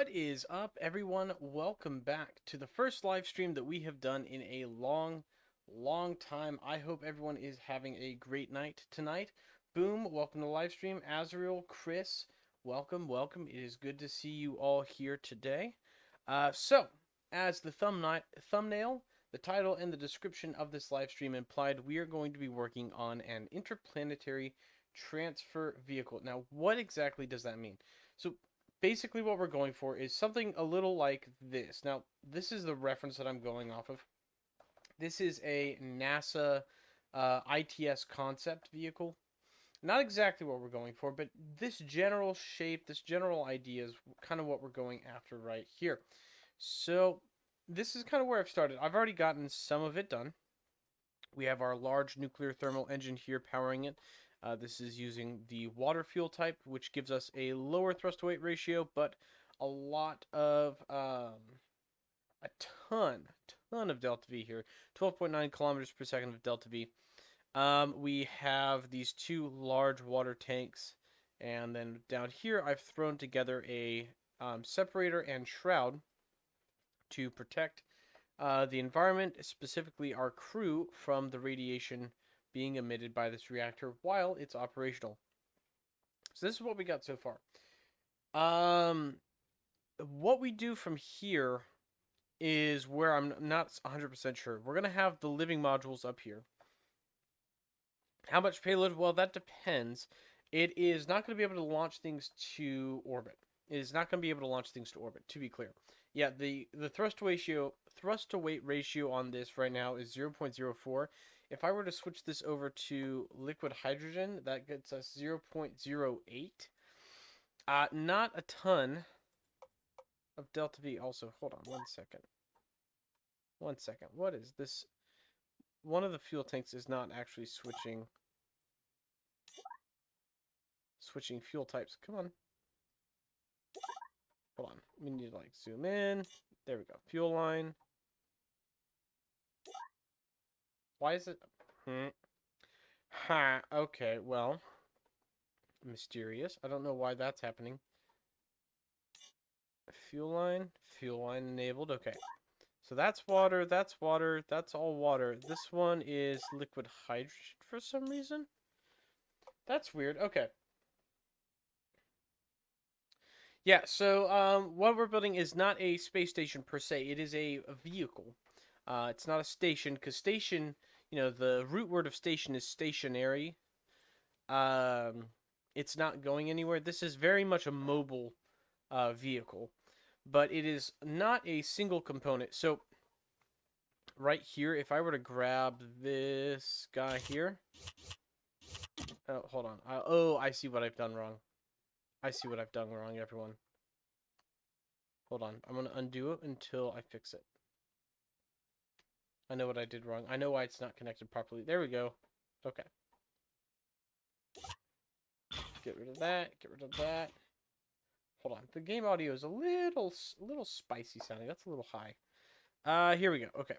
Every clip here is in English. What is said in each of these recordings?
What is up, everyone? Welcome back to the first live stream that we have done in a long time. I hope everyone is having a great night tonight. Boom, welcome to the live stream. Azrael, Chris, welcome. It is good to see you all here today. As the thumbnail, the title, and the description of this live stream implied, we are going to be working on an interplanetary transfer vehicle. Now, what exactly does that mean? So basically what we're going for is something a little like this. Now, this is the reference that I'm going off of. This is a NASA ITS concept vehicle. Not exactly what we're going for, but this general shape, this general idea is kind of what we're going after right here. So this is kind of where I've started. I've already gotten some of it done. We have our large nuclear thermal engine here powering it. This is using the water fuel type, which gives us a lower thrust to weight ratio, but a lot of a ton of delta V here. 12.9 kilometers per second of delta V. We have these two large water tanks, and then down here I've thrown together a separator and shroud to protect the environment, specifically our crew, from the radiation being emitted by this reactor while it's operational. So this is what we got so far. What we do from here is where I'm not 100% sure. We're going to have the living modules up here. How much payload? Well, that depends. It is not going to be able to launch things to orbit. It is not going to be able to launch things to orbit, to be clear. Yeah, the thrust to weight ratio on this right now is 0.04. If I were to switch this over to liquid hydrogen, that gets us 0.08. Not a ton of delta V. Also, hold on 1 second. 1 second. What is this? One of the fuel tanks is not actually switching fuel types. Come on. Hold on. We need to zoom in. There we go. Fuel line. Why is it? Ha. Okay, well. Mysterious. I don't know why that's happening. Fuel line enabled. Okay. So that's water, that's all water. This one is liquid hydrogen for some reason. That's weird. Okay. Yeah, so what we're building is not a space station per se. It is a vehicle. It's not a station, because station, the root word of station is stationary. It's not going anywhere. This is very much a mobile vehicle, but it is not a single component. So right here, if I were to grab this guy here. Oh, hold on. Oh, I see what I've done wrong. Everyone. Hold on. I'm going to undo it until I fix it. I know what I did wrong. I know why it's not connected properly. There we go. Okay. Get rid of that. Hold on. The game audio is a little spicy sounding. That's a little high. Here we go. Okay.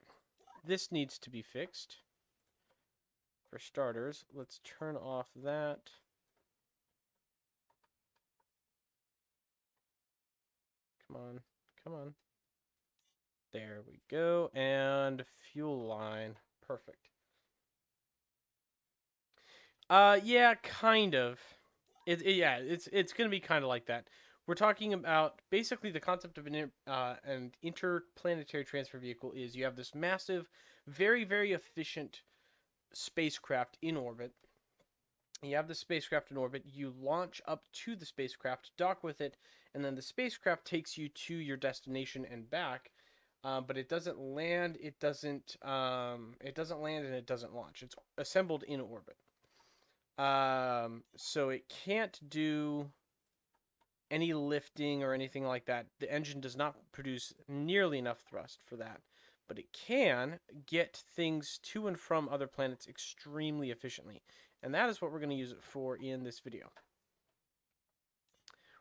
This needs to be fixed. For starters, let's turn off that. Come on. There we go. And fuel line. Perfect. Yeah, kind of. It's going to be kind of like that. We're talking about basically the concept of an interplanetary transfer vehicle is you have this massive, very, very efficient spacecraft in orbit. You have the spacecraft in orbit, you launch up to the spacecraft, dock with it, and then the spacecraft takes you to your destination and back. But it doesn't land. It doesn't land, and it doesn't launch. It's assembled in orbit. So it can't do any lifting or anything like that. The engine does not produce nearly enough thrust for that, but it can get things to and from other planets extremely efficiently, and that is what we're going to use it for in this video.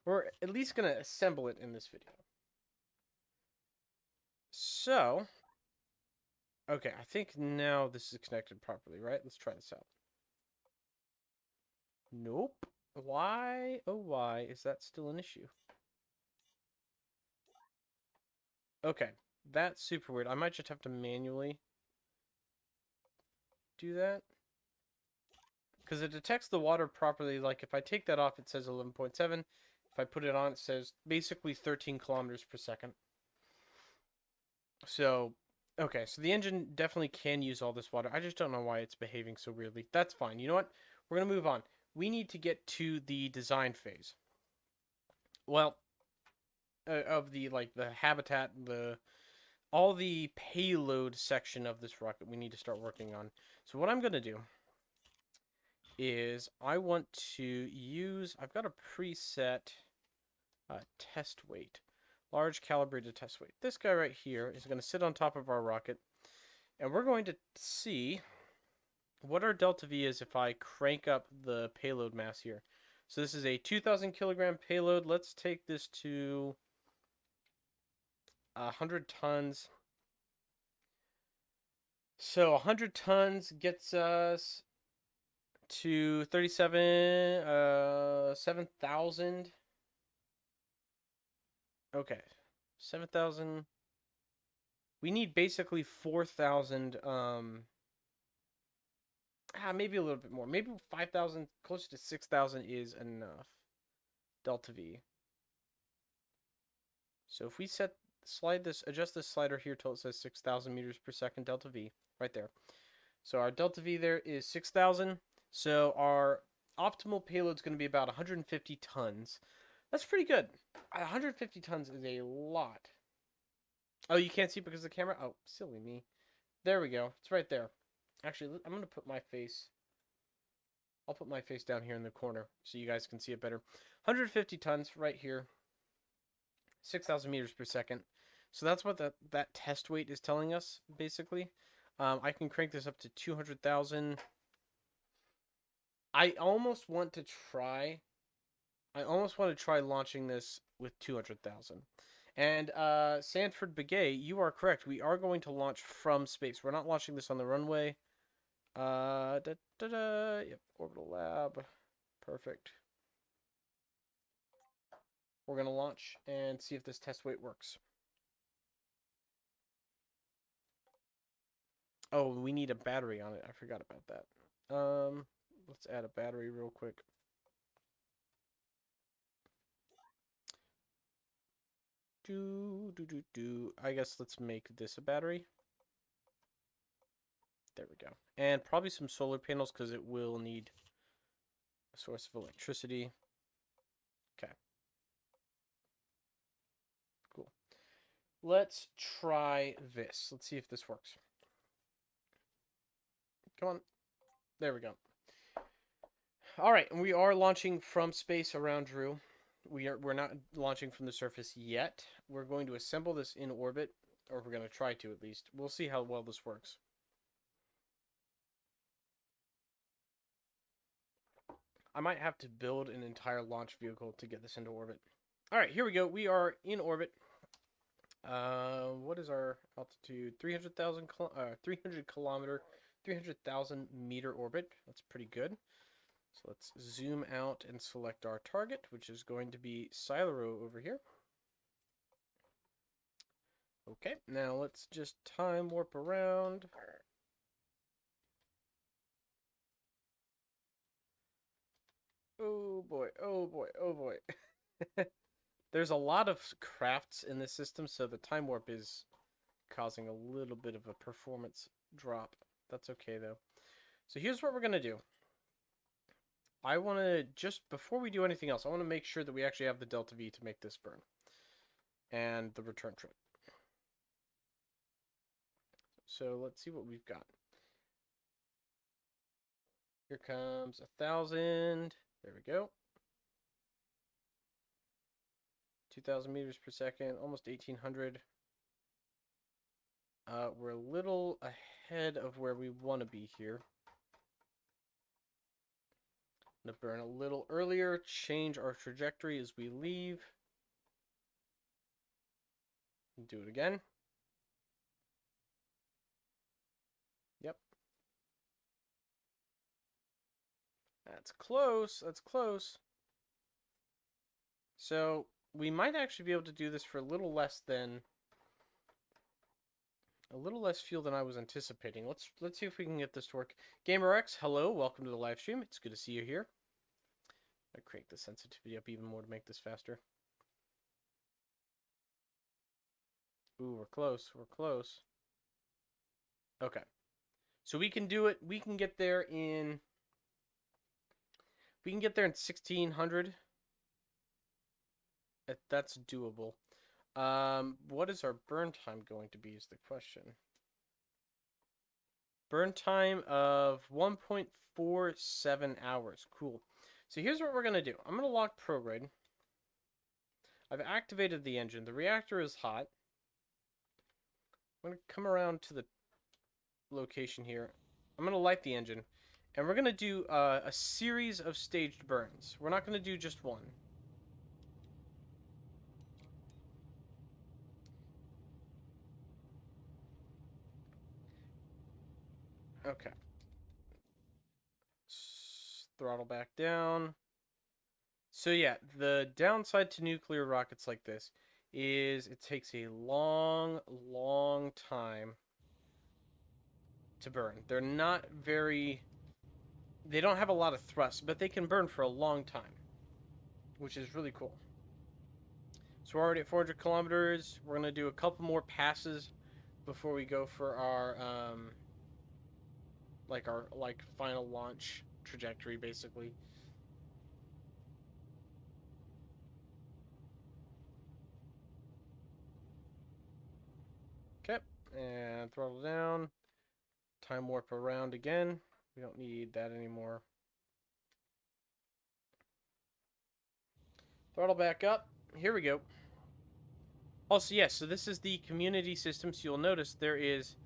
We're at least going to assemble it in this video. So, okay, I think now this is connected properly, right? Let's try this out. Nope. Why, oh why, is that still an issue? Okay, that's super weird. I might just have to manually do that. Because it detects the water properly. Like, if I take that off, it says 11.7. If I put it on, it says basically 13 kilometers per second. So, okay, so the engine definitely can use all this water. I just don't know why it's behaving so weirdly. That's fine. You know what? We're going to move on. We need to get to the design phase. Well, of the, like, the habitat, all the payload section of this rocket we need to start working on. So what I'm going to do is I want to use, I've got a preset test weight, large calibrated test weight. This guy right here is going to sit on top of our rocket, and we're going to see what our delta V is if I crank up the payload mass here. So this is a 2,000 kilogram payload. Let's take this to 100 tons. So 100 tons gets us to 7,000. Okay. 7,000. We need basically 4,000, maybe a little bit more. Maybe 5,000, closer to 6,000 is enough. Delta V. So if we adjust this slider here till it says 6,000 meters per second delta V, right there. So our delta V there is 6,000. So our optimal payload is going to be about 150 tons. That's pretty good. 150 tons is a lot. Oh, you can't see because of the camera? Oh, silly me. There we go. It's right there. Actually, I'm going to put my face. I'll put my face down here in the corner so you guys can see it better. 150 tons right here. 6,000 meters per second. So that's what that test weight is telling us, basically. I can crank this up to 200,000. I almost want to try launching this with 200,000. And Sanford Begay, you are correct. We are going to launch from space. We're not launching this on the runway. Yep, orbital lab. Perfect. We're going to launch and see if this test weight works. Oh, we need a battery on it. I forgot about that. Let's add a battery real quick. I guess let's make this a battery. There we go. And probably some solar panels because it will need a source of electricity. Okay. Cool. Let's try this. Let's see if this works. Come on. There we go. All right, and we are launching from space around Drew. We're not launching from the surface yet. We're going to assemble this in orbit, or we're going to try to at least. We'll see how well this works. I might have to build an entire launch vehicle to get this into orbit. All right, here we go. We are in orbit. What is our altitude? 300,000, 300 kilometer, 300,000 meter orbit. That's pretty good. So let's zoom out and select our target, which is going to be Silero over here. Okay, now let's just time warp around. Oh boy, oh boy, oh boy. There's a lot of crafts in this system, so the time warp is causing a little bit of a performance drop. That's okay, though. So here's what we're going to do. I want to, just before we do anything else, I want to make sure that we actually have the delta V to make this burn. And the return trip. So let's see what we've got. Here comes 1,000. There we go. 2,000 meters per second, almost 1,800. We're a little ahead of where we want to be here. I'm going to burn a little earlier, change our trajectory as we leave. Do it again. Yep. That's close. That's close. So we might actually be able to do this for a little less than A little less fuel than I was anticipating. Let's see if we can get this to work. GamerX, hello, welcome to the live stream. It's good to see you here. I crank the sensitivity up even more to make this faster. Ooh, we're close. We're close. Okay. So we can do it. We can get there in 1600. That's doable. What is our burn time going to be is the question. Burn time of 1.47 hours. Cool. So here's what we're going to do. I'm going to lock prograde. I've activated the engine. The reactor is hot. I'm going to come around to the location here. I'm going to light the engine. And we're going to do a series of staged burns. We're not going to do just one. Okay. Throttle back down. So yeah, the downside to nuclear rockets like this is it takes a long, long time to burn. They're not very... They don't have a lot of thrust, but they can burn for a long time, which is really cool. So we're already at 400 kilometers. We're going to do a couple more passes before we go for our, final launch trajectory, basically. Okay, and throttle down. Time warp around again. We don't need that anymore. Throttle back up. Here we go. Also, yes, so this is the community system, so you'll notice there is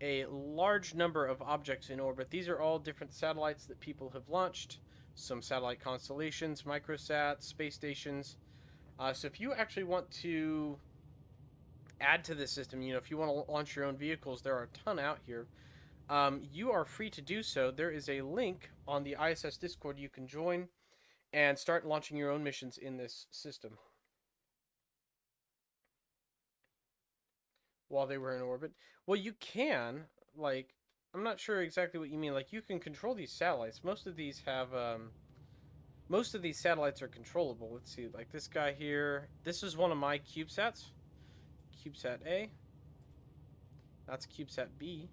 a large number of objects in orbit. These are all different satellites that people have launched. Some satellite constellations, microsats, space stations. So if you actually want to add to this system, if you want to launch your own vehicles, there are a ton out here. You are free to do so. There is a link on the ISS Discord you can join and start launching your own missions in this system while they were in orbit. Well, you can, I'm not sure exactly what you mean. You can control these satellites. Most of these have, most of these satellites are controllable. Let's see, like this guy here. This is one of my CubeSats. CubeSat A. That's CubeSat B.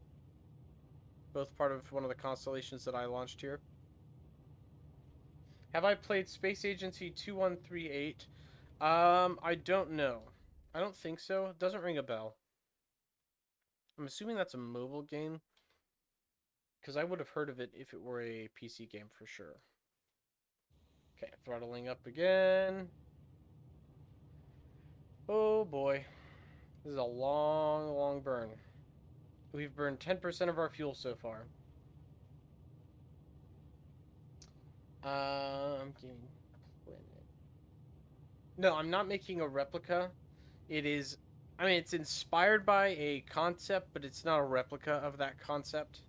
Both part of one of the constellations that I launched here. Have I played Space Agency 2138? I don't know. I don't think so. It doesn't ring a bell. I'm assuming that's a mobile game, because I would have heard of it if it were a PC game for sure. Okay, throttling up again. Oh boy. This is a long, long burn. We've burned 10% of our fuel so far. No, I'm not making a replica. It is... it's inspired by a concept, but it's not a replica of that concept.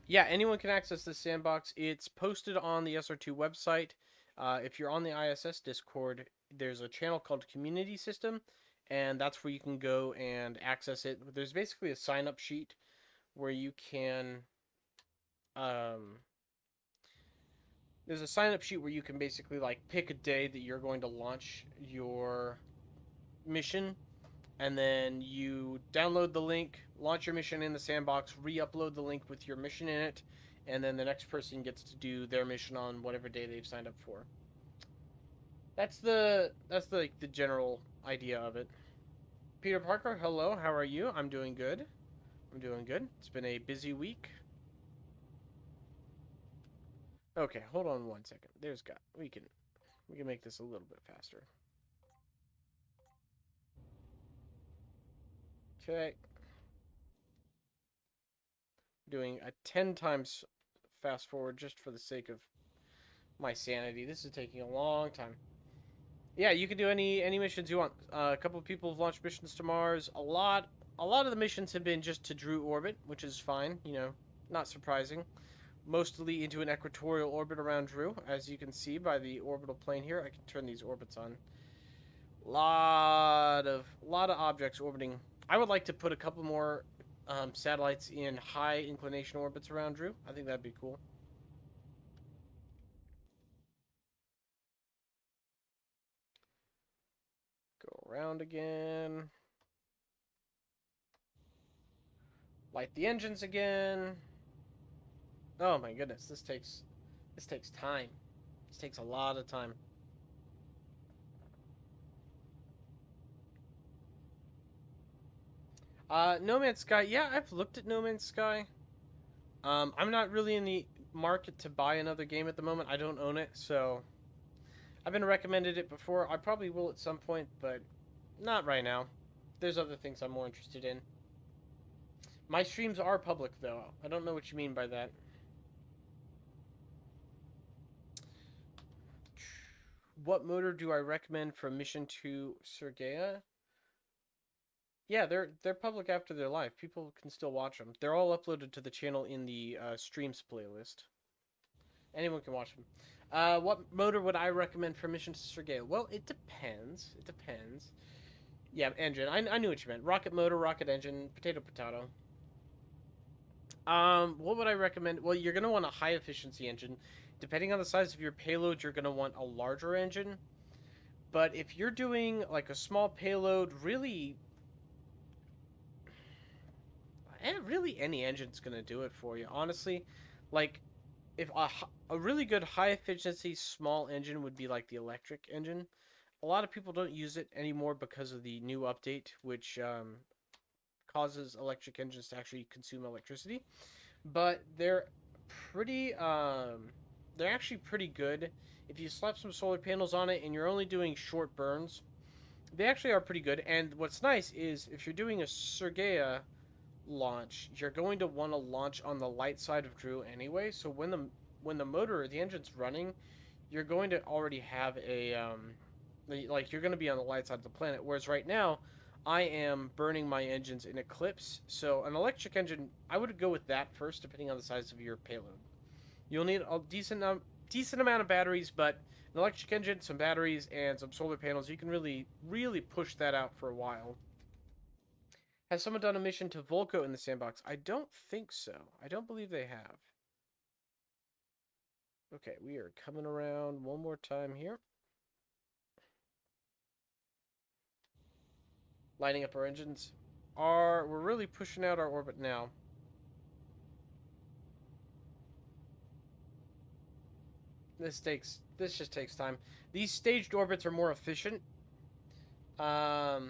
Yeah, anyone can access this sandbox. It's posted on the SR2 website. If you're on the ISS Discord, there's a channel called Community System, and that's where you can go and access it. There's basically a sign-up sheet where you can... there's a sign-up sheet where you can basically, pick a day that you're going to launch your mission, and then you download the link, launch your mission in the sandbox, re-upload the link with your mission in it, and then the next person gets to do their mission on whatever day they've signed up for. That's the general idea of it. Peter Parker, hello, how are you? I'm doing good. I'm doing good. It's been a busy week. Okay, hold on one second. We can make this a little bit faster. Okay. Doing a 10 times fast forward just for the sake of my sanity. This is taking a long time. Yeah, you can do any missions you want. A couple of people have launched missions to Mars. A lot of the missions have been just to Drew orbit, which is fine. Not surprising. mostly into an equatorial orbit around Drew, as you can see by the orbital plane here. I can turn these orbits on. Lot of objects orbiting. I would like to put a couple more satellites in high inclination orbits around Drew. I think that'd be cool. Go around again. Light the engines again. Oh my goodness, this takes time. This takes a lot of time. No Man's Sky. Yeah, I've looked at No Man's Sky. I'm not really in the market to buy another game at the moment. I don't own it, so I've been recommended it before. I probably will at some point, but not right now. There's other things I'm more interested in. My streams are public, though. I don't know what you mean by that. What motor do I recommend for mission to Sergea? Yeah, they're public after they're live. People can still watch them. They're all uploaded to the channel in the streams playlist. Anyone can watch them. What motor would I recommend for mission to Sergea? Well, it depends. It depends. Yeah, engine. I knew what you meant. Rocket motor, rocket engine, potato, potato. What would I recommend? Well, you're gonna want a high efficiency engine. Depending on the size of your payload, you're gonna want a larger engine. But if you're doing like a small payload, really, really any engine's gonna do it for you. Honestly, like if a really good high efficiency small engine would be like the electric engine. A lot of people don't use it anymore because of the new update, which causes electric engines to actually consume electricity. But pretty they're actually pretty good. If you slap some solar panels on it and you're only doing short burns, they actually are pretty good. And what's nice is if you're doing a Sergea launch, you're going to want to launch on the light side of Drew anyway. So when the motor or the engine's running, you're going to already have a like you're going to be on the light side of the planet. Whereas right now, I am burning my engines in Eclipse. So an electric engine, I would go with that first, depending on the size of your payload. You'll need a decent amount of batteries, but an electric engine, some batteries, and some solar panels, you can really push that out for a while. Has someone done a mission to Volco in the sandbox? I don't think so. I don't believe they have. Okay, we are coming around one more time here. Lighting up our engines. We're really pushing out our orbit now. This just takes time. These staged orbits are more efficient. I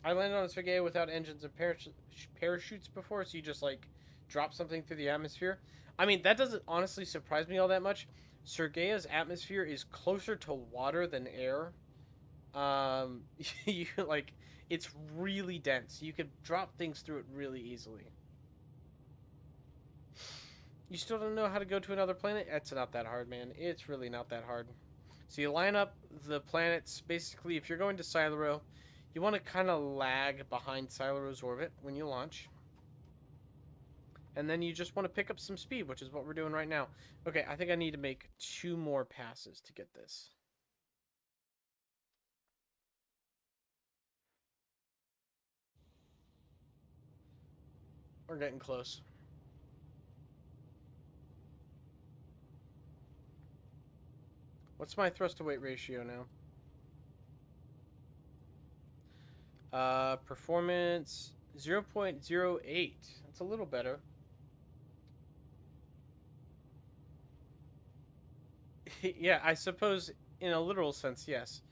landed on Sergei without engines and parachutes before, so you just like drop something through the atmosphere. I mean, that doesn't honestly surprise me all that much. Sergei's atmosphere is closer to water than air. You like it's really dense. You could drop things through it really easily. You still don't know how to go to another planet? It's not that hard, man. It's really not that hard. So you line up the planets. Basically, if you're going to Silero, you want to kind of lag behind Silero's orbit when you launch. And then you just want to pick up some speed, which is what we're doing right now. Okay, I think I need to make 2 more passes to get this. We're getting close. What's my thrust to weight ratio now? Performance 0.08. That's a little better. Yeah, I suppose in a literal sense, yes.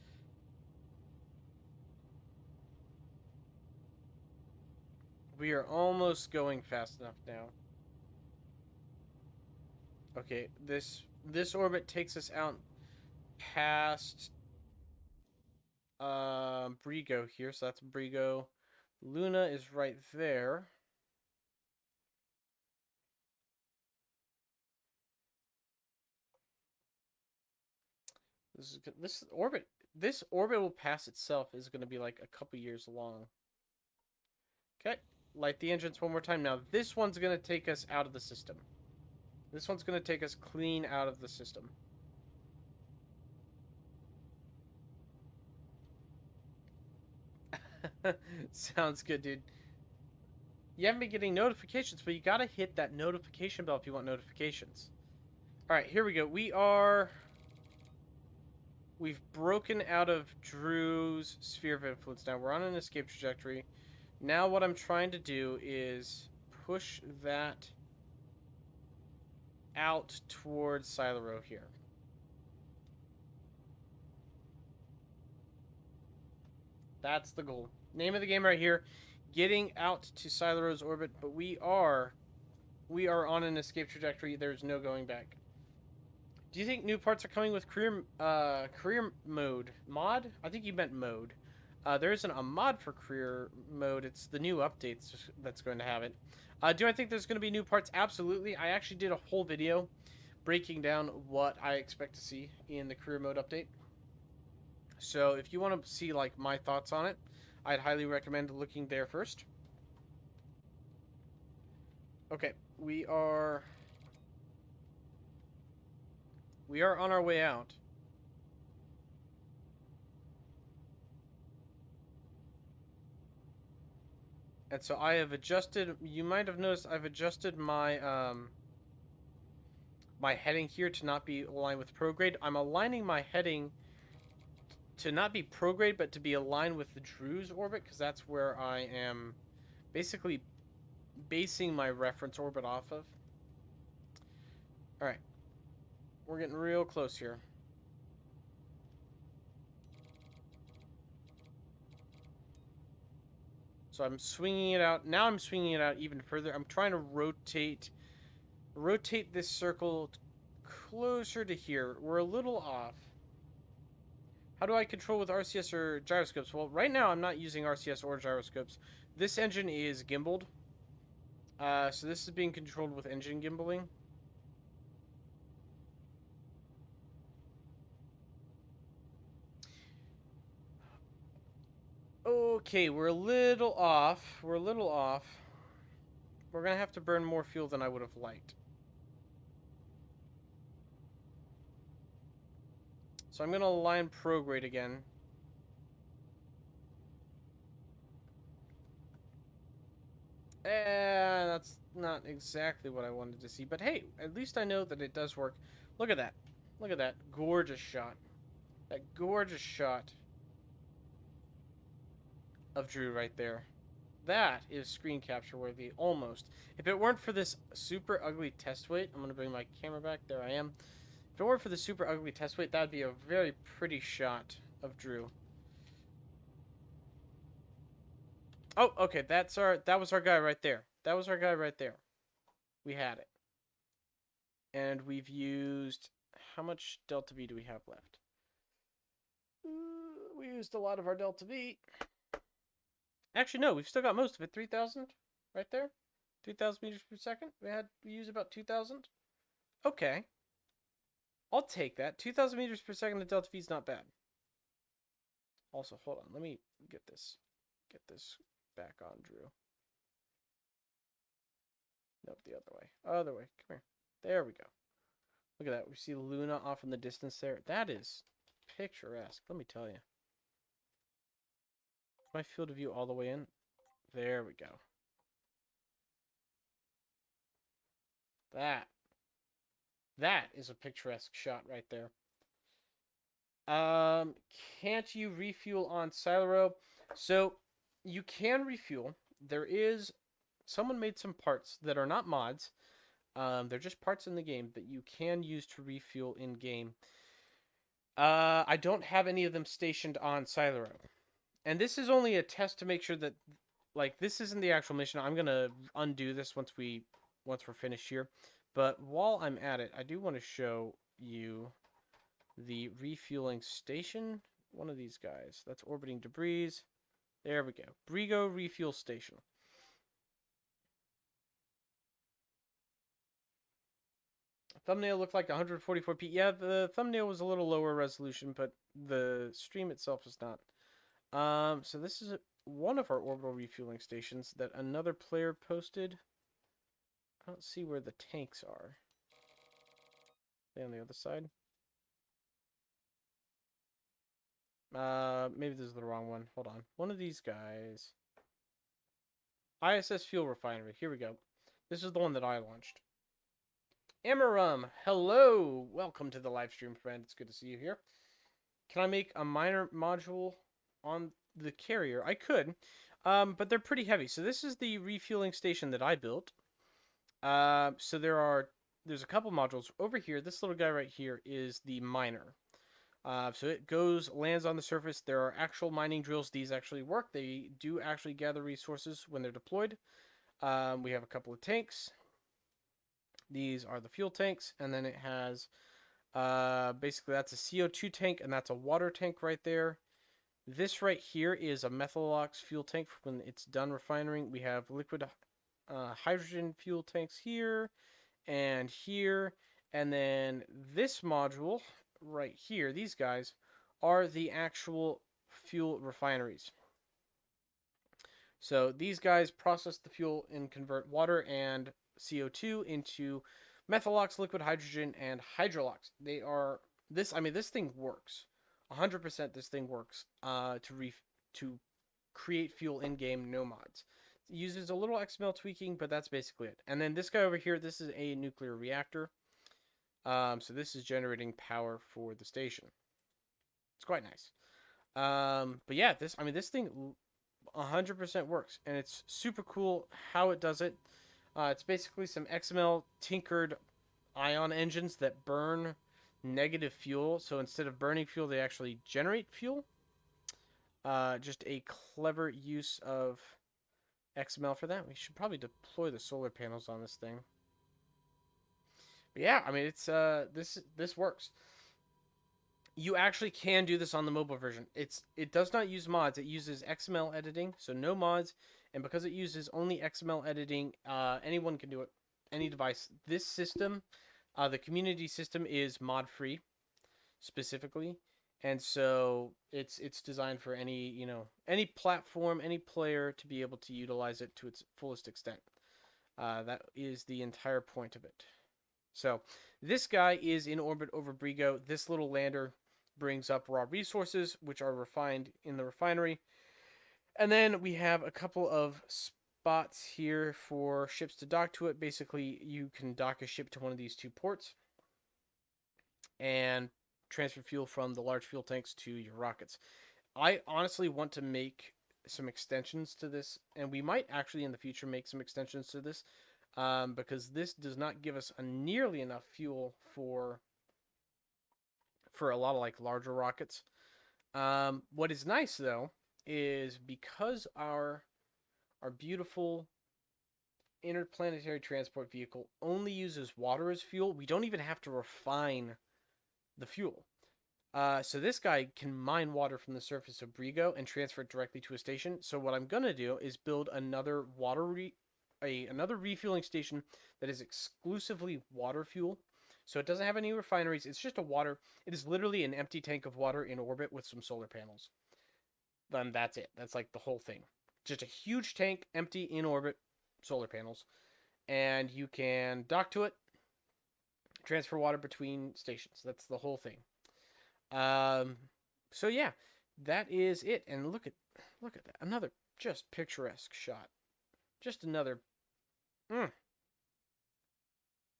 We are almost going fast enough now. Okay, this orbit takes us out past Brigo here, so that's Brigo. Luna is right there. This orbit will pass itself is going to be like a couple years long. Okay, light the engines one more time. Now this one's going to take us out of the system. This one's going to take us clean out of the system. Sounds good, dude. You haven't been getting notifications, but you gotta hit that notification bell if you want notifications. Alright, here we go. We've broken out of Drew's sphere of influence now. We're on an escape trajectory. Now what I'm trying to do is push that out towards Silero here. That's the goal. Name of the game right here. Getting out to Silero's orbit, but we are on an escape trajectory. There's no going back. Do you think new parts are coming with career mode? Mod? I think you meant mode. There isn't a mod for career mode. It's the new updates that's going to have it. Do I think there's going to be new parts? Absolutely. I actually did a whole video breaking down what I expect to see in the career mode update. So if you want to see like my thoughts on it, I'd highly recommend looking there first. Okay, we are on our way out. And so I have adjusted, you might have noticed I've adjusted my my heading here to not be aligned with prograde. I'm aligning my heading to not be prograde, but to be aligned with the Drew's orbit, because that's where I am basically basing my reference orbit off of. Alright. We're getting real close here. So I'm swinging it out. Now I'm swinging it out even further. I'm trying to rotate this circle closer to here. We're a little off. How do I control with RCS or gyroscopes? Well, right now I'm not using RCS or gyroscopes. This engine is gimbaled. So this is being controlled with engine gimbaling. Okay, we're a little off. We're going to have to burn more fuel than I would have liked. So I'm going to align prograde again. That's not exactly what I wanted to see. But hey, at least I know that it does work. Look at that. Look at that gorgeous shot. That gorgeous shot of Drew right there. That is screen capture worthy, almost. If it weren't for this super ugly test weight, I'm going to bring my camera back. There I am. If it weren't for the super ugly test weight, that would be a very pretty shot of Drew. Oh, okay, that was our guy right there. That was our guy right there. We had it. And we've used, how much Delta V do we have left? We used a lot of our Delta V. Actually, no, we've still got most of it. 3,000 right there. 3,000 meters per second. We used about 2,000. Okay. I'll take that. 2,000 meters per second of Delta V is not bad. Also, hold on. Let me get this back on, Drew. Nope, the other way. Other way. Come here. There we go. Look at that. We see Luna off in the distance there. That is picturesque, let me tell you. My field of view all the way in. There we go. That is a picturesque shot right there. Can't you refuel on Silero? So you can refuel. There is someone made some parts that are not mods. They're just parts in the game that you can use to refuel in game. I don't have any of them stationed on Silero. And this is only a test to make sure that, like, this isn't the actual mission. I'm gonna undo this once we're finished here. But while I'm at it, I do want to show you the refueling station. One of these guys. That's orbiting debris. There we go. Brigo refuel station. Thumbnail looked like 144p. Yeah, the thumbnail was a little lower resolution, but the stream itself is not. So this is one of our orbital refueling stations that another player posted. I don't see where the tanks are. Stay on the other side. Maybe this is the wrong one. Hold on. One of these guys. ISS Fuel Refinery. Here we go. This is the one that I launched. Amarum, hello! Welcome to the live stream, friend. It's good to see you here. Can I make a minor module on the carrier? I could, but they're pretty heavy. So this is the refueling station that I built. So there's a couple modules over here. This little guy right here is the miner. So it lands on the surface. There are actual mining drills. These actually work. They do actually gather resources when they're deployed. We have a couple of tanks. These are the fuel tanks, and then it has basically that's a CO2 tank, and that's a water tank right there. This right here is a methalox fuel tank for when it's done refining. We have liquid hydrogen fuel tanks here and here, and then this module right here, these guys are the actual fuel refineries. So these guys process the fuel and convert water and CO2 into methalox, liquid hydrogen, and hydrolox. This thing works. 100% this thing works to create fuel in-game, no mods. It uses a little XML tweaking, but that's basically it. And then this guy over here, this is a nuclear reactor. So this is generating power for the station. It's quite nice. But yeah, this thing 100% works, and it's super cool how it does it. It's basically some XML tinkered ion engines that burn negative fuel. So instead of burning fuel, they actually generate fuel. Just a clever use of XML for that. We should probably deploy the solar panels on this thing. But yeah, it's this works. You actually can do this on the mobile version. It does not use mods. It uses XML editing, so no mods. And because it uses only XML editing, anyone can do it, any device. This system, the community system, is mod free, specifically, and so it's designed for any any platform, any player to be able to utilize it to its fullest extent. That is the entire point of it. So this guy is in orbit over Brigo. This little lander brings up raw resources, which are refined in the refinery. And then we have a couple of spots here for ships to dock to it. Basically, you can dock a ship to one of these two ports and transfer fuel from the large fuel tanks to your rockets. I honestly want to make some extensions to this, and we might actually in the future make some extensions to this, because this does not give us nearly enough fuel for a lot of larger rockets. What is nice though is because our beautiful interplanetary transport vehicle only uses water as fuel, we don't even have to refine the fuel. So this guy can mine water from the surface of Brigo and transfer it directly to a station. So what I'm gonna do is build another another refueling station that is exclusively water fuel. So it doesn't have any refineries. It's just it is literally an empty tank of water in orbit with some solar panels. Then that's it. That's the whole thing. Just a huge tank, empty, in orbit, solar panels. And you can dock to it, transfer water between stations. That's the whole thing. So yeah, that is it. And look at that. Another just picturesque shot. Just another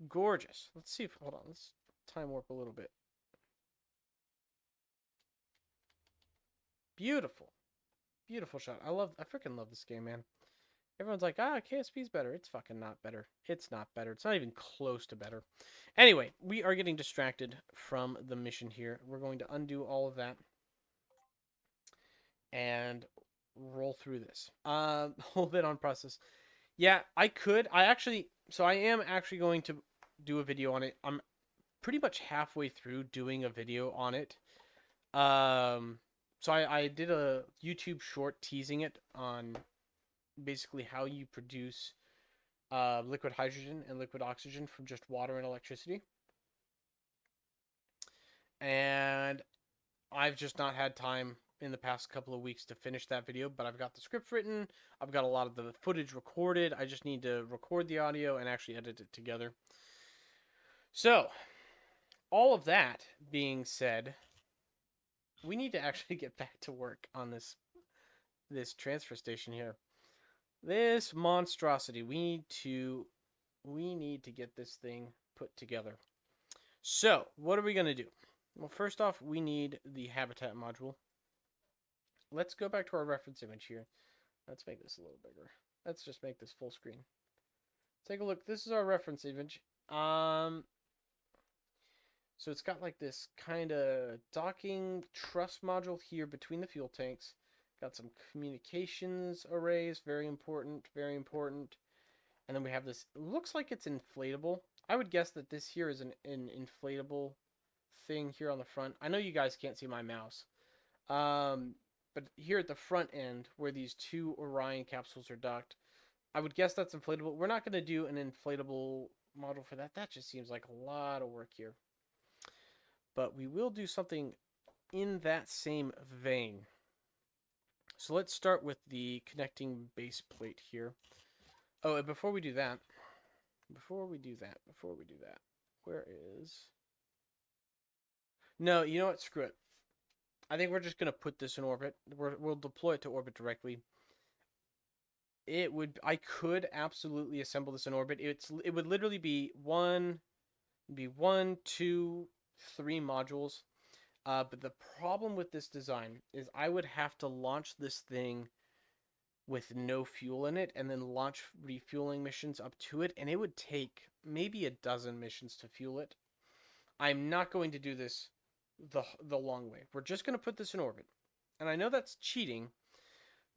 gorgeous. Let's see if hold on, let's time warp a little bit. Beautiful. Beautiful shot. I freaking love this game, man. Everyone's like, KSP's better. It's fucking not better. It's not better. It's not even close to better. Anyway, we are getting distracted from the mission here. We're going to undo all of that and roll through this. Hold it on process. Yeah, I could. I am actually going to do a video on it. I'm pretty much halfway through doing a video on it. So I did a YouTube short teasing it on basically how you produce liquid hydrogen and liquid oxygen from just water and electricity. And I've just not had time in the past couple of weeks to finish that video, but I've got the script written. I've got a lot of the footage recorded. I just need to record the audio and actually edit it together. So, all of that being said, we need to actually get back to work on this transfer station here. This monstrosity. We need to get this thing put together. So, what are we going to do? Well, first off, we need the habitat module. Let's go back to our reference image here. Let's make this a little bigger. Let's just make this full screen. Take a look. This is our reference image. So it's got like this kind of docking truss module here between the fuel tanks. Got some communications arrays, very important, very important. And then we have this, looks like it's inflatable. I would guess that this here is an inflatable thing here on the front. I know you guys can't see my mouse. But here at the front end, where these two Orion capsules are docked, I would guess that's inflatable. We're not going to do an inflatable model for that. That just seems like a lot of work here. But we will do something in that same vein. So let's start with the connecting base plate here. Oh, and before we do that, where is... No, you know what? Screw it. I think we're just going to put this in orbit. We'll deploy it to orbit directly. I could absolutely assemble this in orbit. It would literally be one, 2, 3 modules. But the problem with this design is I would have to launch this thing with no fuel in it and then launch refueling missions up to it, and it would take maybe a dozen missions to fuel it. I'm not going to do this the long way. We're just going to put this in orbit. And I know that's cheating,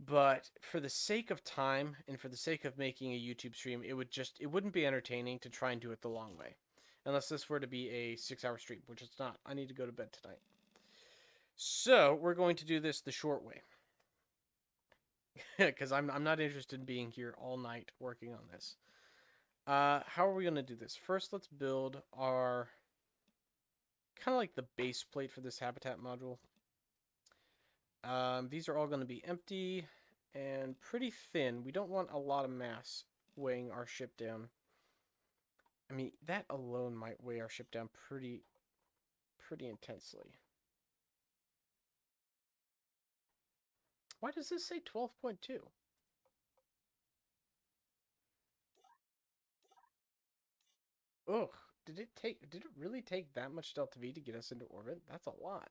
but for the sake of time and for the sake of making a YouTube stream, it wouldn't be entertaining to try and do it the long way. Unless this were to be a 6-hour stream, which it's not. I need to go to bed tonight. So, we're going to do this the short way. Because I'm not interested in being here all night working on this. How are we going to do this? First, let's build our... kind of like the base plate for this habitat module. These are all going to be empty and pretty thin. We don't want a lot of mass weighing our ship down. I mean, that alone might weigh our ship down pretty intensely. Why does this say 12.2? Ugh, did it really take that much delta V to get us into orbit? That's a lot.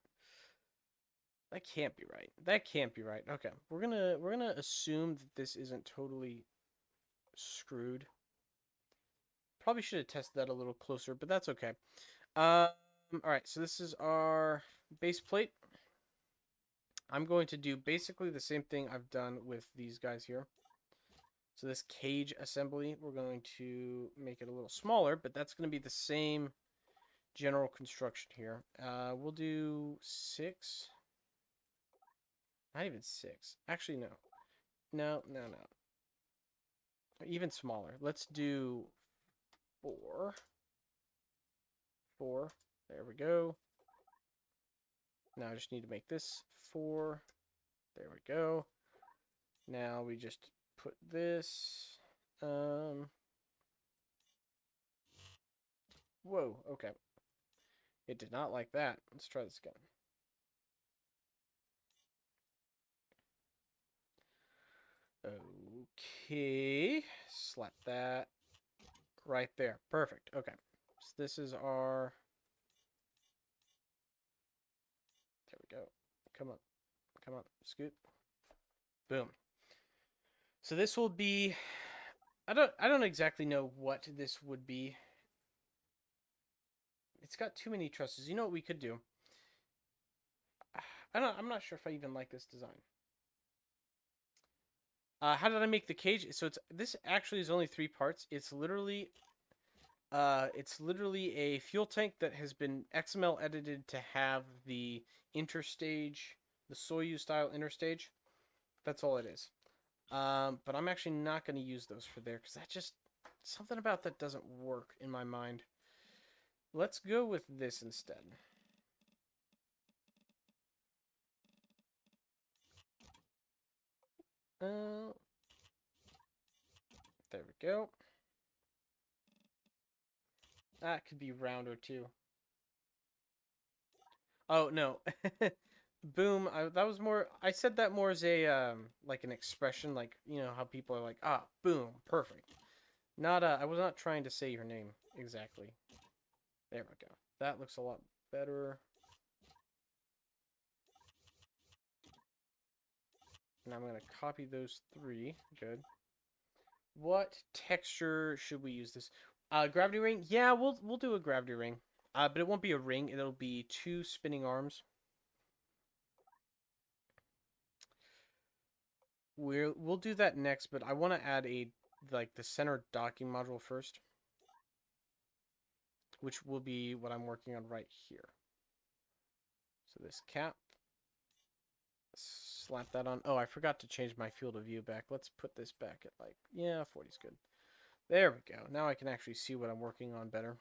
That can't be right. That can't be right. Okay, we're gonna assume that this isn't totally screwed. Probably should have tested that a little closer, but that's okay. All right, so this is our base plate. I'm going to do basically the same thing I've done with these guys here. So this cage assembly, we're going to make it a little smaller, but that's going to be the same general construction here. We'll do 6. Not even 6. Actually, no. No. Even smaller. Let's do 4. 4. There we go. Now I just need to make this 4. There we go. Now we just put this. Whoa, okay. It did not like that. Let's try this again. Okay. Slap that right there. Perfect. Okay. So this is our... There we go. Come on. Come on. Scoot. Boom. So this will be... I don't exactly know what this would be. It's got too many trusses. You know what we could do? I'm not sure if I even like this design. How did I make the cage? So this actually is only 3 parts. It's literally a fuel tank that has been XML edited to have the interstage, the Soyuz style interstage. That's all it is. But I'm actually not going to use those for there because that just... something about that doesn't work in my mind. Let's go with this instead. There we go. That could be rounder too. Oh no. Boom. That was more. I said that more as a like an expression, like you know how people are like, ah, boom, perfect. Not. I was not trying to say your name exactly. There we go. That looks a lot better. Now I'm gonna copy those three. Good. What texture should we use this? Gravity ring. Yeah, we'll do a gravity ring. But it won't be a ring. It'll be two spinning arms. We'll do that next, but I want to add a like the center docking module first, which will be what I'm working on right here. So this cap, slap that on. Oh, I forgot to change my field of view back. Let's put this back at like, yeah, 40 is good. There we go. Now I can actually see what I'm working on better.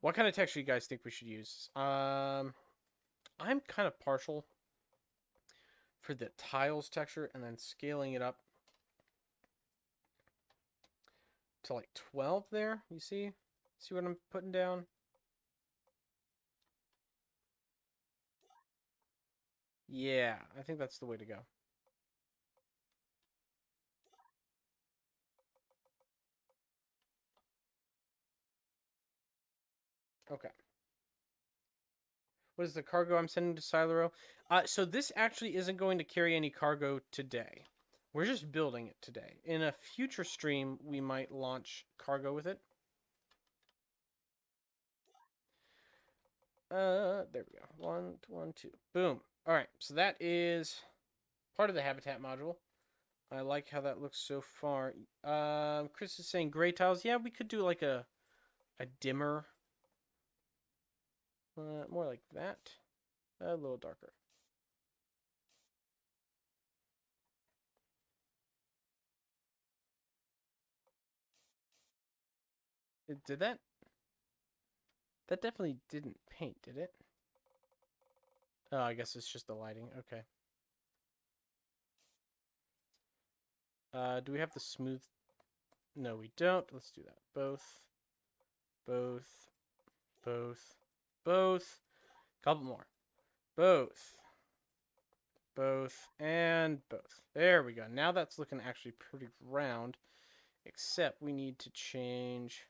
What kind of texture you guys think we should use? I'm kind of partial for the tiles texture and then scaling it up to like 12 there. You see? See what I'm putting down? Yeah, I think that's the way to go. Okay. What is the cargo I'm sending to Silero? So this actually isn't going to carry any cargo today. We're just building it today. In a future stream, we might launch cargo with it. There we go. One, two. Boom. All right, so that is part of the habitat module. I like how that looks so far. Chris is saying gray tiles. Yeah, we could do like a dimmer. More like that. A little darker. Did that? That definitely didn't paint, did it? Oh, I guess it's just the lighting. Okay. Do we have the smooth? No, we don't. Let's do that. Both. Both. Both. Both. Couple more. Both. Both. And both. There we go. Now that's looking actually pretty round. Except we need to change.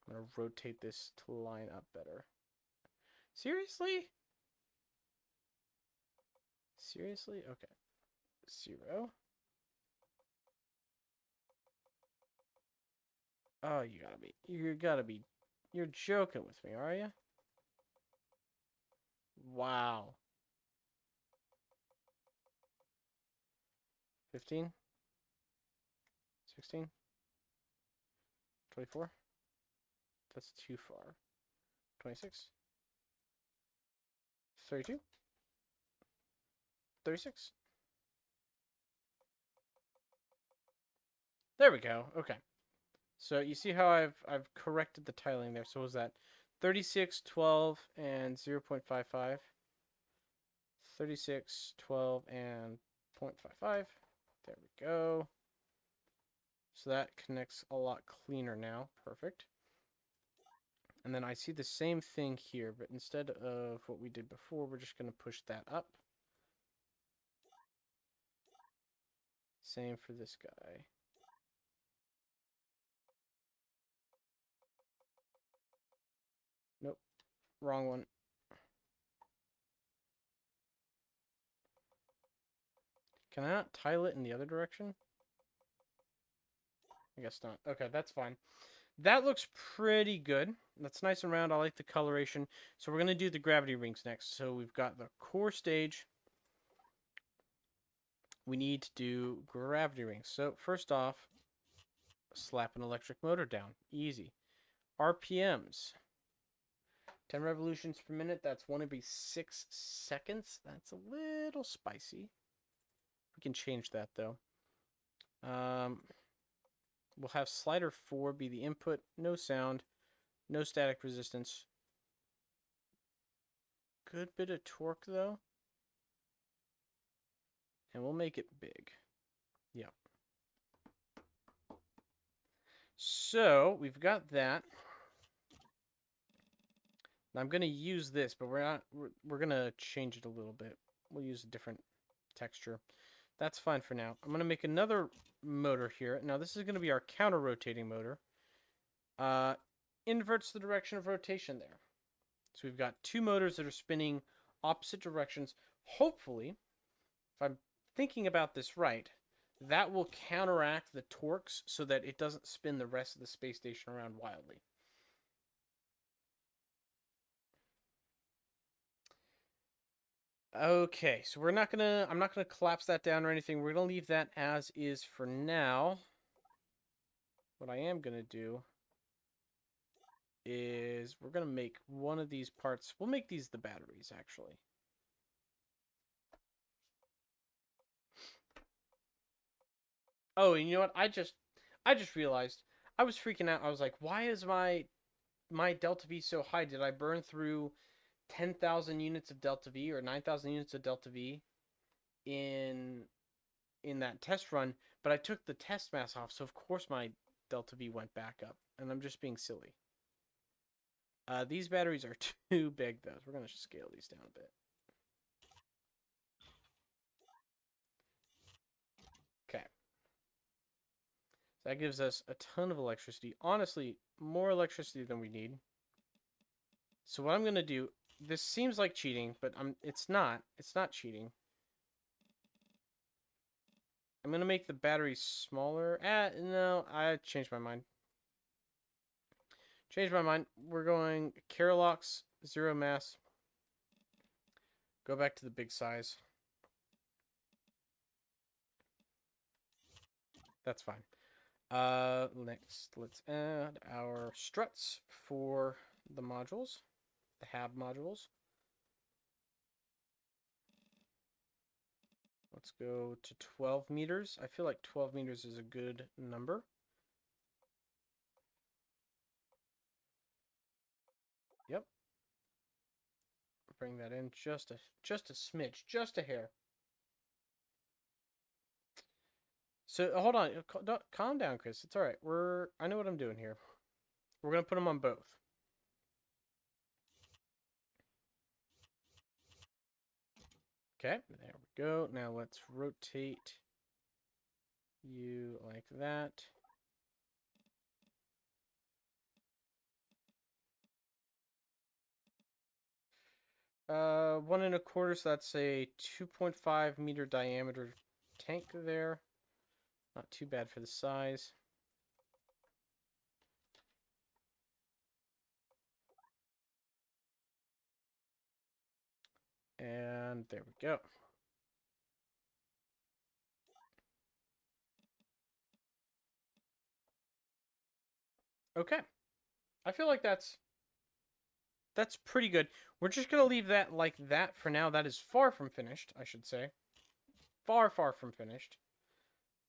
I'm going to rotate this to line up better. Seriously? Seriously? Okay. 0. Oh, you're joking with me, are you? Wow. 15, 16, 24. That's too far. 26, 32, 36. There we go. Okay. So you see how I've corrected the tiling there. So what was that 36, 12, and 0 0.55. 36, 12, and 0.55. There we go. So that connects a lot cleaner now. Perfect. And then I see the same thing here, but instead of what we did before, we're just going to push that up. Same for this guy. Nope. Wrong one. Can I not tile it in the other direction? I guess not. Okay, that's fine. That looks pretty good. That's nice and round. I like the coloration. So we're going to do the gravity rings next. So we've got the core stage. We need to do gravity rings. So first off, slap an electric motor down. Easy. RPMs. 10 revolutions per minute. That's one every 6 seconds. That's a little spicy. We can change that though. We'll have slider 4 be the input. No sound. No static resistance. Good bit of torque though. And we'll make it big. Yep. So we've got that. I'm going to use this, but we're not. We're going to change it a little bit. We'll use a different texture. That's fine for now. I'm going to make another motor here. Now, this is going to be our counter-rotating motor. Inverts the direction of rotation there. So we've got two motors that are spinning opposite directions. Hopefully, if I'm thinking about this right, that will counteract the torques so that it doesn't spin the rest of the space station around wildly. Okay, so I'm not gonna collapse that down or anything. We're gonna leave that as is for now. What I am gonna do is we're gonna make one of these parts. We'll make these the batteries, actually. Oh, and you know what? I just realized I was freaking out. I was like, why is my delta V so high? Did I burn through 10,000 units of delta V or 9,000 units of delta V in that test run? But I took the test mass off, so of course my delta V went back up, and I'm just being silly. These batteries are too big, though. So we're gonna scale these down a bit. Okay. So that gives us a ton of electricity. Honestly, more electricity than we need. So what I'm gonna do, this seems like cheating, but it's not. It's not cheating. I'm gonna make the batteries smaller. No, I changed my mind. Changed my mind. We're going Carolox, 0 mass. Go back to the big size. That's fine. Next, let's add our struts for the modules, the hab modules. Let's go to 12 meters. I feel like 12 meters is a good number. Yep. Bring that in just a smidge, just a hair. So hold on, calm down, Chris. It's all right. I know what I'm doing here. We're gonna put them on both. Okay, there we go. Now let's rotate you like that. Uh, 1 1/4, so that's a 2.5 meter diameter tank there. Not too bad for the size. And there we go. Okay. I feel like that's pretty good. We're just going to leave that like that for now. That is far from finished, I should say. Far, far from finished.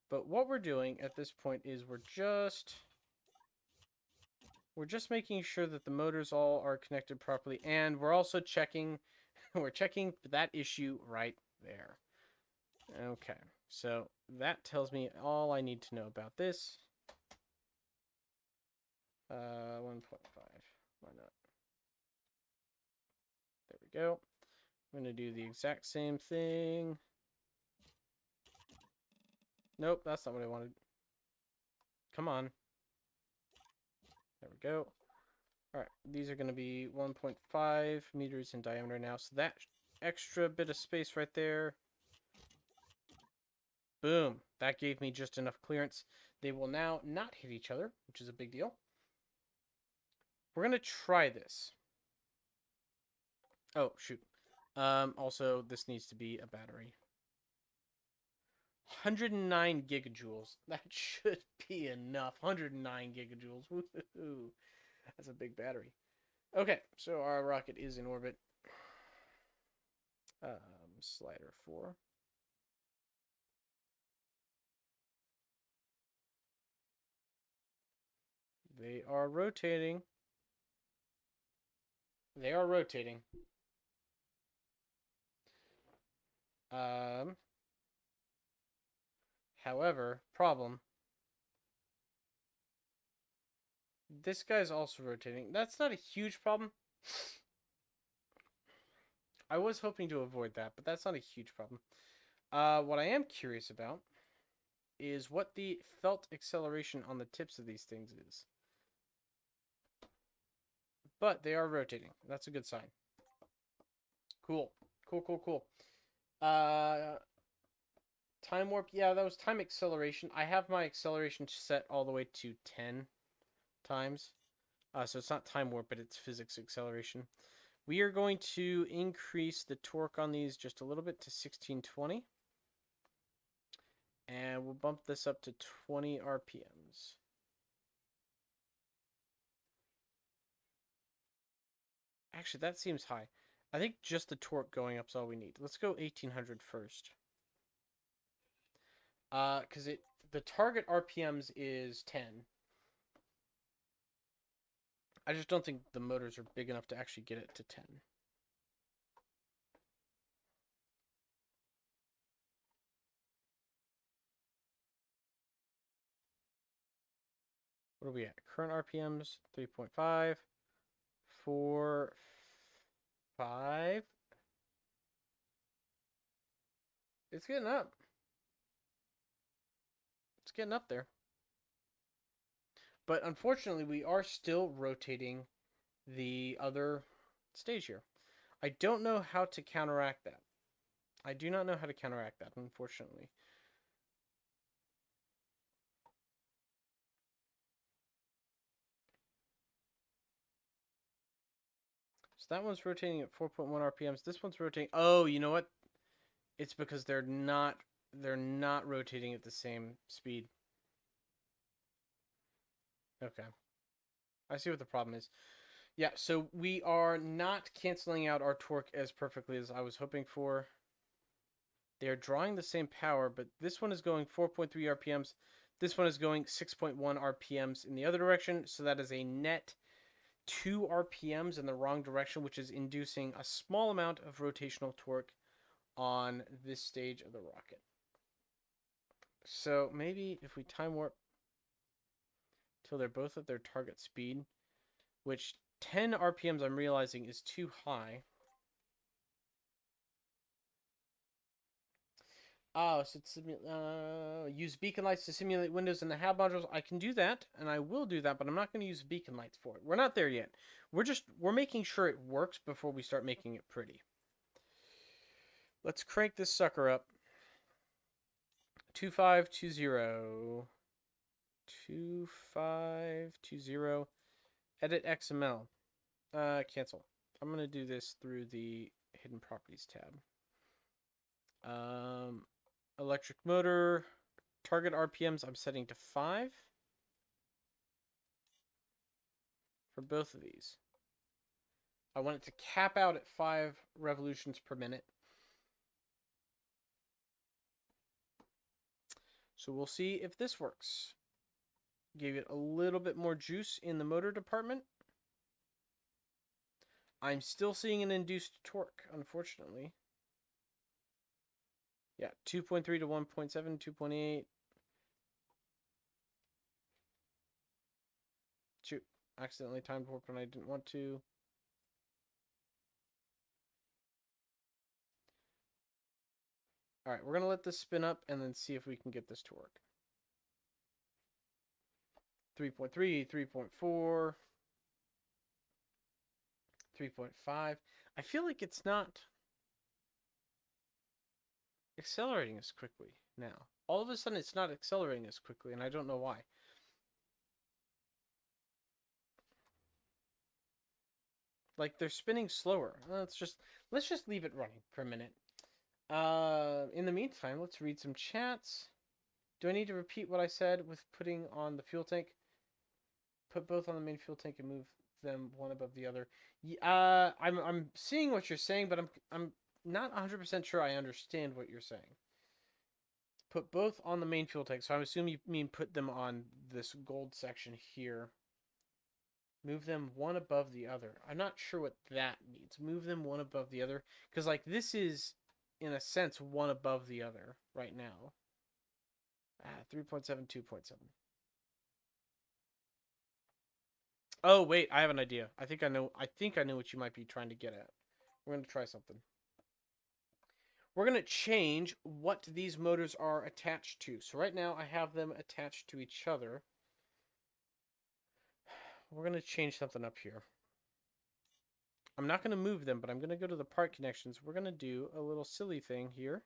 But what we're doing at this point is we're just making sure that the motors all are connected properly, and we're also checking we're checking that issue right there. Okay. So that tells me all I need to know about this. 1.5. Why not? There we go. I'm going to do the exact same thing. Nope, that's not what I wanted. Come on. There we go. All right, these are going to be 1.5 meters in diameter now. So that extra bit of space right there. Boom. That gave me just enough clearance. They will now not hit each other, which is a big deal. We're going to try this. Oh, shoot. Also, this needs to be a battery. 109 gigajoules. That should be enough. 109 gigajoules. Woohoo. That's a big battery. Okay, so our rocket is in orbit. Slider 4. They are rotating. They are rotating. However, problem. This guy's also rotating. That's not a huge problem. I was hoping to avoid that, but that's not a huge problem. What I am curious about is what the felt acceleration on the tips of these things is. But they are rotating. That's a good sign. Cool. Cool. Time warp. Yeah, that was time acceleration. I have my acceleration set all the way to 10 times. So it's not time warp, but it's physics acceleration. We are going to increase the torque on these just a little bit to 1620. And we'll bump this up to 20 RPMs. Actually, that seems high. I think just the torque going up is all we need. Let's go 1800 first. Because the target RPMs is 10. I just don't think the motors are big enough to actually get it to 10. What are we at? Current RPMs, 3.5, 4, 5. It's getting up. It's getting up there. But unfortunately, we are still rotating the other stage here. I don't know how to counteract that. I do not know how to counteract that, unfortunately. So that one's rotating at 4.1 RPMs. This one's rotating. Oh, you know what? It's because they're not rotating at the same speed. Okay. I see what the problem is. Yeah, so we are not canceling out our torque as perfectly as I was hoping for. They are drawing the same power, but this one is going 4.3 RPMs. This one is going 6.1 RPMs in the other direction, so that is a net 2 RPMs in the wrong direction, which is inducing a small amount of rotational torque on this stage of the rocket. So maybe if we time warp till they're both at their target speed, which 10 RPMs I'm realizing is too high. Oh, so it's use beacon lights to simulate windows in the hab modules. I can do that, and I will do that, but I'm not going to use beacon lights for it. We're not there yet. We're making sure it works before we start making it pretty. Let's crank this sucker up. 2520. 2520. Edit XML. Cancel. I'm going to do this through the hidden properties tab. Electric motor, target RPMs I'm setting to 5 for both of these. I want it to cap out at 5 revolutions per minute. So we'll see if this works. Gave it a little bit more juice in the motor department. I'm still seeing an induced torque, unfortunately. Yeah, 2.3 to 1.7, 2.8. Shoot, accidentally timed warp when I didn't want to. All right, we're going to let this spin up and then see if we can get this to work. 3.3, 3.4, 3.5. I feel like it's not accelerating as quickly now. All of a sudden, it's not accelerating as quickly, and I don't know why. Like, they're spinning slower. Let's just leave it running for a minute. In the meantime, let's read some chats. Do I need to repeat what I said with putting on the fuel tank? Put both on the main fuel tank and move them one above the other. I'm seeing what you're saying, but I'm not 100% sure I understand what you're saying. Put both on the main fuel tank. So I'm assuming you mean put them on this gold section here. Move them one above the other. I'm not sure what that means. Move them one above the other. Because, like, this is, in a sense, one above the other right now. 3.7, 2.7. Oh, wait, I have an idea. I think I know what you might be trying to get at. We're going to try something. we're going to change what these motors are attached to. So right now I have them attached to each other. We're going to change something up here. I'm not going to move them, but I'm going to go to the part connections. We're going to do a little silly thing here.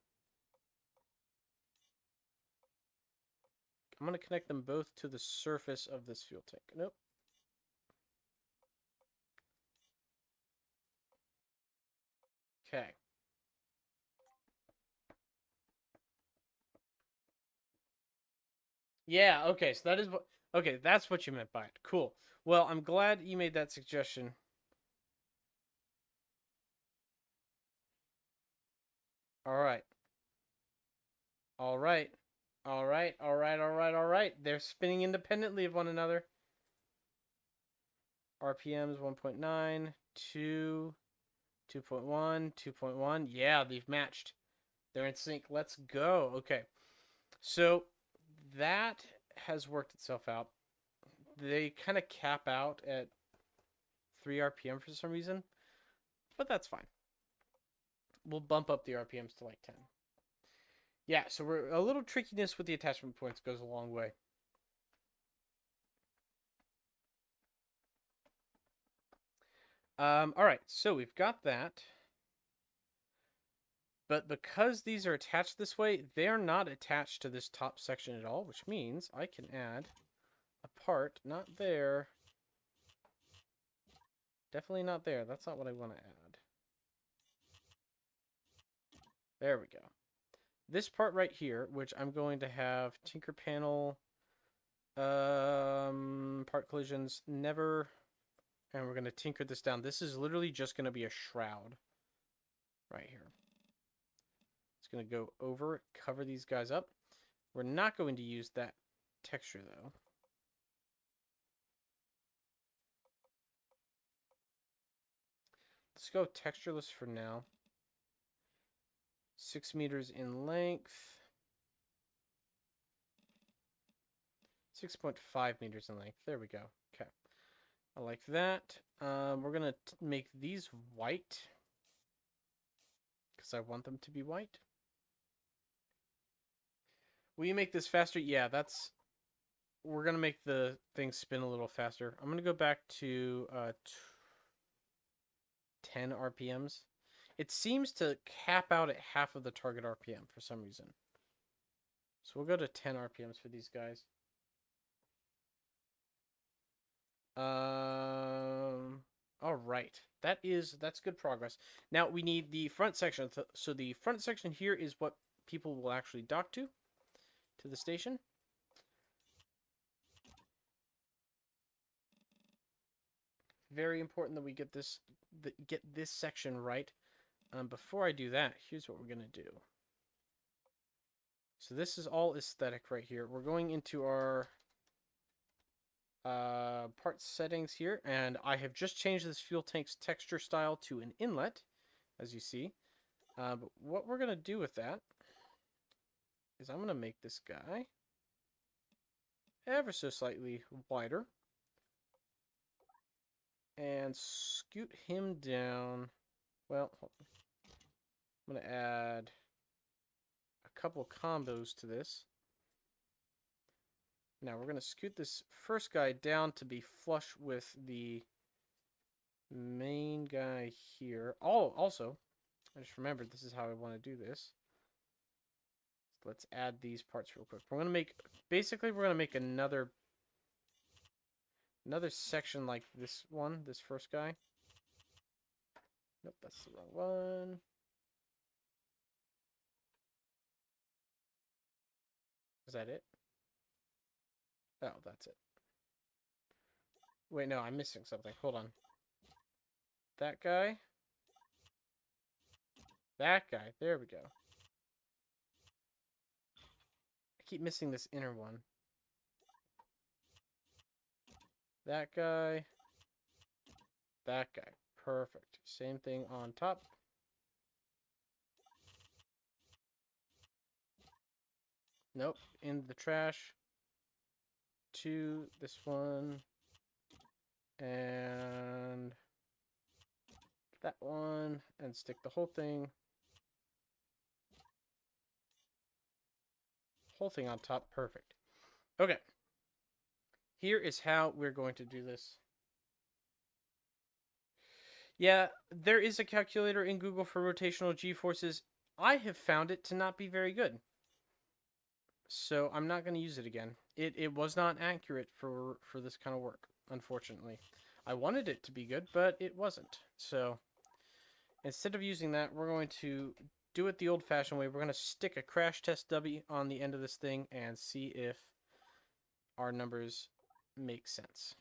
I'm going to connect them both to the surface of this fuel tank. Nope. Okay. Yeah, okay, so that is what... Okay, that's what you meant by it. Cool. Well, I'm glad you made that suggestion. All right. All right. All right, all right, all right, all right. They're spinning independently of one another. RPMs 1.9, 2, 2.1, 2.1. Yeah, they've matched. They're in sync. Let's go. Okay. So that has worked itself out. They kind of cap out at 3 RPM for some reason, but that's fine. We'll bump up the RPMs to like 10. Yeah, so we're a little trickiness with the attachment points goes a long way. All right, so we've got that. But because these are attached this way, they're not attached to this top section at all, which means I can add a part, not there. Definitely not there. That's not what I want to add. There we go. This part right here, which I'm going to have tinker panel, part collisions, never, and we're going to tinker this down. This is literally just going to be a shroud right here. It's going to go over, cover these guys up. We're not going to use that texture though. Let's go textureless for now. 6 meters in length. 6.5 meters in length. There we go. Okay. I like that. We're going to make these white because I want them to be white. Will you make this faster? Yeah, that's... We're going to make the thing spin a little faster. I'm going to go back to 10 RPMs. It seems to cap out at half of the target RPM for some reason. So we'll go to 10 RPMs for these guys. All right. That's good progress. Now we need the front section. So the front section here is what people will actually dock to the station. Very important that we get this section right. Before I do that, here's what we're gonna do. So this is all aesthetic right here. We're going into our part settings here, and I have just changed this fuel tank's texture style to an inlet, as you see. But what we're gonna do with that is I'm gonna make this guy ever so slightly wider and scoot him down. Well, I'm gonna add a couple combos to this. Now we're going to scoot this first guy down to be flush with the main guy here. Oh, also, I just remembered this is how I want to do this. So let's add these parts real quick. We're going to make, basically we're going to make another section like this one, this first guy. Nope, that's the wrong one. Is that it? Oh, that's it. Wait, no, I'm missing something. Hold on. That guy. That guy. There we go. I keep missing this inner one. That guy. That guy. Perfect. Same thing on top. Nope. In the trash. To this one. And that one. And stick the whole thing whole thing on top. Perfect. Okay. Here is how we're going to do this. Yeah, there is a calculator in Google for rotational g-forces. I have found it to not be very good. So I'm not going to use it again. It was not accurate for this kind of work, unfortunately. I wanted it to be good, but it wasn't. So instead of using that, we're going to do it the old-fashioned way. We're going to stick a crash test dummy on the end of this thing and see if our numbers make sense.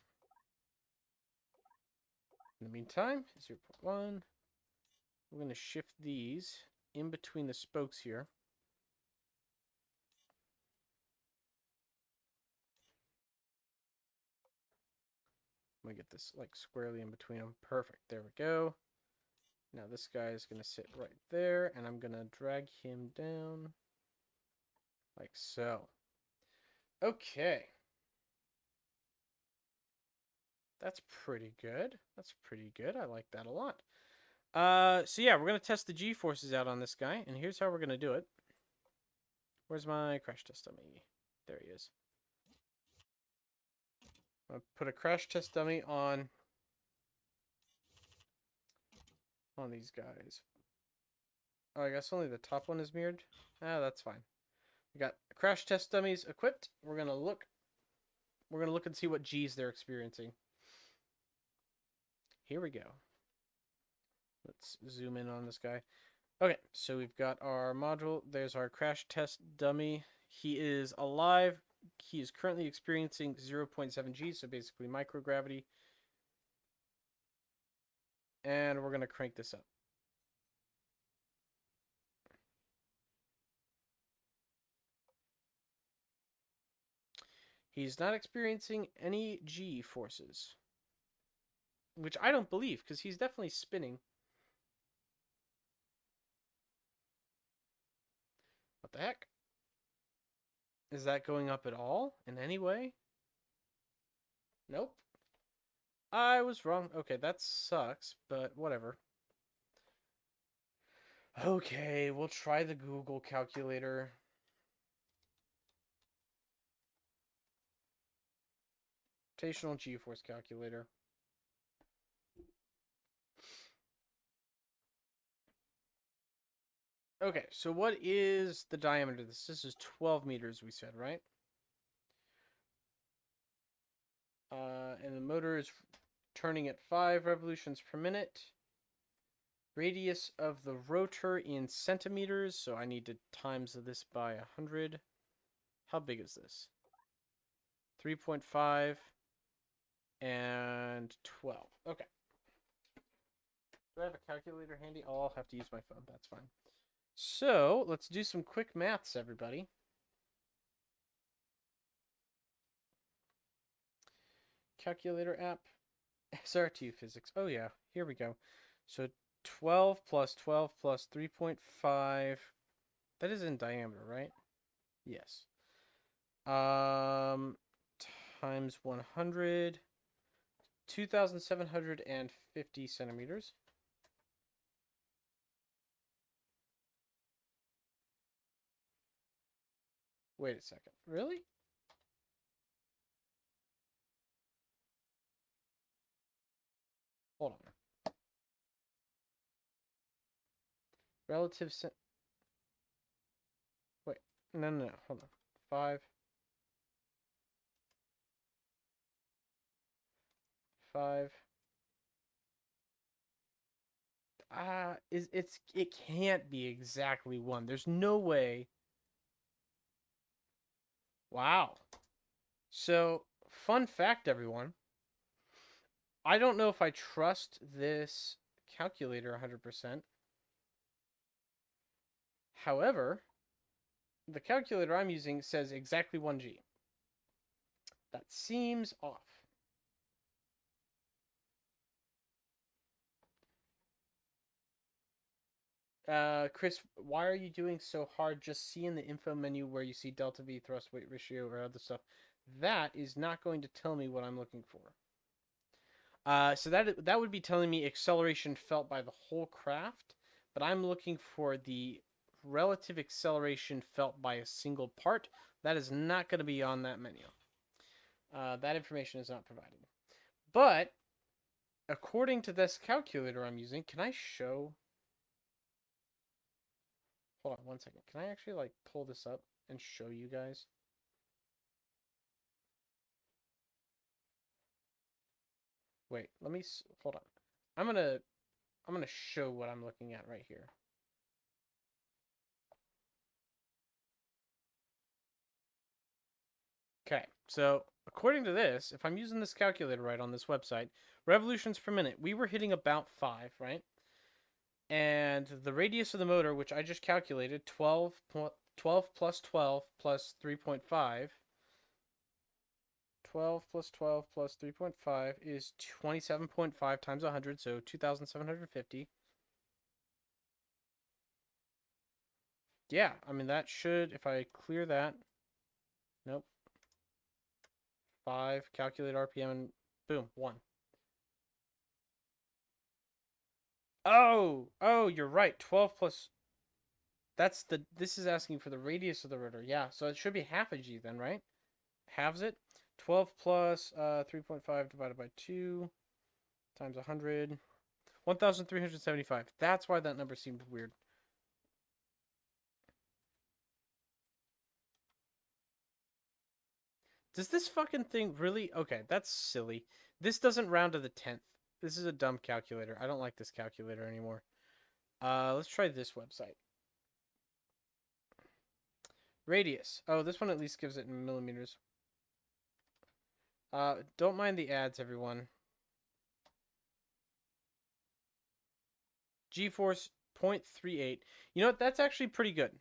In the meantime, 0.1. We're going to shift these in between the spokes here. I'm going to get this like squarely in between them. Perfect. There we go. Now this guy is going to sit right there, and I'm going to drag him down like so. Okay. That's pretty good. That's pretty good. I like that a lot. So yeah, we're going to test the G-forces out on this guy, and here's how we're going to do it. Where's my crash test dummy? There he is. I'm going to put a crash test dummy on these guys. Oh, I guess only the top one is mirrored. Ah, that's fine. We got crash test dummies equipped. We're gonna look and see what G's they're experiencing. Here we go. Let's zoom in on this guy. Okay, so we've got our module. There's our crash test dummy. He is alive. He is currently experiencing 0.7 G, so basically microgravity. And we're gonna crank this up. He's not experiencing any G forces. Which I don't believe, because he's definitely spinning. What the heck? Is that going up at all? In any way? Nope. I was wrong. Okay, that sucks, but whatever. Okay, we'll try the Google calculator. Rotational G-force calculator. Okay, so what is the diameter of this? This is 12 meters, we said, right? And the motor is turning at 5 revolutions per minute. Radius of the rotor in centimeters, so I need to times this by 100. How big is this? 3.5 and 12. Okay. Do I have a calculator handy? Oh, I'll have to use my phone. That's fine. So, let's do some quick maths, everybody. Calculator app. SR2 physics. Oh, yeah. Here we go. So, 12 plus 12 plus 3.5. That is in diameter, right? Yes. Times 100. 2,750 centimeters. Wait a second. Really? Hold on. Relative Wait. No. Hold on. 5. 5. It can't be exactly 1. There's no way. Wow. So, fun fact, everyone. I don't know if I trust this calculator 100%. However, the calculator I'm using says exactly 1G. That seems off. Chris, why are you doing so hard? Just see in the info menu where you see delta V, thrust weight ratio, or other stuff. That is not going to tell me what I'm looking for. So that would be telling me acceleration felt by the whole craft, but I'm looking for the relative acceleration felt by a single part. That is not going to be on that menu. That information is not provided. But according to this calculator I'm using, can I show? Hold on one second. Can I actually like pull this up and show you guys? Wait, let me hold on. I'm gonna show what I'm looking at right here. Okay, so according to this, if I'm using this calculator right on this website, revolutions per minute, we were hitting about 5, right? And the radius of the motor, which I just calculated, 12 plus 12 plus 3.5. 12 plus 12 plus 3.5 is 27.5 times 100, so 2,750. Yeah, I mean, that should, if I clear that, nope, 5, calculate RPM, and boom, 1. Oh, you're right. 12 plus. This is asking for the radius of the rotor. Yeah, so it should be half a G then, right? Halves it. 12 plus 3.5 divided by 2 times 100. 1,375. That's why that number seemed weird. Does this fucking thing really? Okay, that's silly. This doesn't round to the 10th. This is a dumb calculator. I don't like this calculator anymore. Let's try this website. Radius. Oh, this one at least gives it in millimeters. Don't mind the ads, everyone. G-force 0.38. You know what? That's actually pretty good.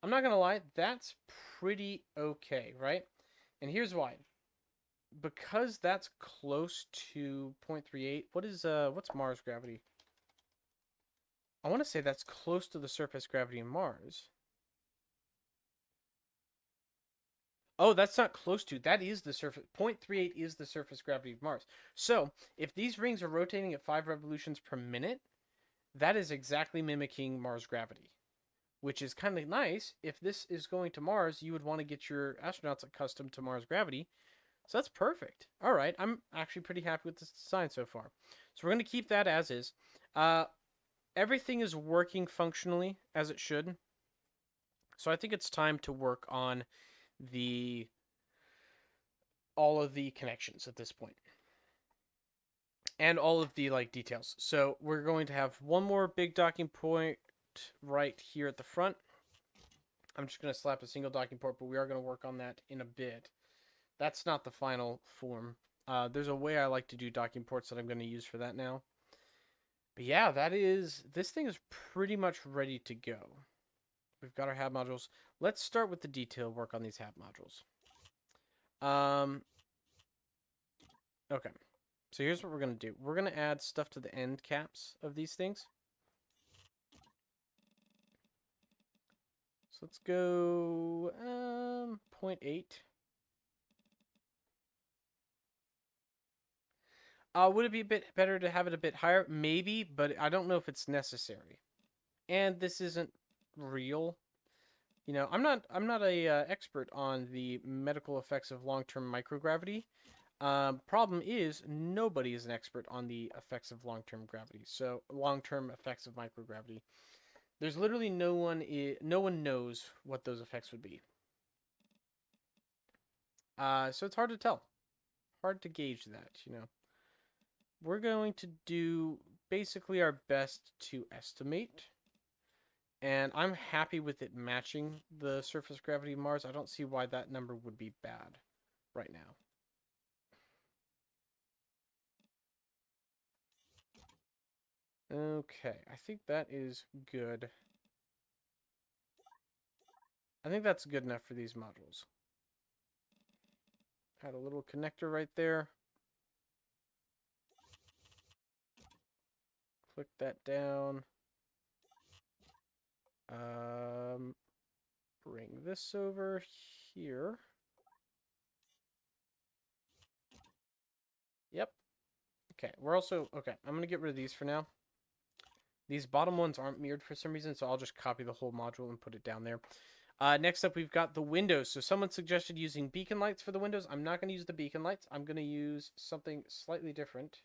I'm not gonna lie. That's pretty okay, right? And here's why. Because that's close to 0.38. What's Mars gravity? I want to say that's close to the surface gravity of Mars. Oh, that's not close to. That is the surface. 0.38 is the surface gravity of Mars. So, if these rings are rotating at 5 revolutions per minute, that is exactly mimicking Mars gravity, which is kind of nice. If this is going to Mars, you would want to get your astronauts accustomed to Mars gravity. So that's perfect. All right, I'm actually pretty happy with this design so far. So we're going to keep that as is. Everything is working functionally as it should. So I think it's time to work on all of the connections at this point. And all of the like details. So we're going to have one more big docking point right here at the front. I'm just going to slap a single docking port, but we are going to work on that in a bit. That's not the final form. There's a way I like to do docking ports that I'm going to use for that now. But yeah, this thing is pretty much ready to go. We've got our hab modules. Let's start with the detail work on these hab modules. Okay. So here's what we're going to do. We're going to add stuff to the end caps of these things. So let's go 0.8. Would it be a bit better to have it a bit higher? Maybe, but I don't know if it's necessary. And this isn't real. You know, I'm not a expert on the medical effects of long-term microgravity. Problem is, nobody is an expert on the effects of long-term gravity. So long-term effects of microgravity. There's literally no one knows what those effects would be. So it's hard to tell, hard to gauge that. You know, we're going to do basically our best to estimate. And I'm happy with it matching the surface gravity of Mars. I don't see why that number would be bad right now. Okay, I think that is good. I think that's good enough for these modules. Had a little connector right there. Click that down. Bring this over here. Yep. Okay, we're also, okay, I'm going to get rid of these for now. These bottom ones aren't mirrored for some reason, so I'll just copy the whole module and put it down there. Next up, we've got the windows. So someone suggested using beacon lights for the windows. I'm not going to use the beacon lights. I'm going to use something slightly different.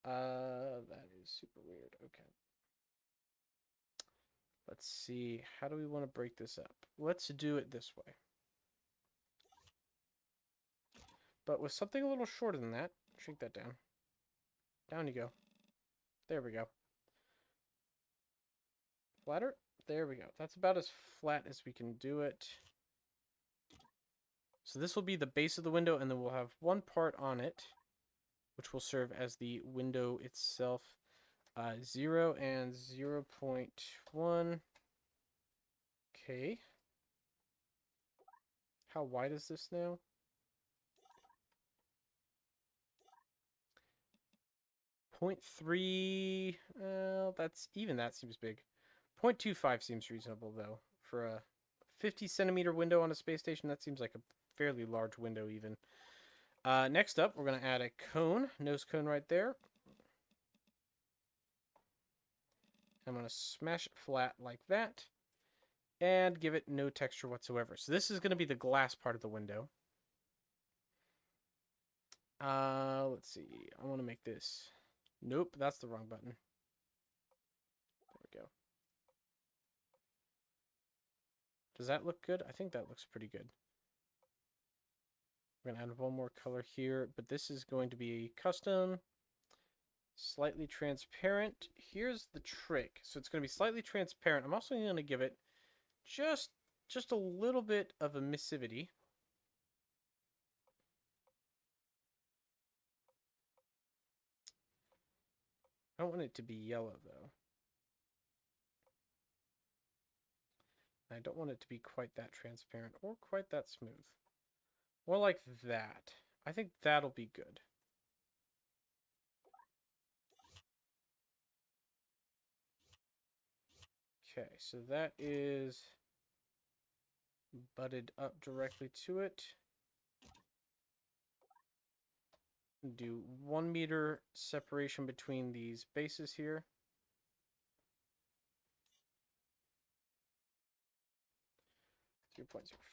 That is super weird. Okay. Let's see. How do we want to break this up? Let's do it this way. But with something a little shorter than that. Shrink that down. Down you go. There we go. Flatter? There we go. That's about as flat as we can do it. So this will be the base of the window, and then we'll have one part on it, which will serve as the window itself. 0 and 0.1. Okay. How wide is this now? 0.3. That's even that seems big. 0.25 seems reasonable though for a 50 centimeter window on a space station. That seems like a fairly large window even. Next up, we're going to add a cone, nose cone right there. I'm going to smash it flat like that and give it no texture whatsoever. So this is going to be the glass part of the window. Let's see. I want to make this. Nope, that's the wrong button. There we go. Does that look good? I think that looks pretty good. We're going to add one more color here, but this is going to be custom, slightly transparent. Here's the trick. So it's going to be slightly transparent. I'm also going to give it just a little bit of emissivity. I don't want it to be yellow, though. I don't want it to be quite that transparent or quite that smooth. More like that. I think that'll be good. Okay, so that is butted up directly to it. Do 1 meter separation between these bases here.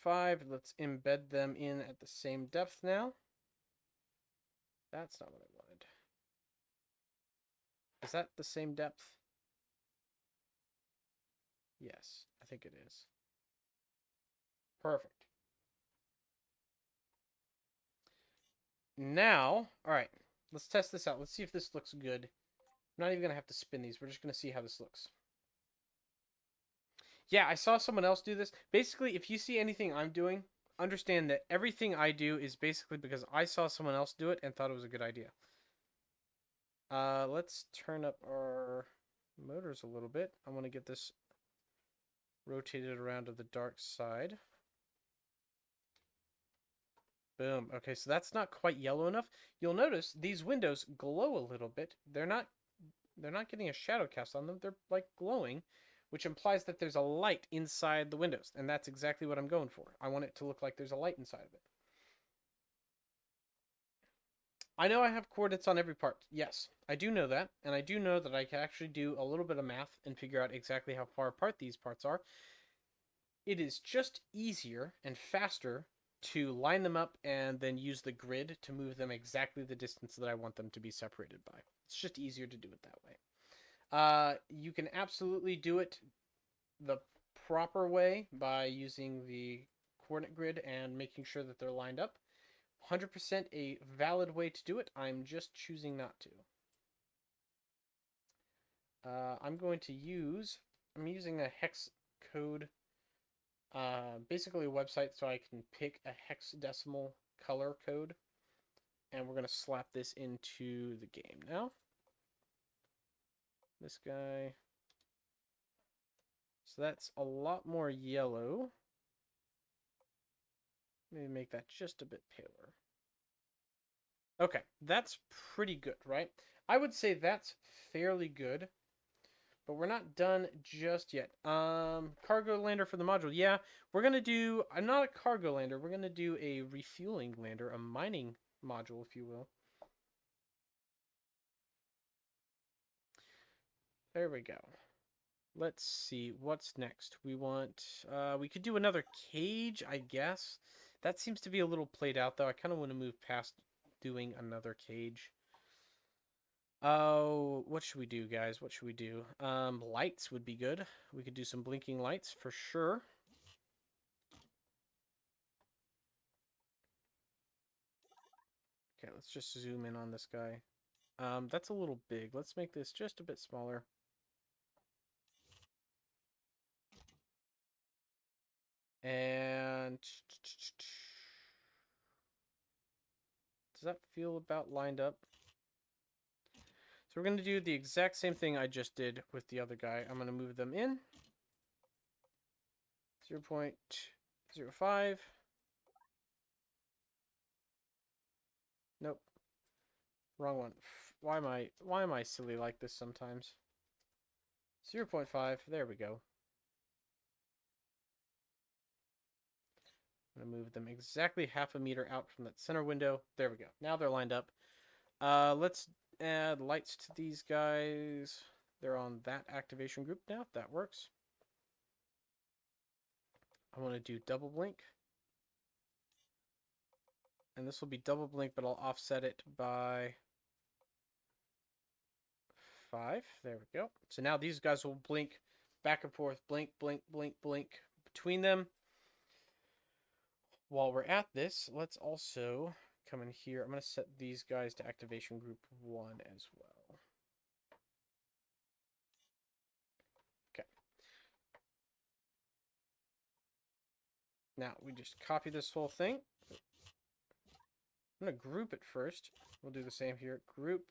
.05. Let's embed them in at the same depth now. That's not what I wanted. Is that the same depth? Yes, I think it is. Perfect. Now, all right, let's test this out. Let's see if this looks good. I'm not even going to have to spin these. We're just going to see how this looks. Yeah, I saw someone else do this. Basically, if you see anything I'm doing, understand that everything I do is basically because I saw someone else do it and thought it was a good idea. Let's turn up our motors a little bit. I want to get this rotated around to the dark side. Boom. Okay, so that's not quite yellow enough. You'll notice these windows glow a little bit. They're not getting a shadow cast on them. They're like glowing, which implies that there's a light inside the windows, and that's exactly what I'm going for. I want it to look like there's a light inside of it. I know I have coordinates on every part. Yes, I do know that, and I do know that I can actually do a little bit of math and figure out exactly how far apart these parts are. It is just easier and faster to line them up and then use the grid to move them exactly the distance that I want them to be separated by. It's just easier to do it that way. You can absolutely do it the proper way by using the coordinate grid and making sure that they're lined up. 100% a valid way to do it. I'm just choosing not to. I'm using a hex code, basically a website so I can pick a hexadecimal color code, and we're going to slap this into the game now. This guy. So that's a lot more yellow. Maybe make that just a bit paler. Okay, that's pretty good, right? I would say that's fairly good, but we're not done just yet. Cargo lander for the module. Yeah, we're going to do, not a cargo lander, we're going to do a refueling lander, a mining module, if you will. There we go. Let's see, what's next? We want, we could do another cage, I guess. That seems to be a little played out, though. I kind of want to move past doing another cage. Oh, what should we do, guys? What should we do? Lights would be good. We could do some blinking lights for sure. Okay, let's just zoom in on this guy. That's a little big. Let's make this just a bit smaller. And does that feel about lined up? So we're going to do the exact same thing I just did with the other guy. I'm going to move them in. 0.05. Nope. Wrong one. Why am I silly like this sometimes? 0.5. There we go. I'm going to move them exactly half a meter out from that center window. There we go. Now they're lined up. Let's add lights to these guys. They're on that activation group now. That works. I want to do double blink. And this will be double blink, but I'll offset it by 5. There we go. So now these guys will blink back and forth. Blink, blink, blink, blink between them. While we're at this, let's also come in here. I'm going to set these guys to activation group 1 as well. Okay. Now we just copy this whole thing. I'm going to group it first. We'll do the same here. Group.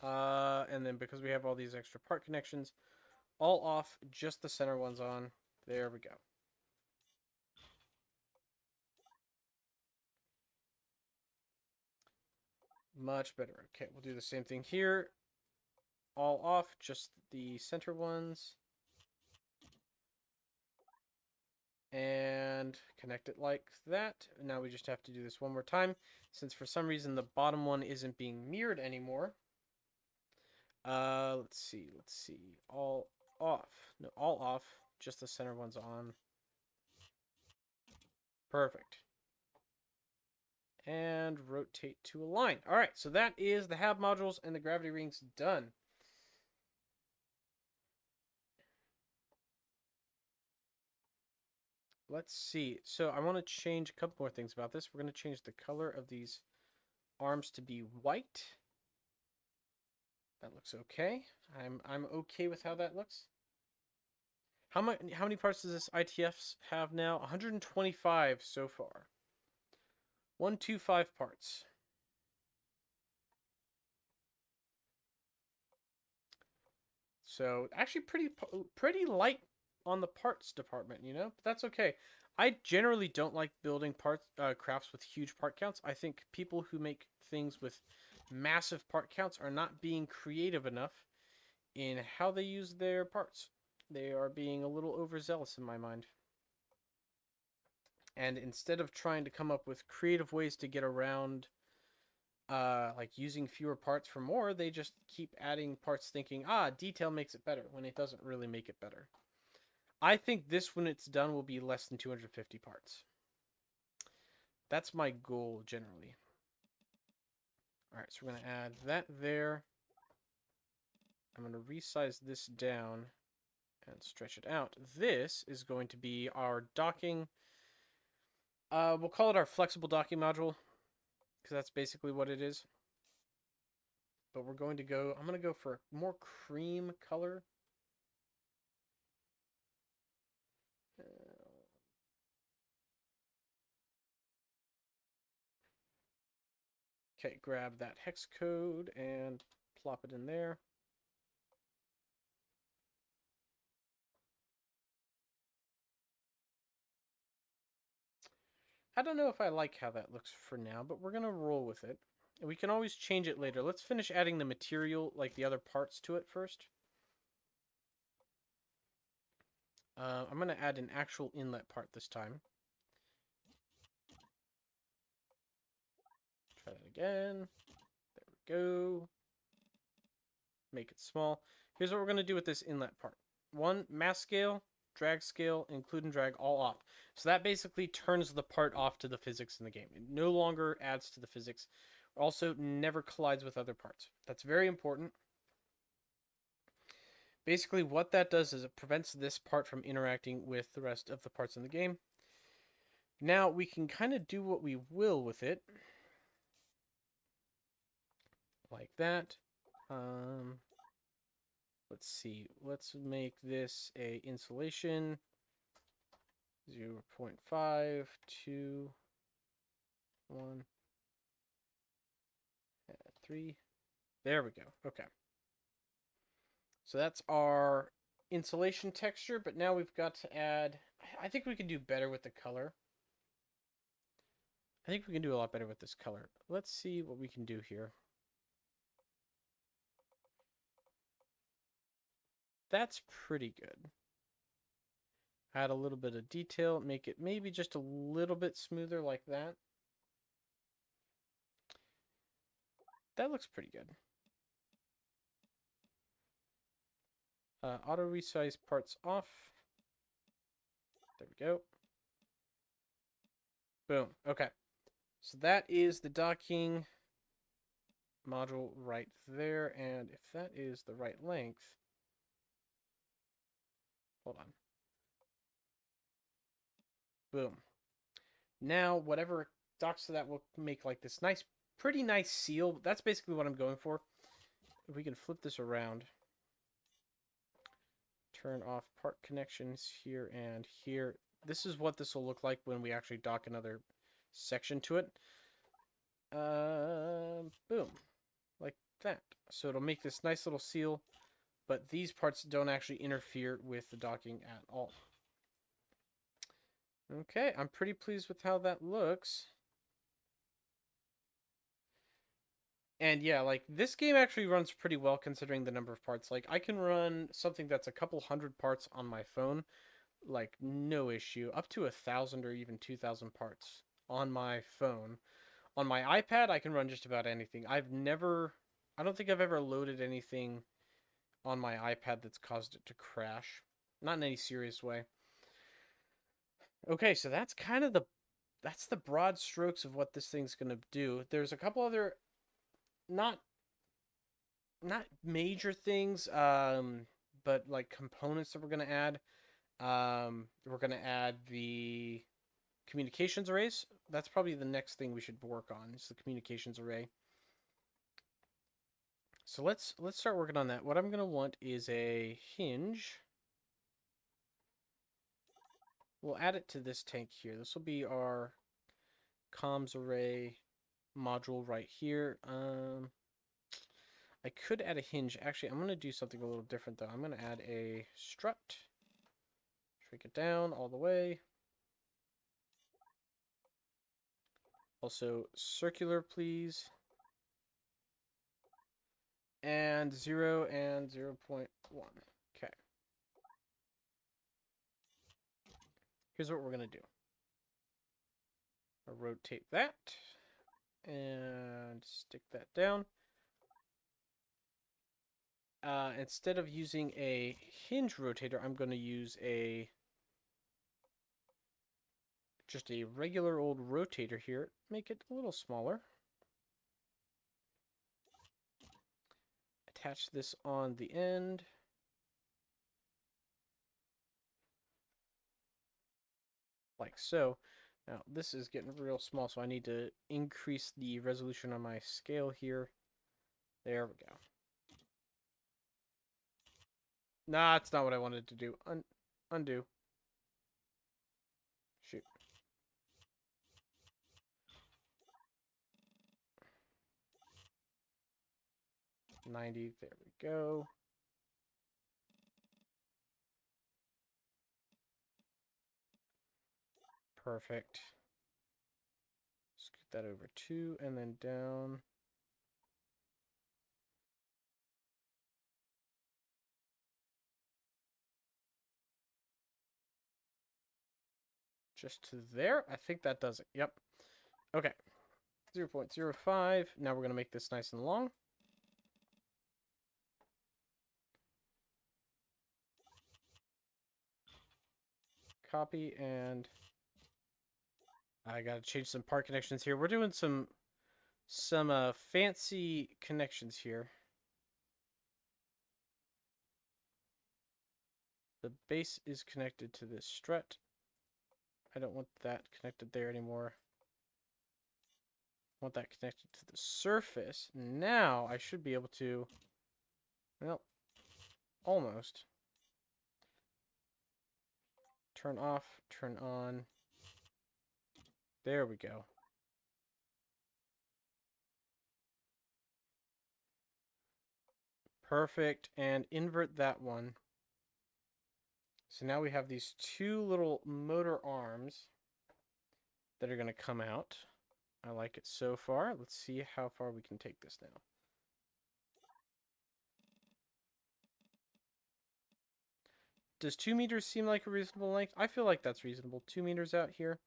And then because we have all these extra part connections, all off, just the center ones on. There we go. Much better. Okay, we'll do the same thing here. All off, just the center ones. And connect it like that. Now we just have to do this one more time, since for some reason the bottom one isn't being mirrored anymore. Let's see. All off. No, all off. Just the center one's on. Perfect. And rotate to align. All right, so that is the hab modules and the gravity rings done. Let's see. So I want to change a couple more things about this. We're going to change the color of these arms to be white. That looks okay. I'm okay with how that looks. How many parts does this ITF have now? 125 so far. 125 parts. So actually pretty light on the parts department, you know? But that's okay. I generally don't like building crafts with huge part counts. I think people who make things with massive part counts are not being creative enough in how they use their parts. They are being a little overzealous in my mind. And instead of trying to come up with creative ways to get around like using fewer parts for more, they just keep adding parts thinking, detail makes it better, when it doesn't really make it better. I think this, when it's done, will be less than 250 parts. That's my goal, generally. Alright, so we're going to add that there. I'm going to resize this down and stretch it out. This is going to be our docking. We'll call it our flexible docking module, because that's basically what it is. But I'm going to go for more cream color. Okay, grab that hex code and plop it in there. I don't know if I like how that looks for now, but we're going to roll with it. And we can always change it later. Let's finish adding the material, like the other parts to it first. I'm going to add an actual inlet part this time. Try that again. There we go. make it small. Here's what we're going to do with this inlet part. One, mass scale, drag scale, include and drag all off. So that basically turns the part off to the physics in the game. It no longer adds to the physics. Also, never collides with other parts. That's very important. Basically, what that does is it prevents this part from interacting with the rest of the parts in the game. Now, we can kind of do what we will with it. Like that. Let's see. Let's make this a insulation 0.5, 2, 1, 3. There we go. Okay. So that's our insulation texture, but now we've got to add... I think we can do better with the color. I think we can do a lot better with this color. Let's see what we can do here. That's pretty good. Add a little bit of detail, make it maybe just a little bit smoother like that. That looks pretty good. Auto resize parts off. There we go. Boom. Okay. So that is the docking module right there. And if that is the right length, hold on. Boom. Now, whatever docks to that will make like this nice, pretty nice seal. That's basically what I'm going for. If we can flip this around. Turn off part connections here and here. This is what this will look like when we actually dock another section to it. Boom. Like that. So it'll make this nice little seal, but these parts don't actually interfere with the docking at all. Okay, I'm pretty pleased with how that looks. And yeah, like, this game actually runs pretty well considering the number of parts. Like, I can run something that's a couple hundred parts on my phone, like, no issue. Up to 1,000 or even 2,000 parts on my phone. On my iPad, I can run just about anything. I don't think I've ever loaded anything on my iPad that's caused it to crash. Not in any serious way. Okay, so that's kind of that's the broad strokes of what this thing's going to do. There's a couple other not major things, but like components that we're going to add. We're going to add the communications arrays. That's probably the next thing we should work on, is the communications array. So let's start working on that. What I'm going to want is a hinge. We'll add it to this tank here. This will be our comms array module right here. I could add a hinge. Actually, I'm going to do something a little different, though. I'm going to add a strut. Shrink it down all the way. Also, circular, please. And 0 and 0.1. Okay. Here's what we're going to do. I'll rotate that. And stick that down. Instead of using a hinge rotator, I'm going to use just a regular old rotator here. Make it a little smaller. Attach this on the end. Like so. Now, this is getting real small, so I need to increase the resolution on my scale here. There we go. Nah, that's not what I wanted to do. Undo. Shoot. $90. There we go. Perfect. Scoot that over 2 and then down. Just to there. I think that does it. Yep. Okay. 0.05. Now we're going to make this nice and long. Copy, and I gotta change some part connections here. We're doing some fancy connections here. The base is connected to this strut. I don't want that connected there anymore. I want that connected to the surface. Now I should be able to, well, almost. Turn off, turn on. There we go. Perfect. And invert that one. So now we have these two little motor arms that are going to come out. I like it so far. Let's see how far we can take this now. Does 2 meters seem like a reasonable length? I feel like that's reasonable. 2 meters out here.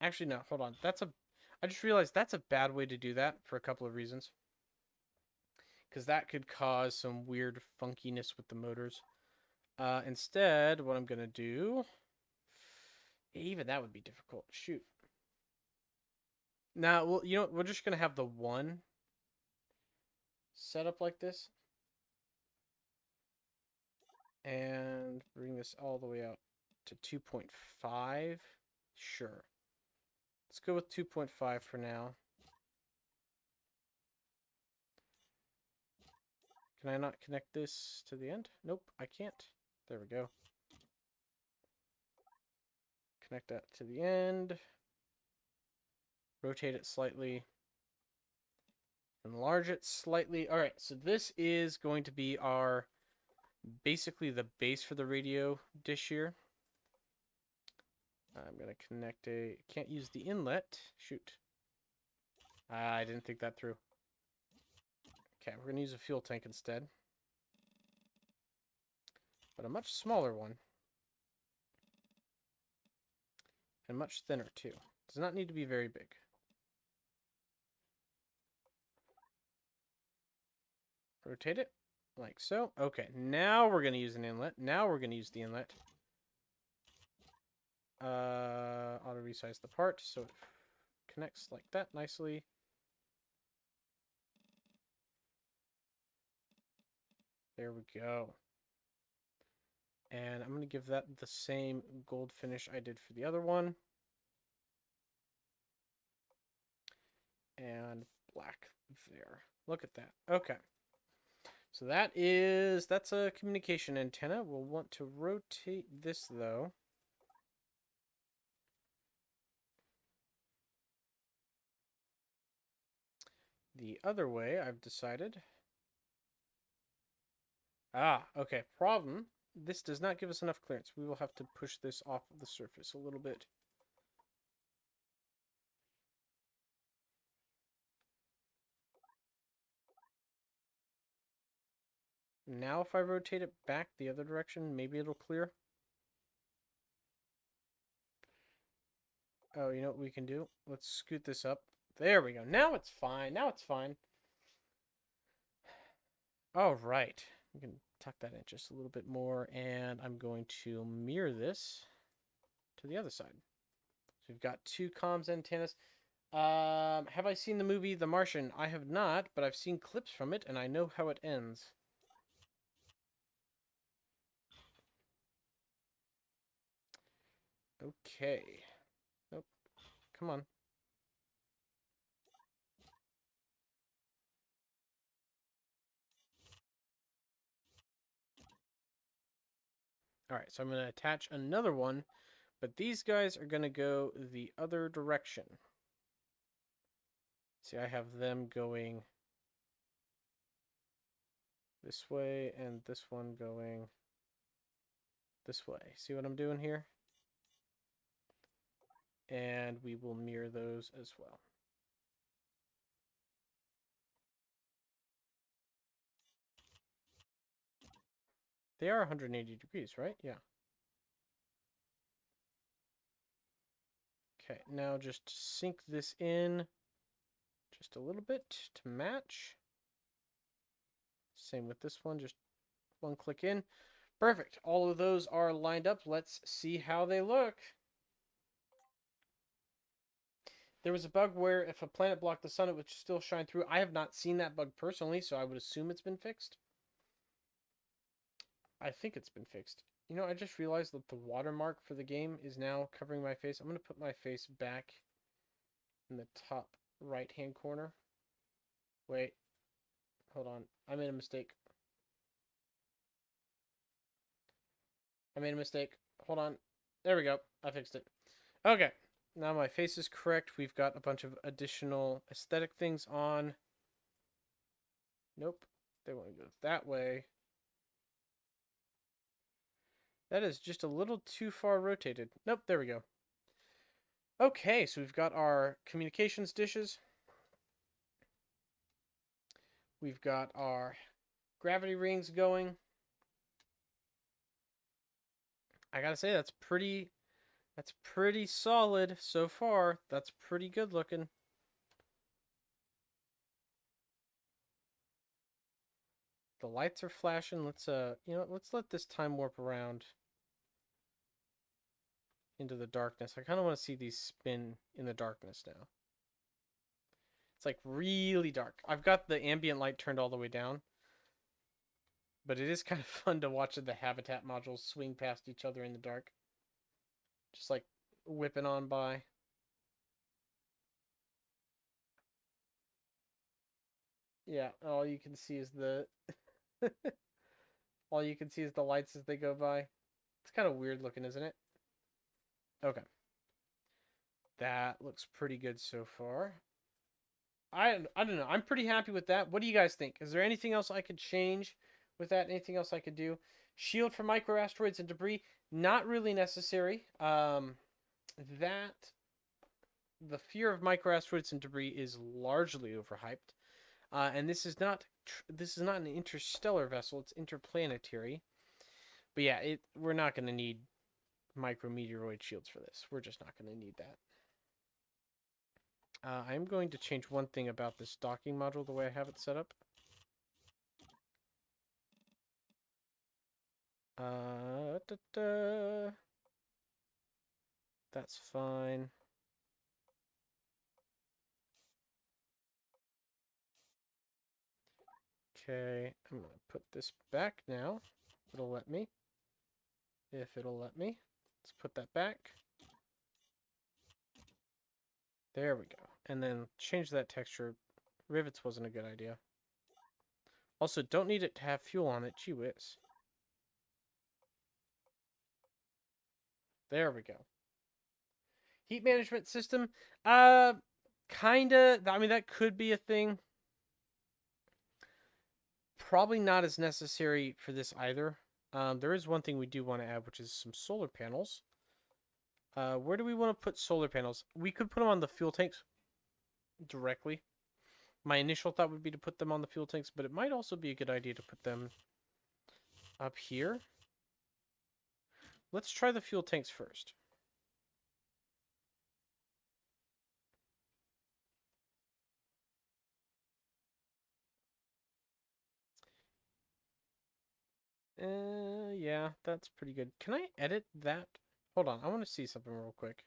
Actually, no, hold on. I just realized that's a bad way to do that for a couple of reasons. Because that could cause some weird funkiness with the motors. Instead, what I'm going to do... Even that would be difficult. Shoot. Now, well, you know, we're just going to have the one set up like this. And bring this all the way out to 2.5. Sure. Let's go with 2.5 for now. Can I not connect this to the end? Nope, I can't. There we go. Connect that to the end. Rotate it slightly. Enlarge it slightly. All right, so this is going to be our, basically the base for the radio dish here. I'm going to connect a, can't use the inlet. Shoot. I didn't think that through. Okay, we're going to use a fuel tank instead. But a much smaller one. And much thinner too. Does not need to be very big. Rotate it like so. Okay, now we're going to use an inlet. Now we're going to use the inlet. Auto resize the part so it connects like that nicely. There we go. And I'm going to give that the same gold finish I did for the other one. And black there. Look at that. Okay. So that's a communication antenna. We'll want to rotate this though. The other way, I've decided. Ah, okay. Problem. This does not give us enough clearance. We will have to push this off of the surface a little bit. Now if I rotate it back the other direction, maybe it'll clear. Oh, you know what we can do? Let's scoot this up. There we go. Now it's fine. Now it's fine. All right. We can tuck that in just a little bit more, and I'm going to mirror this to the other side. So we've got two comms antennas. Have I seen the movie The Martian? I have not, but I've seen clips from it, and I know how it ends. Okay. Nope. Come on. All right, so I'm going to attach another one, but these guys are going to go the other direction. See, I have them going this way and this one going this way. See what I'm doing here? And we will mirror those as well. They are 180 degrees, right? Yeah. Okay, now just sink this in just a little bit to match. Same with this one, just one click in. Perfect. All of those are lined up. Let's see how they look. There was a bug where if a planet blocked the sun, it would still shine through. I have not seen that bug personally, so I would assume it's been fixed. I think it's been fixed. You know, I just realized that the watermark for the game is now covering my face. I'm going to put my face back in the top right-hand corner. Wait. Hold on. I made a mistake. Hold on. There we go. I fixed it. Okay. Now my face is correct. We've got a bunch of additional aesthetic things on. Nope. They want to go that way. That is just a little too far rotated. Nope, there we go. Okay, so we've got our communications dishes. We've got our gravity rings going. I gotta say, that's pretty solid so far. That's pretty good looking. The lights are flashing. Let's let's let this time warp around into the darkness. I kind of want to see these spin in the darkness now. It's like really dark. I've got the ambient light turned all the way down. But it is kind of fun to watch the habitat modules swing past each other in the dark. Just like whipping on by. Yeah, all you can see is the all you can see is the lights as they go by. It's kind of weird looking, isn't it? Okay. That looks pretty good so far. I don't know. I'm pretty happy with that. What do you guys think? Is there anything else I could change with that? Anything else I could do? Shield for microasteroids and debris, not really necessary. That the fear of microasteroids and debris is largely overhyped. And this is not an interstellar vessel, it's interplanetary. But yeah, we're not going to need micrometeoroid shields for this. We're just not going to need that. I'm going to change one thing about this docking module, the way I have it set up. That's fine. Okay, I'm going to put this back now. It'll let me. If it'll let me. Let's put that back. There we go. And then change that texture. Rivets wasn't a good idea. Also, don't need it to have fuel on it. Gee whiz. There we go. Heat management system. Kinda. I mean, that could be a thing. Probably not as necessary for this either. There is one thing we do want to add, which is some solar panels. Where do we want to put solar panels? We could put them on the fuel tanks directly. My initial thought would be to put them on the fuel tanks, but it might also be a good idea to put them up here. Let's try the fuel tanks first. Yeah, that's pretty good. Can I edit that? Hold on, I want to see something real quick.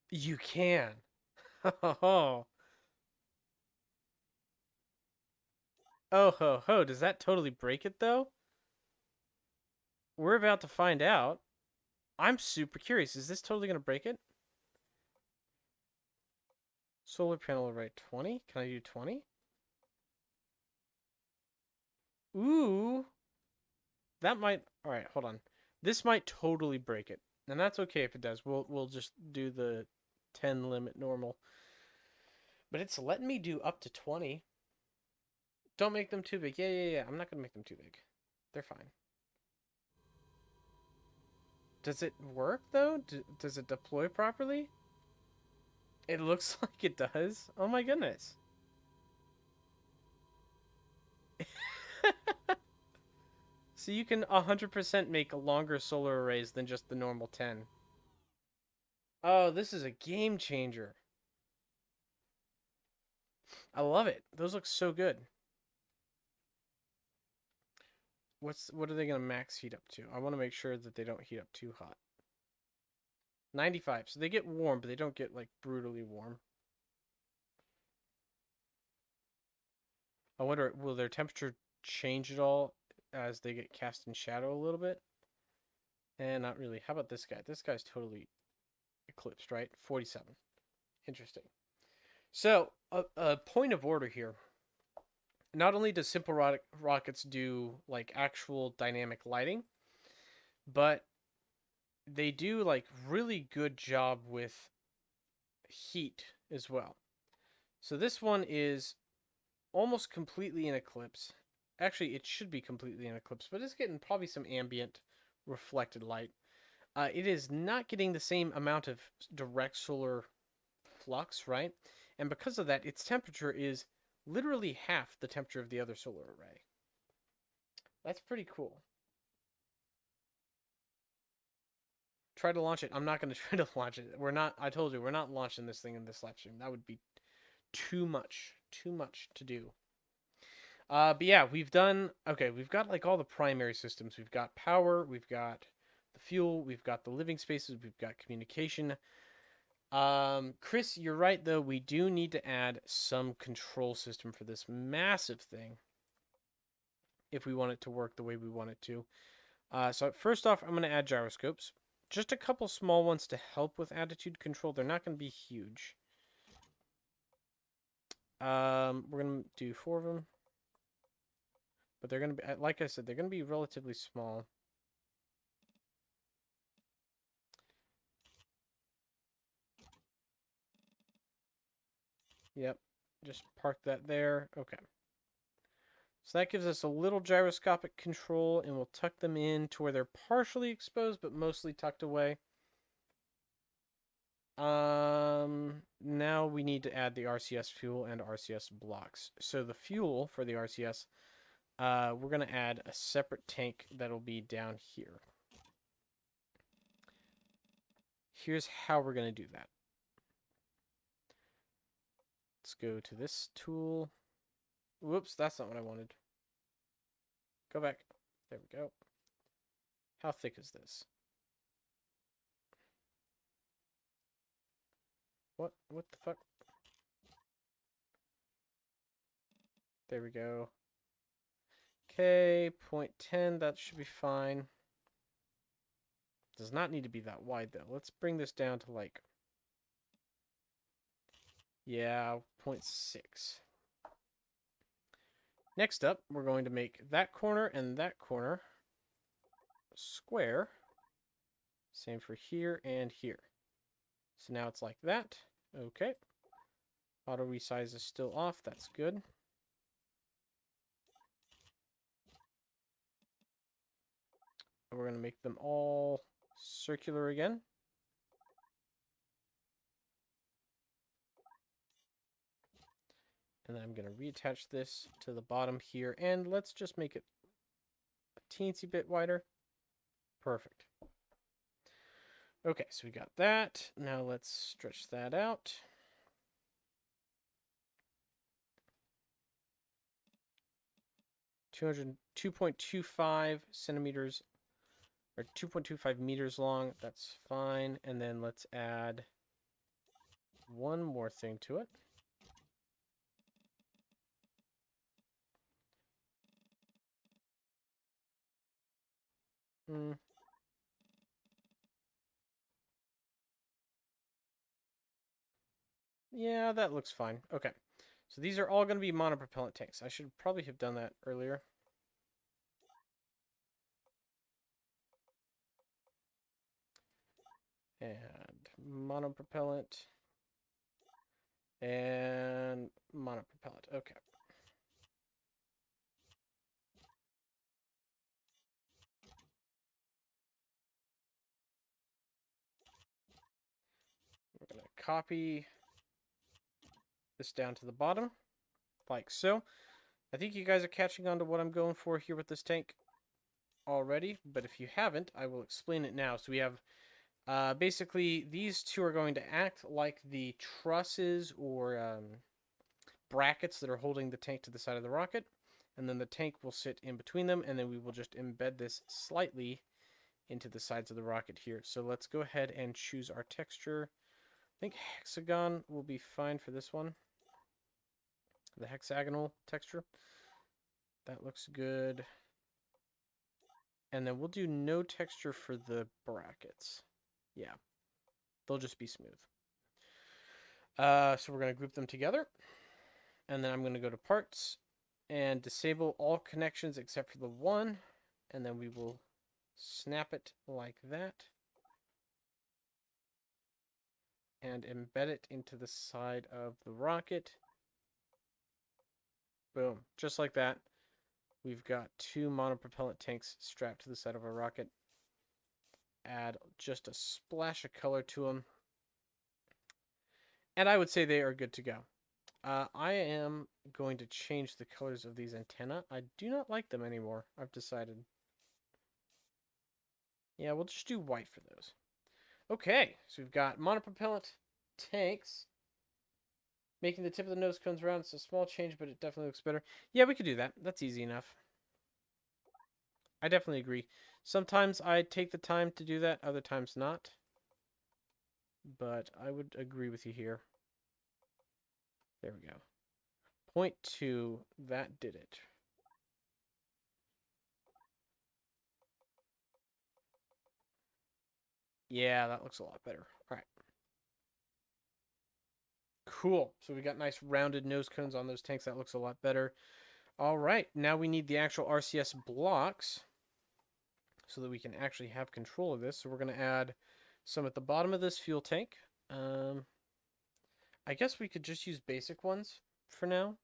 You can. Oh, oh ho ho! Does that totally break it though? We're about to find out. I'm super curious. Is this totally gonna break it? Solar panel array 20. Can I do 20? Ooh. That might... Alright, hold on. This might totally break it. And that's okay if it does. We'll just do the 10 limit normal. But it's letting me do up to 20. Don't make them too big. Yeah. I'm not going to make them too big. They're fine. Does it work, though? Does it deploy properly? It looks like it does. Oh my goodness. So you can 100% make longer solar arrays than just the normal 10. Oh, this is a game changer. I love it. Those look so good. What are they gonna max heat up to? I want to make sure that they don't heat up too hot. 95. So they get warm, but they don't get like brutally warm. I wonder, will their temperature change at all as they get cast in shadow a little bit? And not really. How about this guy? This guy's totally eclipsed, right? 47. Interesting. So, a point of order here. Not only does SimpleRockets do like actual dynamic lighting, but they do like really good job with heat as well. So this one is almost completely in eclipse. Actually, it should be completely in eclipse, but it's getting probably some ambient reflected light. It is not getting the same amount of direct solar flux, right? And because of that, its temperature is literally half the temperature of the other solar array. That's pretty cool. Try to launch it. I'm not going to try to launch it. We're not, I told you, we're not launching this thing in this live stream. That would be too much to do. But yeah, we've done, okay, we've got like all the primary systems. We've got power, we've got the fuel, we've got the living spaces, we've got communication. Chris, you're right though. We do need to add some control system for this massive thing if we want it to work the way we want it to. So first off, I'm going to add gyroscopes. Just a couple small ones to help with attitude control. They're not going to be huge. We're going to do 4 of them. But they're going to be, like I said, they're going to be relatively small. Yep, just park that there. Okay. So that gives us a little gyroscopic control, and we'll tuck them in to where they're partially exposed, but mostly tucked away. Now we need to add the RCS fuel and RCS blocks. So the fuel for the RCS, we're going to add a separate tank that'll be down here. Here's how we're going to do that. Let's go to this tool. Whoops, that's not what I wanted. Go back. There we go. How thick is this? What the fuck? There we go. Okay, 0.10, that should be fine. Does not need to be that wide though. Let's bring this down to like, yeah, 0.6. Next up, we're going to make that corner and that corner square. Same for here and here. So now it's like that. Okay. Auto resize is still off. That's good. We're going to make them all circular again. And then I'm going to reattach this to the bottom here. And let's just make it a teensy bit wider. Perfect. Okay, so we got that. Now let's stretch that out. $2.25 centimeters or 2.25 meters long. That's fine. And then let's add one more thing to it. Yeah, that looks fine. Okay. So these are all going to be monopropellant tanks. I should probably have done that earlier. And monopropellant. And monopropellant. Okay. We're going to copy this down to the bottom, like so. I think you guys are catching on to what I'm going for here with this tank already, but if you haven't, I will explain it now. So we have basically these two are going to act like the trusses or brackets that are holding the tank to the side of the rocket, and then the tank will sit in between them, and then we will just embed this slightly into the sides of the rocket here. So let's go ahead and choose our texture. I think hexagon will be fine for this one. The hexagonal texture. That looks good. And then we'll do no texture for the brackets. Yeah, they'll just be smooth. So we're going to group them together. And then I'm going to go to parts and disable all connections except for the one. And then we will snap it like that. And embed it into the side of the rocket. Boom. Just like that. We've got 2 monopropellant tanks strapped to the side of our rocket. Add just a splash of color to them. And I would say they are good to go. I am going to change the colors of these antennae. I do not like them anymore, I've decided. Yeah, we'll just do white for those. Okay, so we've got monopropellant tanks. Making the tip of the nose cones round. It's a small change, but it definitely looks better. Yeah, we could do that. That's easy enough. I definitely agree. Sometimes I take the time to do that, other times not. But I would agree with you here. There we go. 0.2, that did it. Yeah, that looks a lot better. All right. Cool. So we got nice rounded nose cones on those tanks. That looks a lot better. All right. Now we need the actual RCS blocks so that we can actually have control of this. So we're going to add some at the bottom of this fuel tank. I guess we could just use basic ones for now.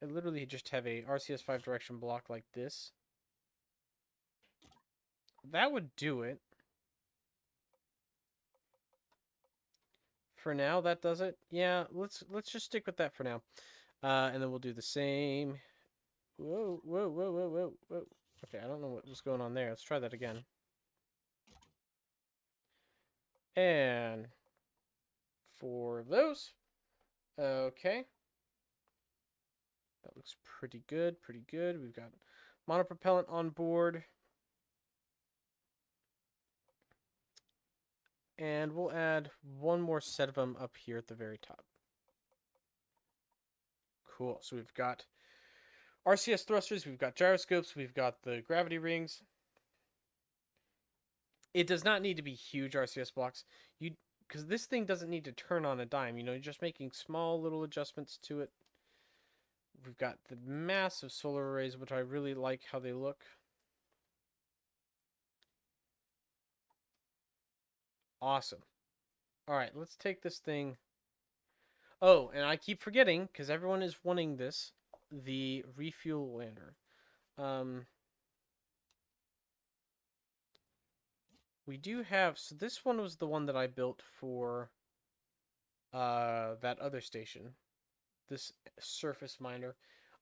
I literally just have a RCS 5 direction block like this. That would do it. For now, that does it. Yeah, let's just stick with that for now. And then we'll do the same. Whoa, whoa, whoa, whoa, whoa, whoa. Okay, I don't know what was going on there. Let's try that again. And for those. Okay. That looks pretty good, pretty good. We've got monopropellant on board. And we'll add one more set of them up here at the very top. Cool. So we've got RCS thrusters, we've got gyroscopes, we've got the gravity rings. It does not need to be huge RCS blocks. Because this thing doesn't need to turn on a dime. You know, you're just making small little adjustments to it. We've got the massive solar arrays, which I really like how they look. Awesome. All right, let's take this thing. Oh, and I keep forgetting, because everyone is wanting this, the refuel lander. We do have, so this one was the one that I built for that other station. This surface miner.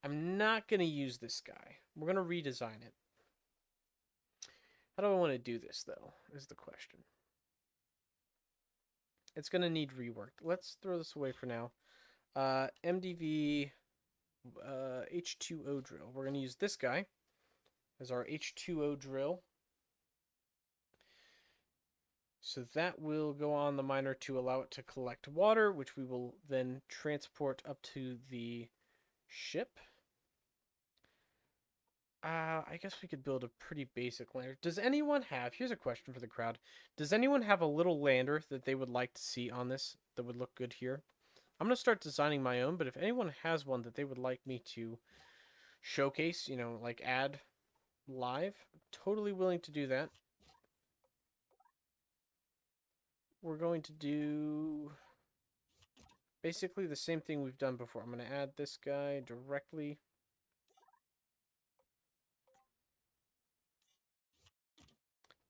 I'm not going to use this guy. We're going to redesign it. How do I want to do this, though, is the question. It's going to need reworked. Let's throw this away for now. MDV H2O drill. We're going to use this guy as our H2O drill. So that will go on the miner to allow it to collect water, which we will then transport up to the ship. I guess we could build a pretty basic lander. Does anyone have, here's a question for the crowd. Does anyone have a little lander that they would like to see on this that would look good here? I'm going to start designing my own, but if anyone has one that they would like me to showcase, you know, like add live, I'm totally willing to do that. We're going to do basically the same thing we've done before. I'm going to add this guy directly.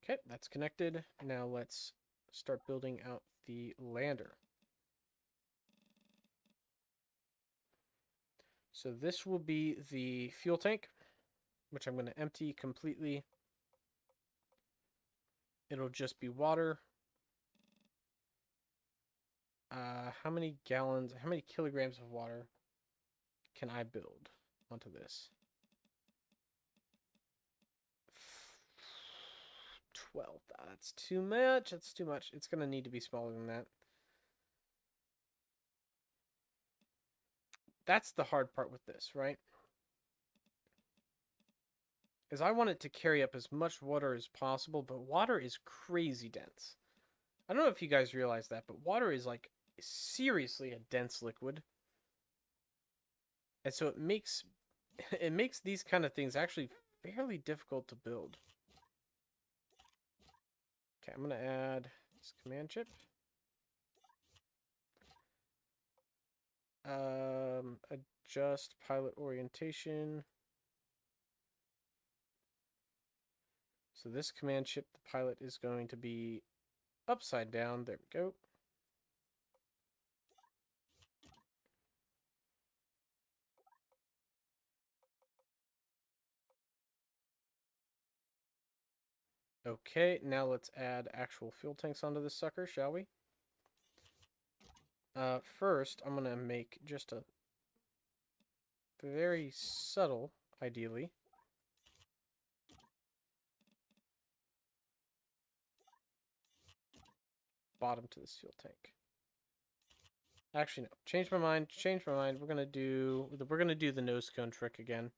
Okay, that's connected. Now let's start building out the lander. So this will be the fuel tank, which I'm going to empty completely. It'll just be water. How many gallons, how many kilograms of water can I build onto this? 12. That's too much. That's too much. It's going to need to be smaller than that. That's the hard part with this, right? Is I want it to carry up as much water as possible, but water is crazy dense. I don't know if you guys realize that, but water is like seriously a dense liquid. And so it makes these kind of things actually fairly difficult to build. Okay, I'm going to add this command chip. Adjust pilot orientation. So this command chip, the pilot is going to be upside down. There we go. Okay, now let's add actual fuel tanks onto this sucker, shall we? First, I'm going to make just a very subtle, ideally, bottom to this fuel tank. Actually, no. Change my mind. Change my mind. We're gonna do the nose cone trick again.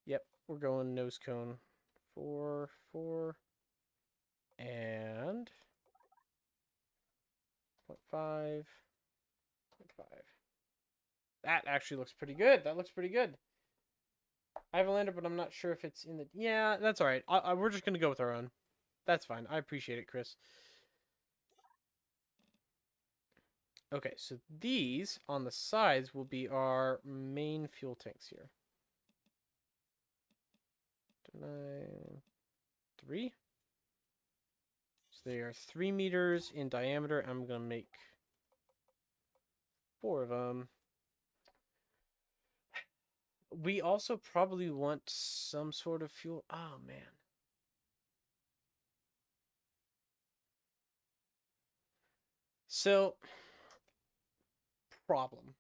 Yep, we're going nose cone. 4, 4, and 0.5, 0.5. That actually looks pretty good. That looks pretty good. I have a lander, but I'm not sure if it's in the... Yeah, that's all right. We're just going to go with our own. That's fine. I appreciate it, Chris. Okay, so these on the sides will be our main fuel tanks here. 9, 3. So they are 3 meters in diameter. I'm going to make 4 of them. We also probably want some sort of fuel. Oh, man. So, problem.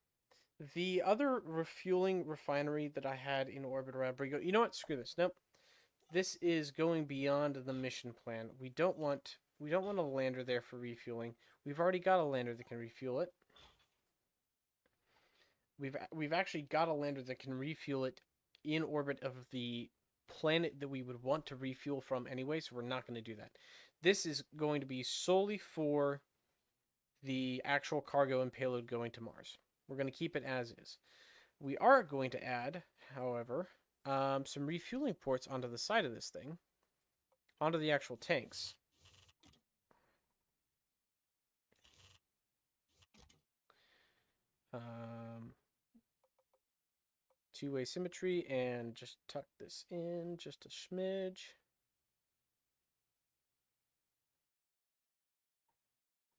The other refueling refinery that I had in orbit around Brigo, you know what? Screw this. Nope. This is going beyond the mission plan. We don't want a lander there for refueling. We've already got a lander that can refuel it. We've actually got a lander that can refuel it in orbit of the planet that we would want to refuel from anyway, so we're not going to do that. This is going to be solely for the actual cargo and payload going to Mars. We're going to keep it as is. We are going to add, however, some refueling ports onto the side of this thing, onto the actual tanks. Two-way symmetry, and just tuck this in just a smidge.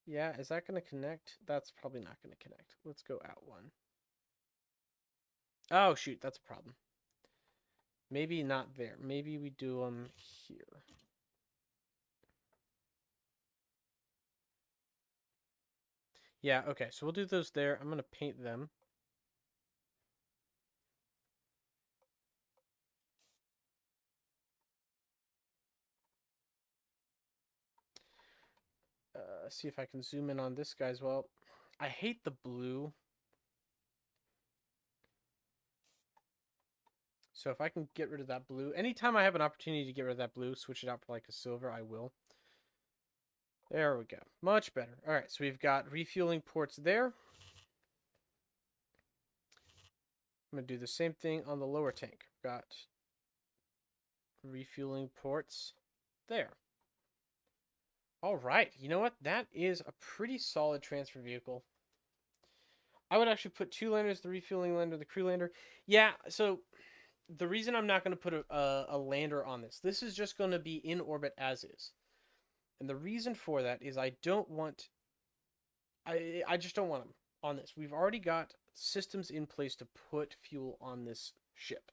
Yeah, is that going to connect? That's probably not going to connect. Let's go out one. Oh, shoot, that's a problem. Maybe not there. Maybe we do them here. Yeah, okay, so we'll do those there. I'm going to paint them. See if I can zoom in on this guy as well. I hate the blue. So if I can get rid of that blue, anytime I have an opportunity to get rid of that blue, switch it out for like a silver, I will. There we go. Much better. All right, so we've got refueling ports there. I'm going to do the same thing on the lower tank. We've got refueling ports there. All right, you know what? That is a pretty solid transfer vehicle. I would actually put 2 landers, the refueling lander, the crew lander. Yeah, so the reason I'm not going to put a lander on this is just going to be in orbit as is. And the reason for that is I don't want... I just don't want them on this. We've already got systems in place to put fuel on this ship.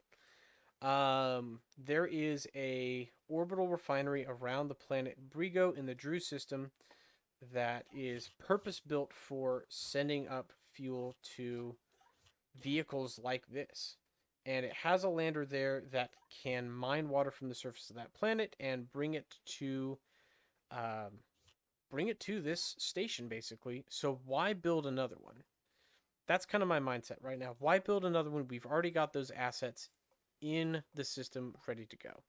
There is a orbital refinery around the planet Brigo in the Drew system that is purpose built for sending up fuel to vehicles like this. And it has a lander there that can mine water from the surface of that planet and um, bring it to this station, basically. So why build another one? That's kind of my mindset right now. Why build another one? We've already got those assets in the system ready to go.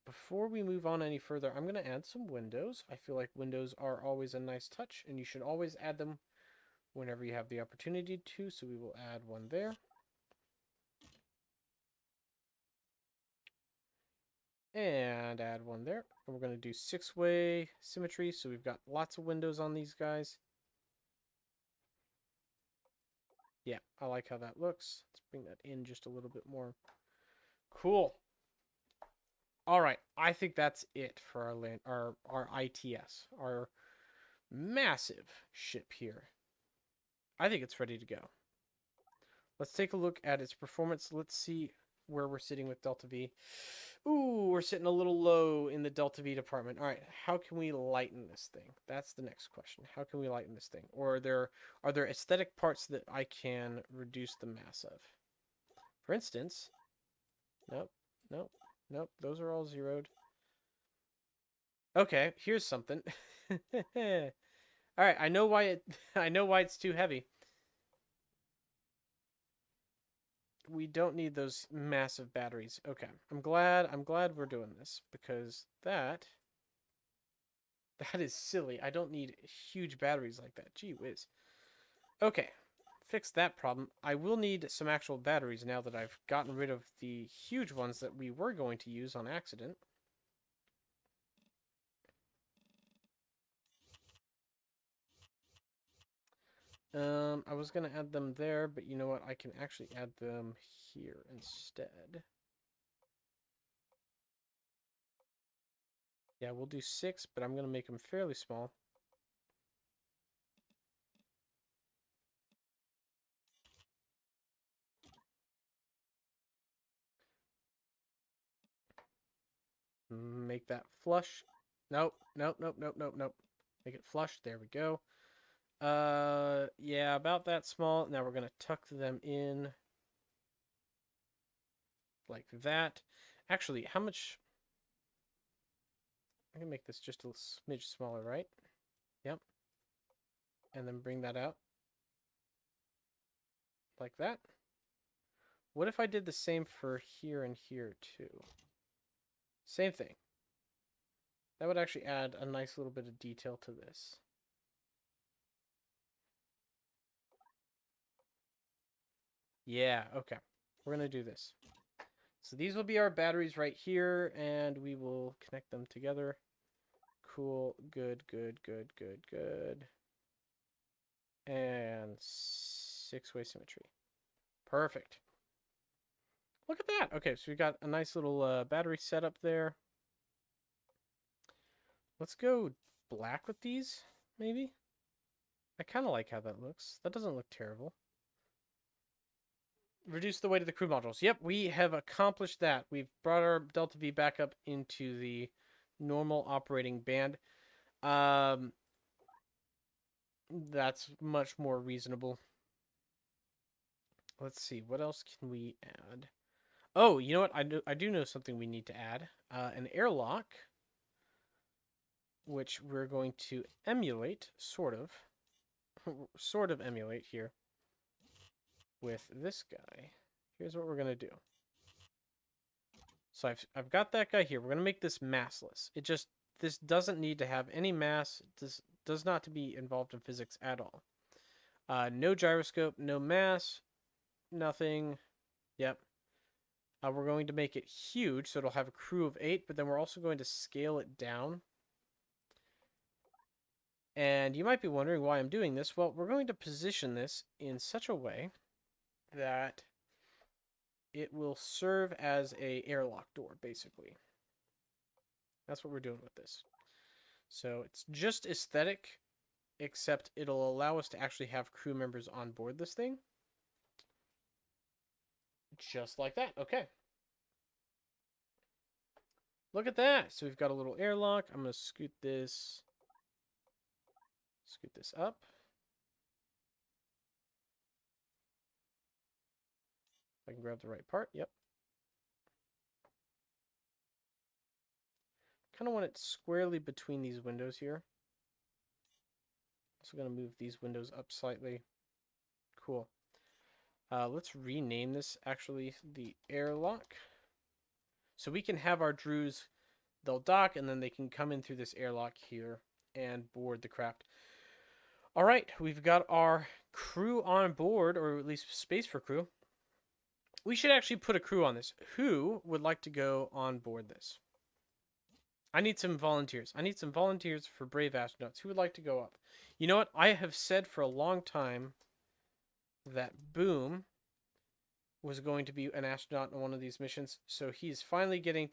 Before we move on any further, I'm going to add some windows. I feel like windows are always a nice touch, and you should always add them whenever you have the opportunity to. So we will add one there. And add one there. And we're going to do 6-way symmetry, so we've got lots of windows on these guys. Yeah, I like how that looks. Let's bring that in just a little bit more. Cool. All right, I think that's it for our land, our ITS, our massive ship here. I think it's ready to go. Let's take a look at its performance. Let's see where we're sitting with Delta V. Ooh, we're sitting a little low in the Delta V department. All right, how can we lighten this thing? That's the next question. How can we lighten this thing? Or are there aesthetic parts that I can reduce the mass of? For instance, nope, nope, nope. Those are all zeroed. Okay, here's something. All right, I know why I know why it's too heavy. We don't need those massive batteries. Okay, I'm glad we're doing this because that is silly. I don't need huge batteries like that. Gee whiz. Okay, fix that problem. I will need some actual batteries now that I've gotten rid of the huge ones that we were going to use on accident. I was going to add them there, but you know what? I can actually add them here instead. Yeah, we'll do 6, but I'm going to make them fairly small. Make that flush. Nope, nope, nope, nope, nope, nope. Make it flush. There we go. Yeah, about that small. Now we're going to tuck them in like that. Actually, how much? I can make this just a smidge smaller, right? Yep. And then bring that out like that. What if I did the same for here and here too? Same thing. That would actually add a nice little bit of detail to this. Yeah, okay. We're going to do this. So these will be our batteries right here, and we will connect them together. Cool. Good, good, good, good, good. And 6-way symmetry. Perfect. Look at that. Okay, so we got a nice little battery setup there. Let's go black with these, maybe? I kind of like how that looks. That doesn't look terrible. Reduce the weight of the crew modules. Yep, we have accomplished that. We've brought our Delta V back up into the normal operating band. That's much more reasonable. Let's see, what else can we add? Oh, you know what? I do know something we need to add. An airlock, which we're going to emulate, sort of. Sort of emulate here with this guy. Here's what we're going to do. So I've got that guy here. We're going to make this massless. This doesn't need to have any mass. This does not to be involved in physics at all. No gyroscope, no mass, nothing. Yep. We're going to make it huge, so it'll have a crew of 8, but then we're also going to scale it down. And you might be wondering why I'm doing this. Well, we're going to position this in such a way that it will serve as a airlock door, basically. That's what we're doing with this. So it's just aesthetic, except it'll allow us to actually have crew members on board this thing. Just like that. Okay. Look at that. So we've got a little airlock. I'm going to scoot this up. If I can grab the right part. Yep. Kind of want it squarely between these windows here. Also going to move these windows up slightly. Cool. Let's rename this actually the airlock. So we can have our Drews, they'll dock, and then they can come in through this airlock here and board the craft. All right, we've got our crew on board, or at least space for crew. We should actually put a crew on this. Who would like to go on board this? I need some volunteers. I need some volunteers for brave astronauts. Who would like to go up? You know what? I have said for a long time that Boom was going to be an astronaut on one of these missions, so he's finally getting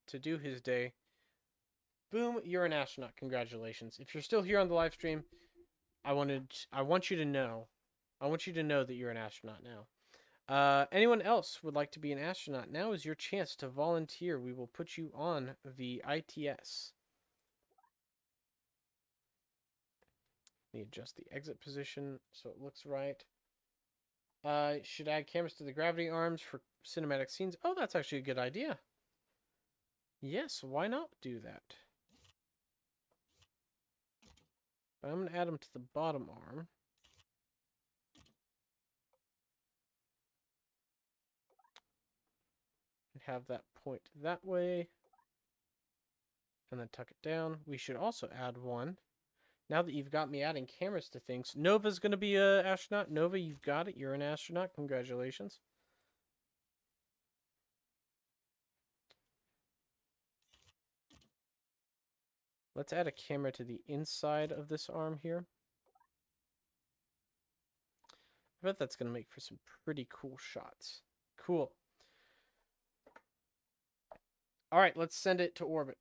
to do his day. Boom, you're an astronaut. Congratulations. If you're still here on the live stream, I want you to know that you're an astronaut now. Anyone else would like to be an astronaut? Now is your chance to volunteer. We will put you on the ITS. Let me adjust the exit position so it looks right. Should add cameras to the gravity arms for cinematic scenes. Oh, that's actually a good idea. Yes, why not do that? But I'm going to add them to the bottom arm. And have that point that way. And then tuck it down. We should also add one. Now that you've got me adding cameras to things, Nova's going to be an astronaut. Nova, you've got it. You're an astronaut. Congratulations. Let's add a camera to the inside of this arm here. I bet that's going to make for some pretty cool shots. Cool. All right, let's send it to orbit.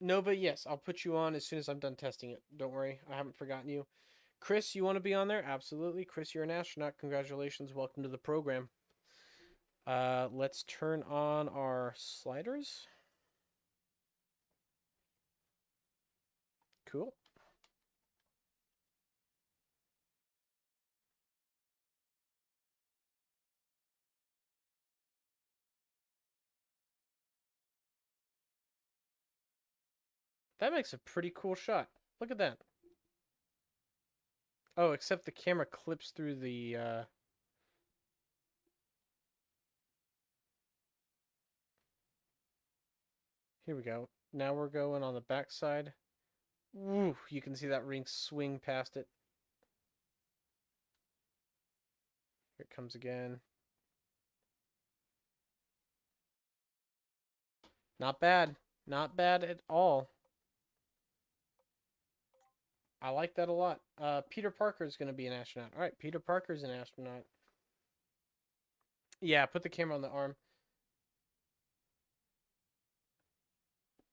Nova, yes, I'll put you on as soon as I'm done testing it. Don't worry, I haven't forgotten you. Chris, you want to be on there? Absolutely. Chris, you're an astronaut. Congratulations. Welcome to the program. Let's turn on our sliders. Cool. That makes a pretty cool shot. Look at that. Oh, except the camera clips through the... Here we go. Now we're going on the back side. Woo, you can see that ring swing past it. Here it comes again. Not bad. Not bad at all. I like that a lot. Peter Parker is going to be an astronaut. All right, Peter Parker's an astronaut. Yeah, put the camera on the arm.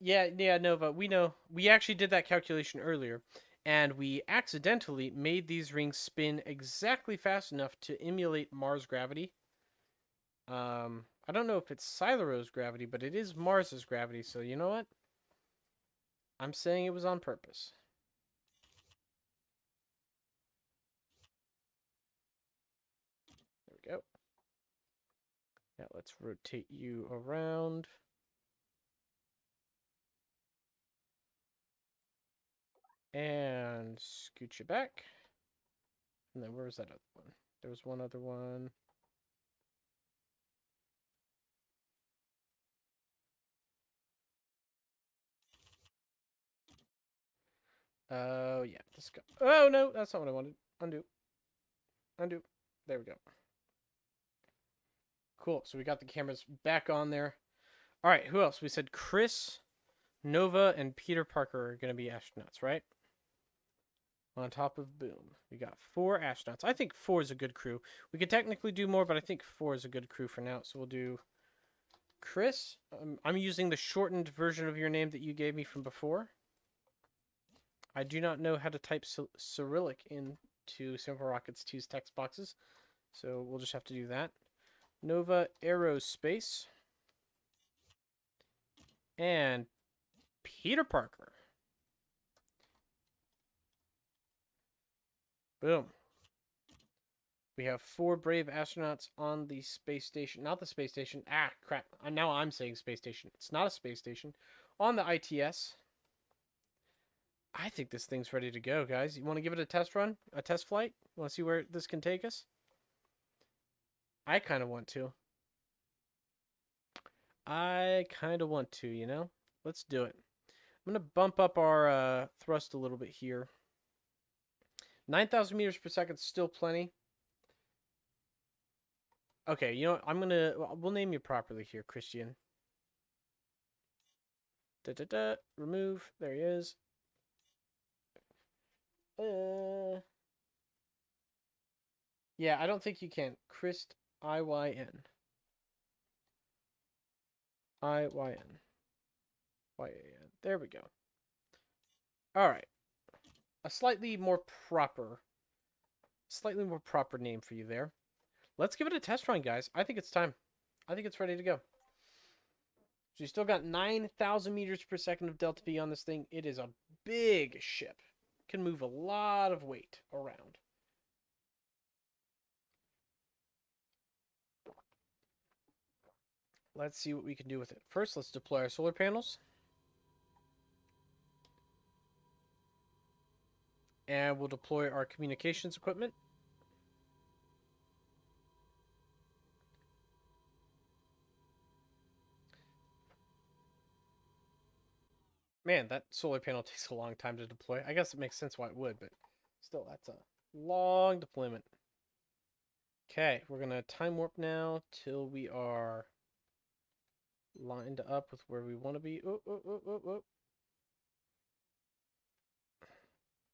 Yeah, Nova, we know. We actually did that calculation earlier, and we accidentally made these rings spin exactly fast enough to emulate Mars gravity. I don't know if it's Silero's gravity, but it is Mars's gravity, so you know what? I'm saying it was on purpose. There we go. Now let's rotate you around. And scoot you back. And then where was that other one? There was one other one. Oh, yeah. This guy. Oh, no. That's not what I wanted. Undo. Undo. There we go. Cool. So we got the cameras back on there. All right. Who else? We said Chris, Nova, and Peter Parker are going to be astronauts, right? On top of Boom. We got 4 astronauts. I think 4 is a good crew. We could technically do more, but I think 4 is a good crew for now. So we'll do Chris. I'm using the shortened version of your name that you gave me from before. I do not know how to type Cyrillic into SimpleRockets 2's text boxes, so we'll just have to do that. Nova Aerospace, and Peter Parker. Boom. We have 4 brave astronauts on the space station. Not the space station. Ah, crap. Now I'm saying space station. It's not a space station. On the ITS. I think this thing's ready to go, guys. You want to give it a test run? A test flight? Want to see where this can take us? I kind of want to. You know? Let's do it. I'm going to bump up our thrust a little bit here. 9,000 meters per second is still plenty. Okay, you know what? We'll name you properly here, Christian. Remove. There he is. Yeah, I don't think you can. Christ, I-Y-N. I-Y-N. Y-A-N. There we go. All right. A slightly more proper name for you there. Let's give it a test run, guys. I think it's time. I think it's ready to go. So you still got 9,000 meters per second of delta V on this thing. It is a big ship. Can move a lot of weight around. Let's see what we can do with it. First, let's deploy our solar panels. And we'll deploy our communications equipment. Man, that solar panel takes a long time to deploy. I guess it makes sense why it would, but still, that's a long deployment. Okay, we're going to time warp now till we are lined up with where we want to be. Oh.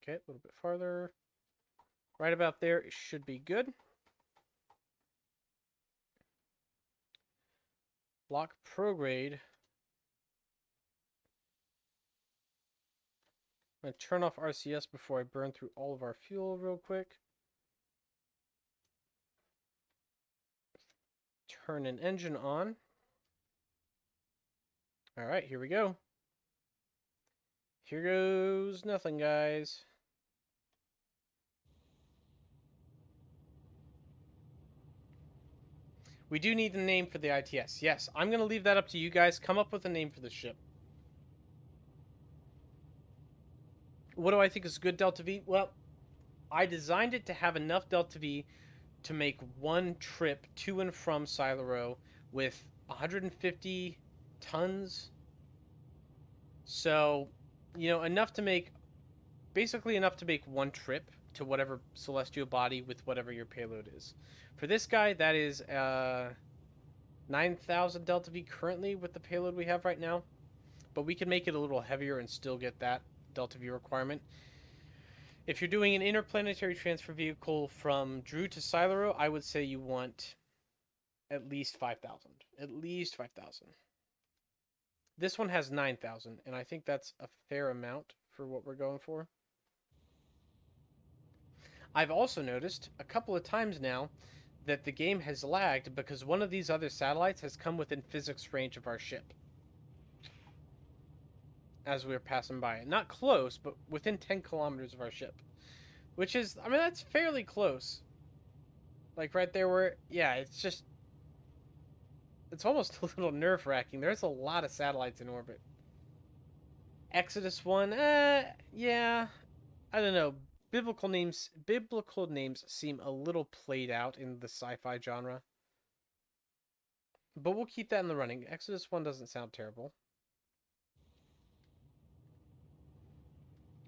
Okay, a little bit farther. Right about there, it should be good. Lock prograde. I'm going to turn off RCS before I burn through all of our fuel real quick. Turn an engine on. All right, here we go. Here goes nothing, guys. We do need a name for the ITS. Yes, I'm going to leave that up to you guys. Come up with a name for the ship. What do I think is good Delta V? Well, I designed it to have enough Delta V to make one trip to and from Silero with 150 tons. So, you know, basically enough to make one trip to whatever celestial body with whatever your payload is. For this guy, that is 9,000 Delta V currently with the payload we have right now. But we can make it a little heavier and still get that Delta V requirement. If you're doing an interplanetary transfer vehicle from Drew to Silero, I would say you want at least 5,000. At least 5,000. This one has 9,000, and I think that's a fair amount for what we're going for. I've also noticed a couple of times now that the game has lagged because one of these other satellites has come within physics range of our ship as we were passing by. Not close, but within 10 kilometers of our ship. Which is, I mean, that's fairly close. Like right there where, yeah, it's almost a little nerve-wracking. There's a lot of satellites in orbit. Exodus 1, yeah, I don't know. Biblical names seem a little played out in the sci-fi genre. But we'll keep that in the running. Exodus 1 doesn't sound terrible.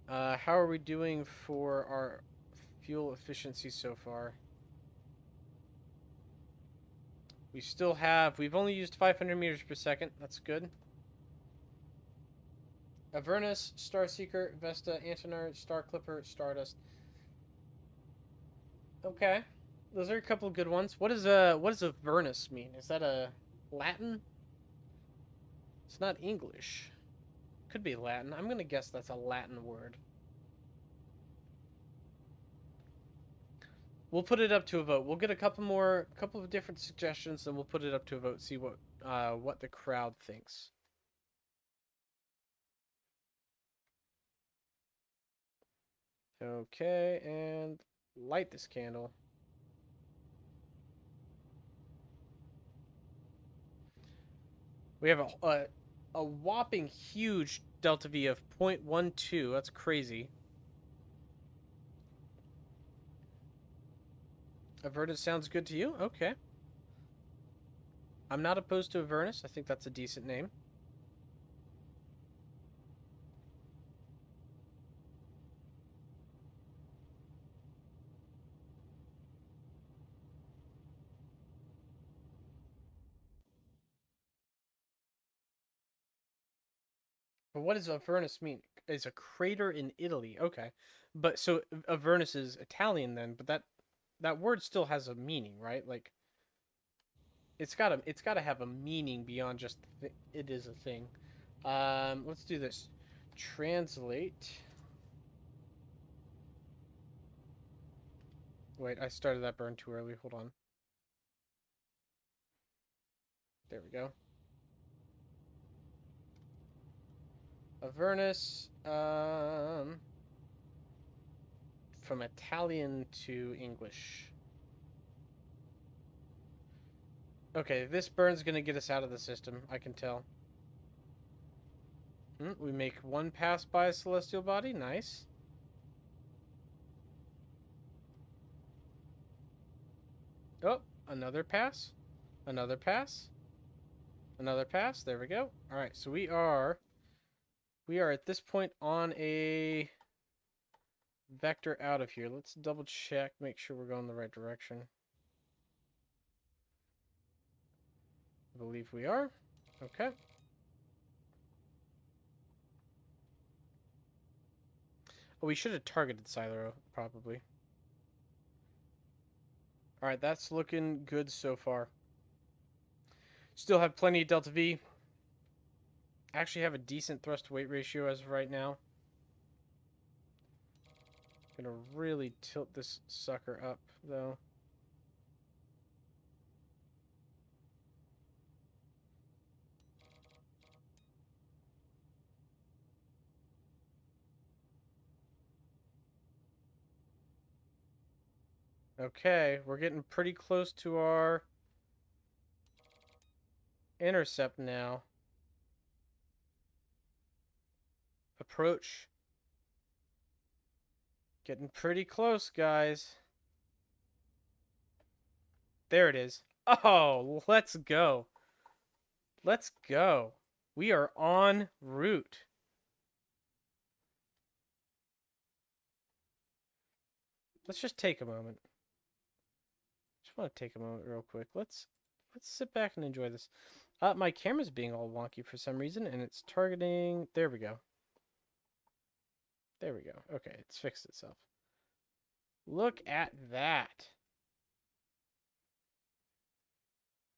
How are we doing for our fuel efficiency so far? We've only used 500 meters per second. That's good. Avernus, Starseeker, Vesta, Antinar, Star Clipper, Stardust. Okay. Those are a couple of good ones. What does Avernus mean? Is that a Latin? It's not English. Could be Latin. I'm gonna guess that's a Latin word. We'll put it up to a vote. We'll get a couple of different suggestions, and we'll put it up to a vote. See what the crowd thinks. Okay, and light this candle. We have a whopping huge delta V of 0.12. That's crazy. Avernus sounds good to you? Okay. I'm not opposed to Avernus. I think that's a decent name. But what does Avernus mean? It's a crater in Italy. Okay. But so Avernus is Italian then, but that word still has a meaning, right? Like it's got to have a meaning beyond just it is a thing. Let's do this. Translate. Wait, I started that burn too early. Hold on. There we go. Avernus, from Italian to English. Okay, this burn's gonna get us out of the system, I can tell. We make one pass by a celestial body, nice. Oh, another pass. Another pass. Another pass, there we go. Alright, so we are at this point on a vector out of here. Let's double check, make sure we're going the right direction. I believe we are. Okay. Oh, we should have targeted Silo, probably. Alright, that's looking good so far. Still have plenty of Delta V. Actually have a decent thrust to weight ratio as of right now. Gonna really tilt this sucker up, though. Okay, we're getting pretty close to our intercept now. Approach. Getting pretty close, guys. There it is. Oh, let's go. Let's go. We are en route. Let's just take a moment. Just want to take a moment real quick. Let's sit back and enjoy this. My camera's being all wonky for some reason, and it's targeting... There we go. There we go. Okay, it's fixed itself. Look at that.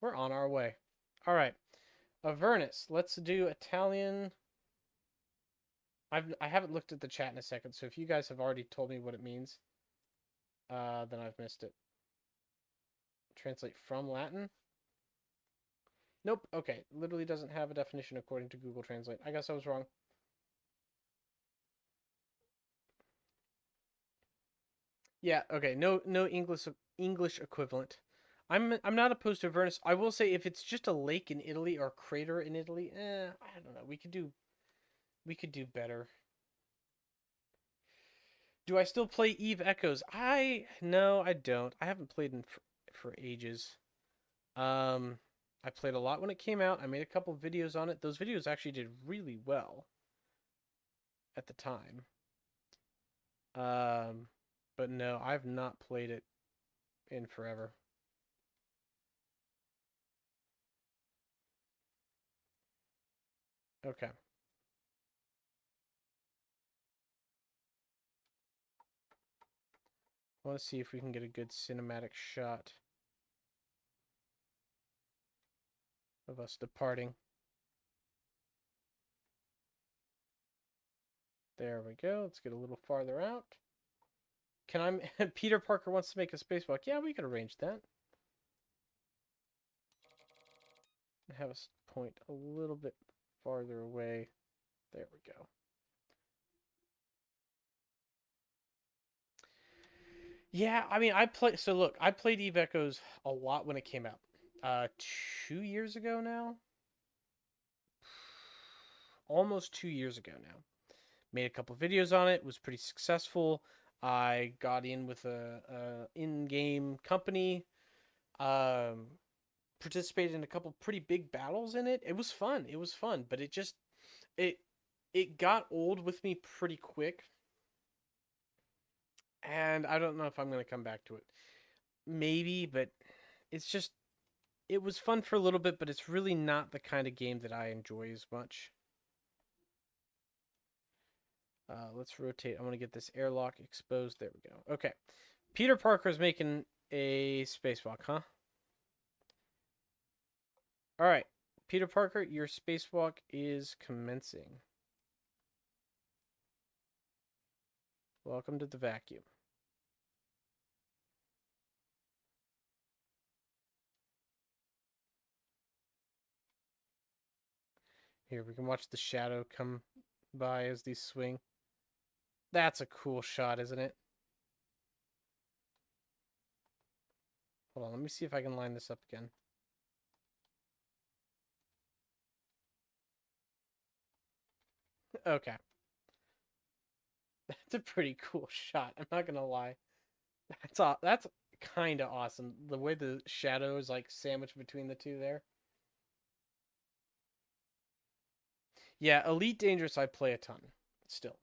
We're on our way. All right. Avernus. Let's do Italian. I haven't looked at the chat in a second, so if you guys have already told me what it means, then I've missed it. Translate from Latin? Nope. Okay. Literally doesn't have a definition according to Google Translate. I guess I was wrong. Yeah, okay. No English equivalent. I'm not opposed to Avernus. I will say if it's just a lake in Italy or a crater in Italy, I don't know. We could do better. Do I still play Eve Echoes? No, I don't. I haven't played in for ages. I played a lot when it came out. I made a couple videos on it. Those videos actually did really well at the time. But no, I've not played it in forever. Okay. I want to see if we can get a good cinematic shot of us departing. There we go. Let's get a little farther out. Can I? Peter Parker wants to make a spacewalk. Yeah, we could arrange that. Have us point a little bit farther away. There we go. Yeah, I mean, I play. So look, I played Eve Echoes a lot when it came out. 2 years ago now, almost 2 years ago now. Made a couple videos on it. Was pretty successful. I got in with a in-game company. Um, Participated in a couple pretty big battles in it. It was fun. It was fun, but it it got old with me pretty quick, and I don't know if I'm gonna come back to it. Maybe, but it's just it was fun for a little bit, but it's really not the kind of game that I enjoy as much. Let's rotate. I want to get this airlock exposed. There we go. Okay. Peter Parker's making a spacewalk, huh? All right. Peter Parker, your spacewalk is commencing. Welcome to the vacuum. Here, we can watch the shadow come by as these swing. That's a cool shot, isn't it? Hold on, let me see if I can line this up again. Okay. That's a pretty cool shot, I'm not gonna lie. That's kind of awesome. The way the shadow is like sandwiched between the two there. Yeah, Elite Dangerous I play a ton still.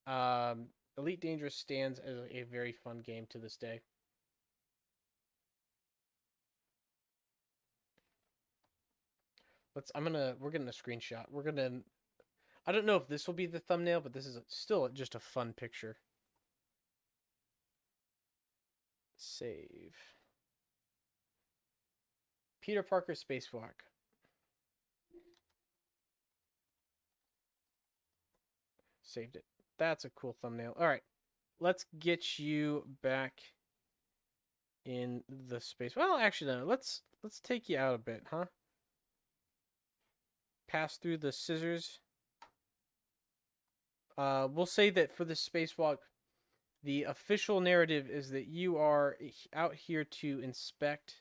Um, Elite Dangerous stands as a very fun game to this day. We're getting a screenshot. I don't know if this will be the thumbnail, but this is still just a fun picture. Save. Peter Parker Spacewalk. Saved it. That's a cool thumbnail. All right, let's get you back in the space. Well, actually, no. Let's take you out a bit, huh? Pass through the scissors. We'll say that for the spacewalk, the official narrative is that you are out here to inspect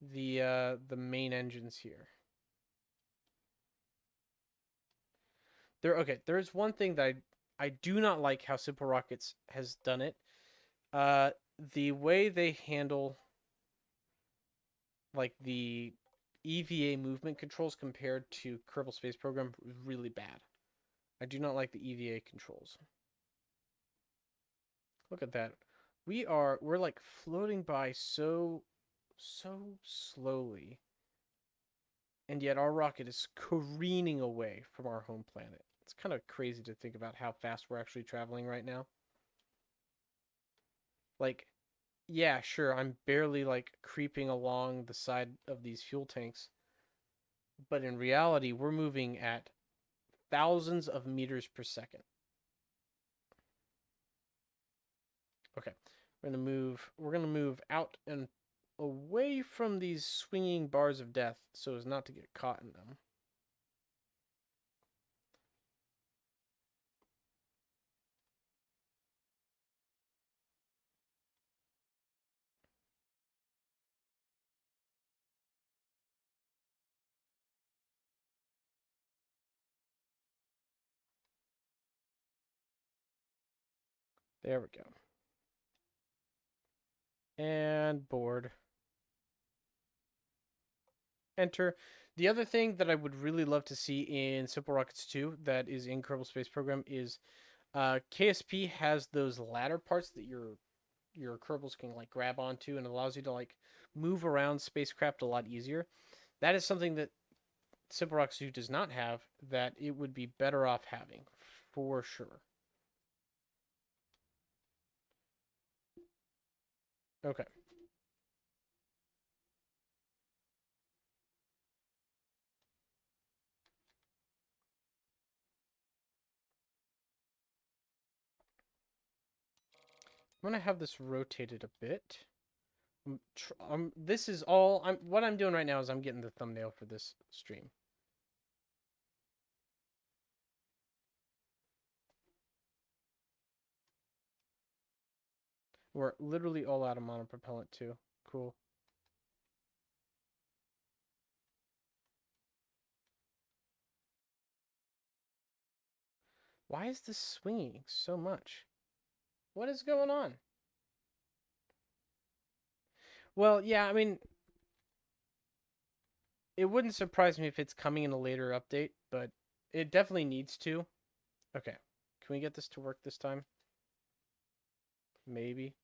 the main engines here. There's one thing that I do not like how SimpleRockets has done it. The way they handle like the EVA movement controls compared to Kerbal Space Program is really bad. I do not like the EVA controls. Look at that. We're like floating by so slowly. And yet our rocket is careening away from our home planet. It's kind of crazy to think about how fast we're actually traveling right now. Like, yeah, sure, I'm barely like creeping along the side of these fuel tanks. But in reality, we're moving at thousands of meters per second. Okay. We're gonna move out and away from these swinging bars of death so as not to get caught in them. There we go. And board. Enter. The other thing that I would really love to see in SimpleRockets 2 that is in Kerbal Space Program is KSP has those ladder parts that your Kerbals can like grab onto and allows you to like move around spacecraft a lot easier. That is something that SimpleRockets 2 does not have that it would be better off having for sure. Okay. I'm gonna have this rotated a bit. This is all. What I'm doing right now is I'm getting the thumbnail for this stream. We're literally all out of monopropellant too. Cool. Why is this swinging so much? What is going on? Well, yeah, I mean, it wouldn't surprise me if it's coming in a later update, but it definitely needs to. Okay. Can we get this to work this time? Maybe.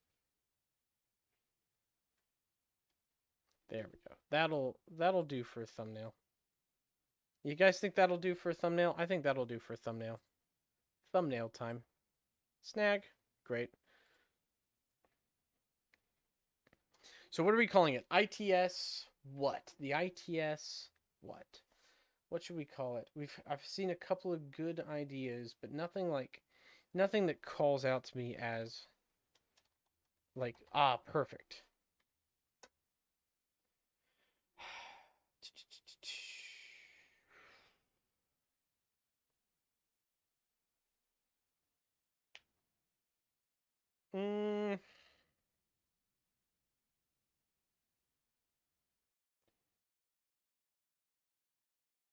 There we go. That'll do for a thumbnail. You guys think that'll do for a thumbnail? I think that'll do for a thumbnail. Thumbnail time. Snag. Great. So what are we calling it? ITS what? The ITS what? What should we call it? I've seen a couple of good ideas, but nothing that calls out to me as like, perfect.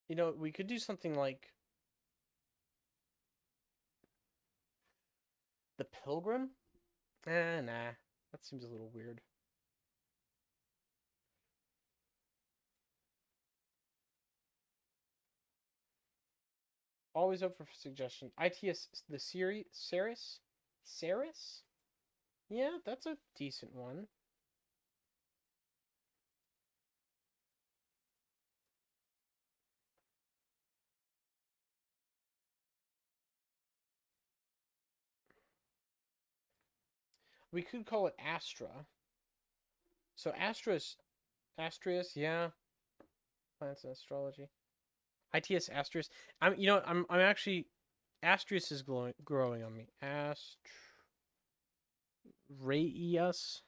You know, we could do something like the Pilgrim? Nah. That seems a little weird. Always open for suggestion. ITS, the series, Ceres? Ceres? Yeah, that's a decent one. We could call it Astra. So Astrius, yeah. Plants and astrology. ITS Astrius. I'm actually Astrius is growing on me. Astraeus.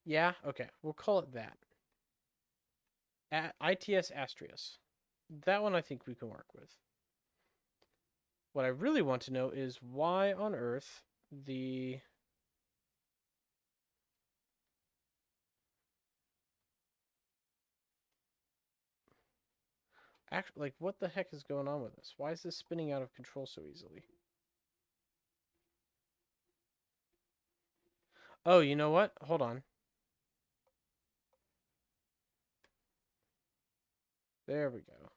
Yeah, okay. We'll call it that. ITS Astrius. That one I think we can work with. What I really want to know is why on earth the like what the heck is going on with this? Why is this spinning out of control so easily? Oh, you know what? Hold on. There we go.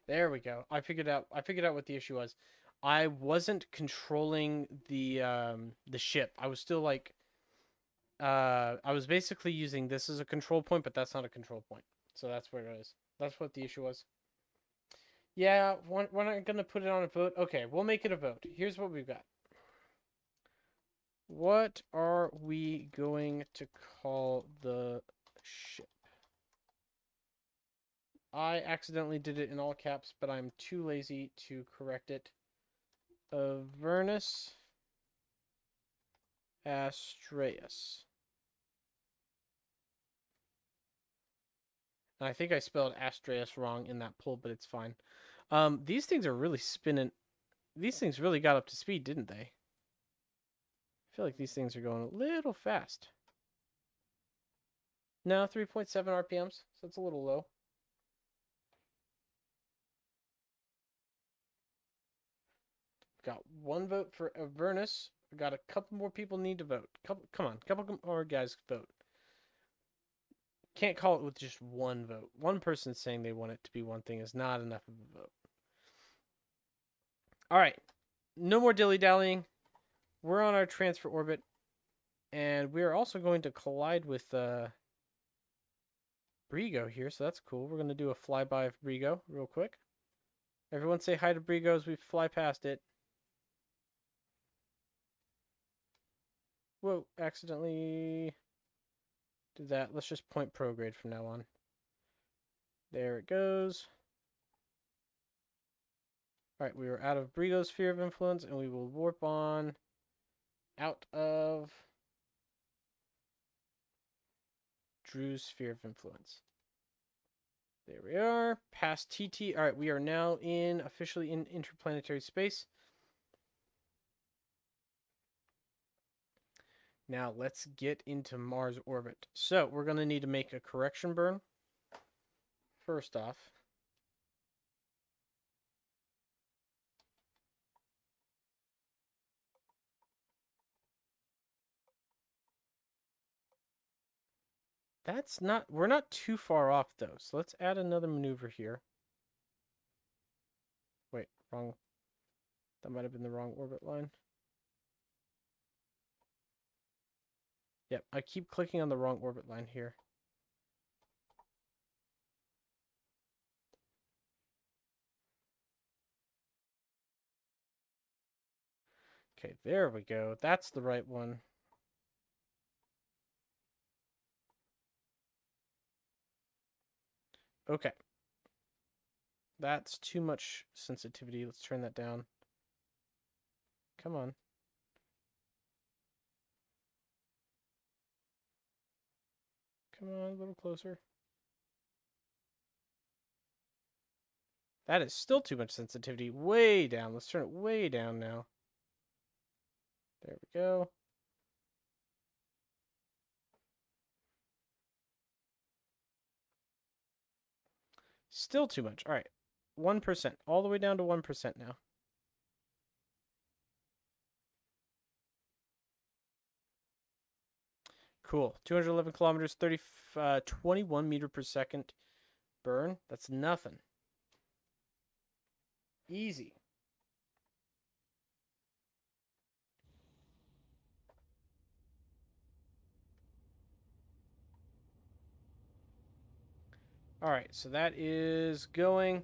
There we go. I figured out what the issue was. I wasn't controlling the ship. I was still like I was basically using this as a control point, but that's not a control point. So that's where it is. That's what the issue was. Yeah, we're not going to put it on a vote. Okay, we'll make it a vote. Here's what we've got. What are we going to call the ship? I accidentally did it in all caps, but I'm too lazy to correct it. Avernus Astraeus. I think I spelled Astraeus wrong in that pull, but it's fine. These things are really spinning. These things really got up to speed, didn't they? I feel like these things are going a little fast. No, 3.7 RPMs, so it's a little low. Got one vote for Avernus. We got a couple more people need to vote. Come on, couple more guys vote. Can't call it with just one vote. One person saying they want it to be one thing is not enough of a vote. All right, no more dilly-dallying. We're on our transfer orbit, and we are also going to collide with Brigo here, so that's cool. We're going to do a flyby of Brigo real quick. Everyone say hi to Brigo as we fly past it. Whoa, accidentally did that. Let's just point prograde from now on. There it goes. Alright, we are out of Brigo's sphere of influence, and we will warp on out of Drew's sphere of influence. There we are. Past TT. Alright, we are now officially in interplanetary space. Now let's get into Mars orbit. So we're going to need to make a correction burn. First off. We're not too far off though. So let's add another maneuver here. Wait, wrong. That might have been the wrong orbit line. Yep, I keep clicking on the wrong orbit line here. Okay, there we go. That's the right one. Okay. That's too much sensitivity. Let's turn that down. Come on. Come on, a little closer. That is still too much sensitivity. Way down. Let's turn it way down now. There we go. Still too much. All right. 1%. All the way down to 1% now. Cool. 211 kilometers, 21 meter per second burn. That's nothing. Easy. All right, so that is going.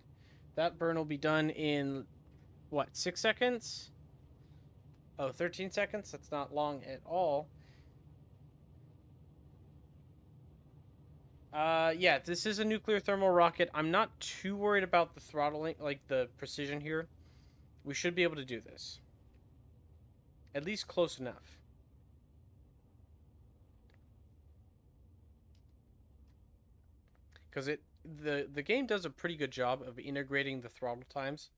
That burn will be done in, what, 6 seconds? Oh, 13 seconds? That's not long at all. Yeah, this is a nuclear thermal rocket. I'm not too worried about the throttling, like the precision here. We should be able to do this. At least close enough. Because the game does a pretty good job of integrating the throttle times.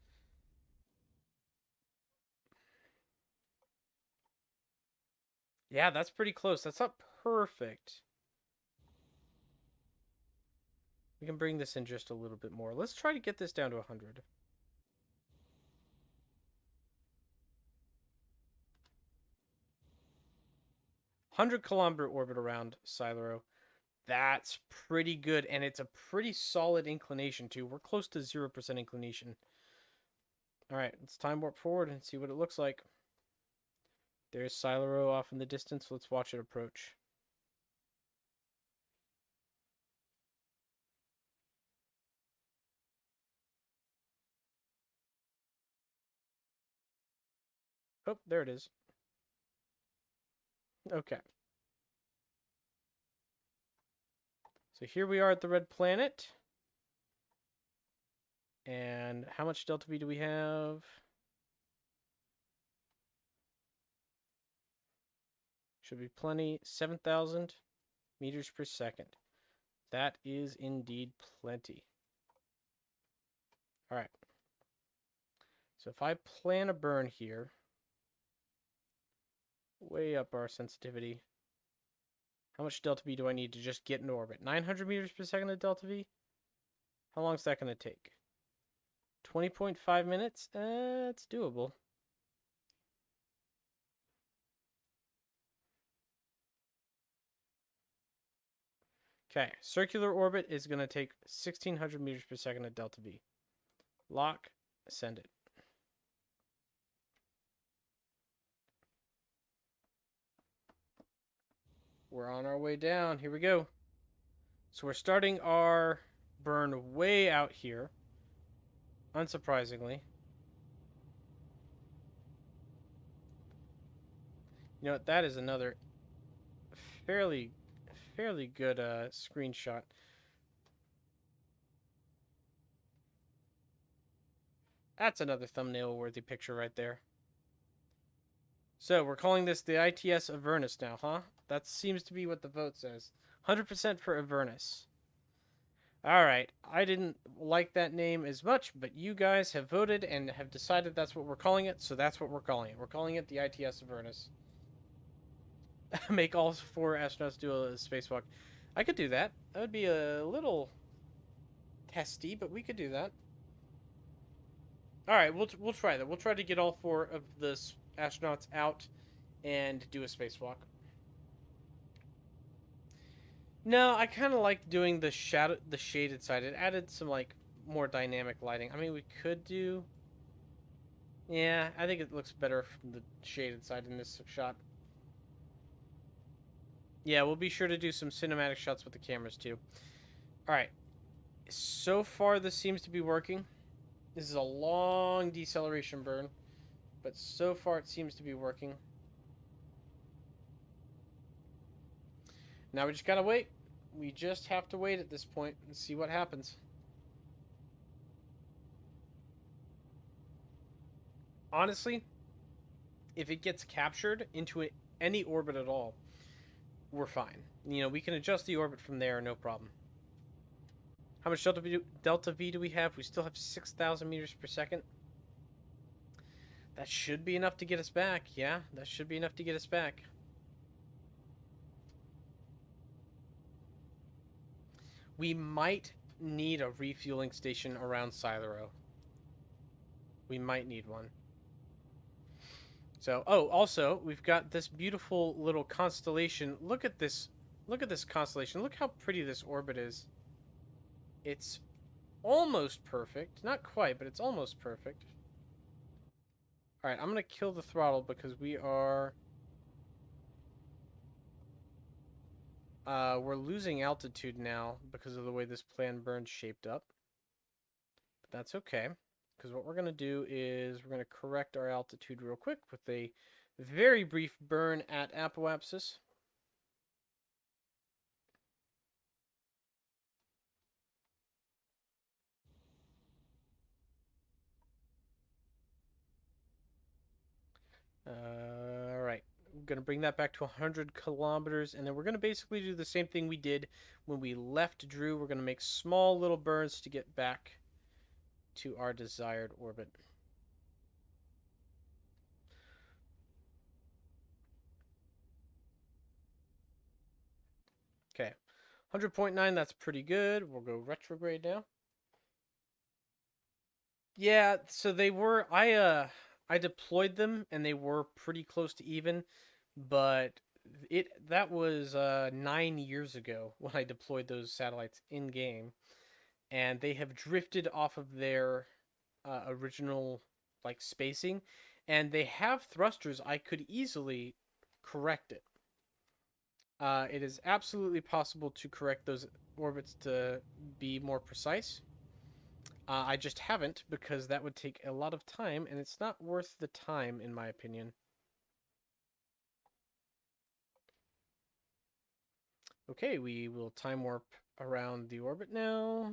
Yeah, that's pretty close. That's not perfect. We can bring this in just a little bit more. Let's try to get this down to 100. Kilometer orbit around Silero. That's pretty good, and it's a pretty solid inclination too. We're close to 0% inclination. All right, let's time warp forward and see what it looks like. There's Silero off in the distance. Let's watch it approach. Oh, there it is. Okay. So here we are at the red planet. And how much delta V do we have? Should be plenty. 7,000 meters per second. That is indeed plenty. All right. So if I plan a burn here, way up our sensitivity, how much delta V do I need to just get in orbit? 900 meters per second of delta V? How long is that going to take? 20.5 minutes? It's doable. Okay, circular orbit is going to take 1,600 meters per second of delta V. Lock, send it. We're on our way down. Here we go. So we're starting our burn way out here, unsurprisingly. You know what? That is another fairly good screenshot. That's another thumbnail-worthy picture right there. So, we're calling this the ITS Avernus now, huh? That seems to be what the vote says. 100% for Avernus. Alright, I didn't like that name as much, but you guys have voted and have decided that's what we're calling it, so that's what we're calling it. We're calling it the ITS Avernus. Make all 4 astronauts do a spacewalk. I could do that. That would be a little testy, but we could do that. Alright, we'll try that. We'll try to get all 4 of the astronauts out and do a spacewalk. No, I kind of like doing the shaded side. It added some like more dynamic lighting. I mean, we could do. Yeah, I think it looks better from the shaded side in this shot. Yeah, we'll be sure to do some cinematic shots with the cameras too. All right. So far, this seems to be working. This is a long deceleration burn, but so far it seems to be working. Now we just gotta wait. We just have to wait at this point and see what happens. Honestly, if it gets captured into any orbit at all, we're fine. You know, we can adjust the orbit from there, no problem. How much delta V do we have? We still have 6,000 meters per second. That should be enough to get us back. Yeah, that should be enough to get us back. We might need a refueling station around Silero. We might need one. So, oh, also, we've got this beautiful little constellation. Look at this. Look at this constellation. Look how pretty this orbit is. It's almost perfect. Not quite, but it's almost perfect. All right, I'm going to kill the throttle because we are... we're losing altitude now because of the way this plan burn's shaped up. But that's okay, because what we're going to do is we're going to correct our altitude real quick with a very brief burn at apoapsis. All right, I'm going to bring that back to 100 kilometers, and then we're going to basically do the same thing we did when we left Drew. We're going to make small little burns to get back to our desired orbit. Okay, 100.9, that's pretty good. We'll go retrograde now. Yeah, so they were I deployed them and they were pretty close to even, but that was 9 years ago when I deployed those satellites in game, and they have drifted off of their original like spacing, and they have thrusters. I could easily correct it. It is absolutely possible to correct those orbits to be more precise. I just haven't because that would take a lot of time, and it's not worth the time, in my opinion. Okay, we will time warp around the orbit now.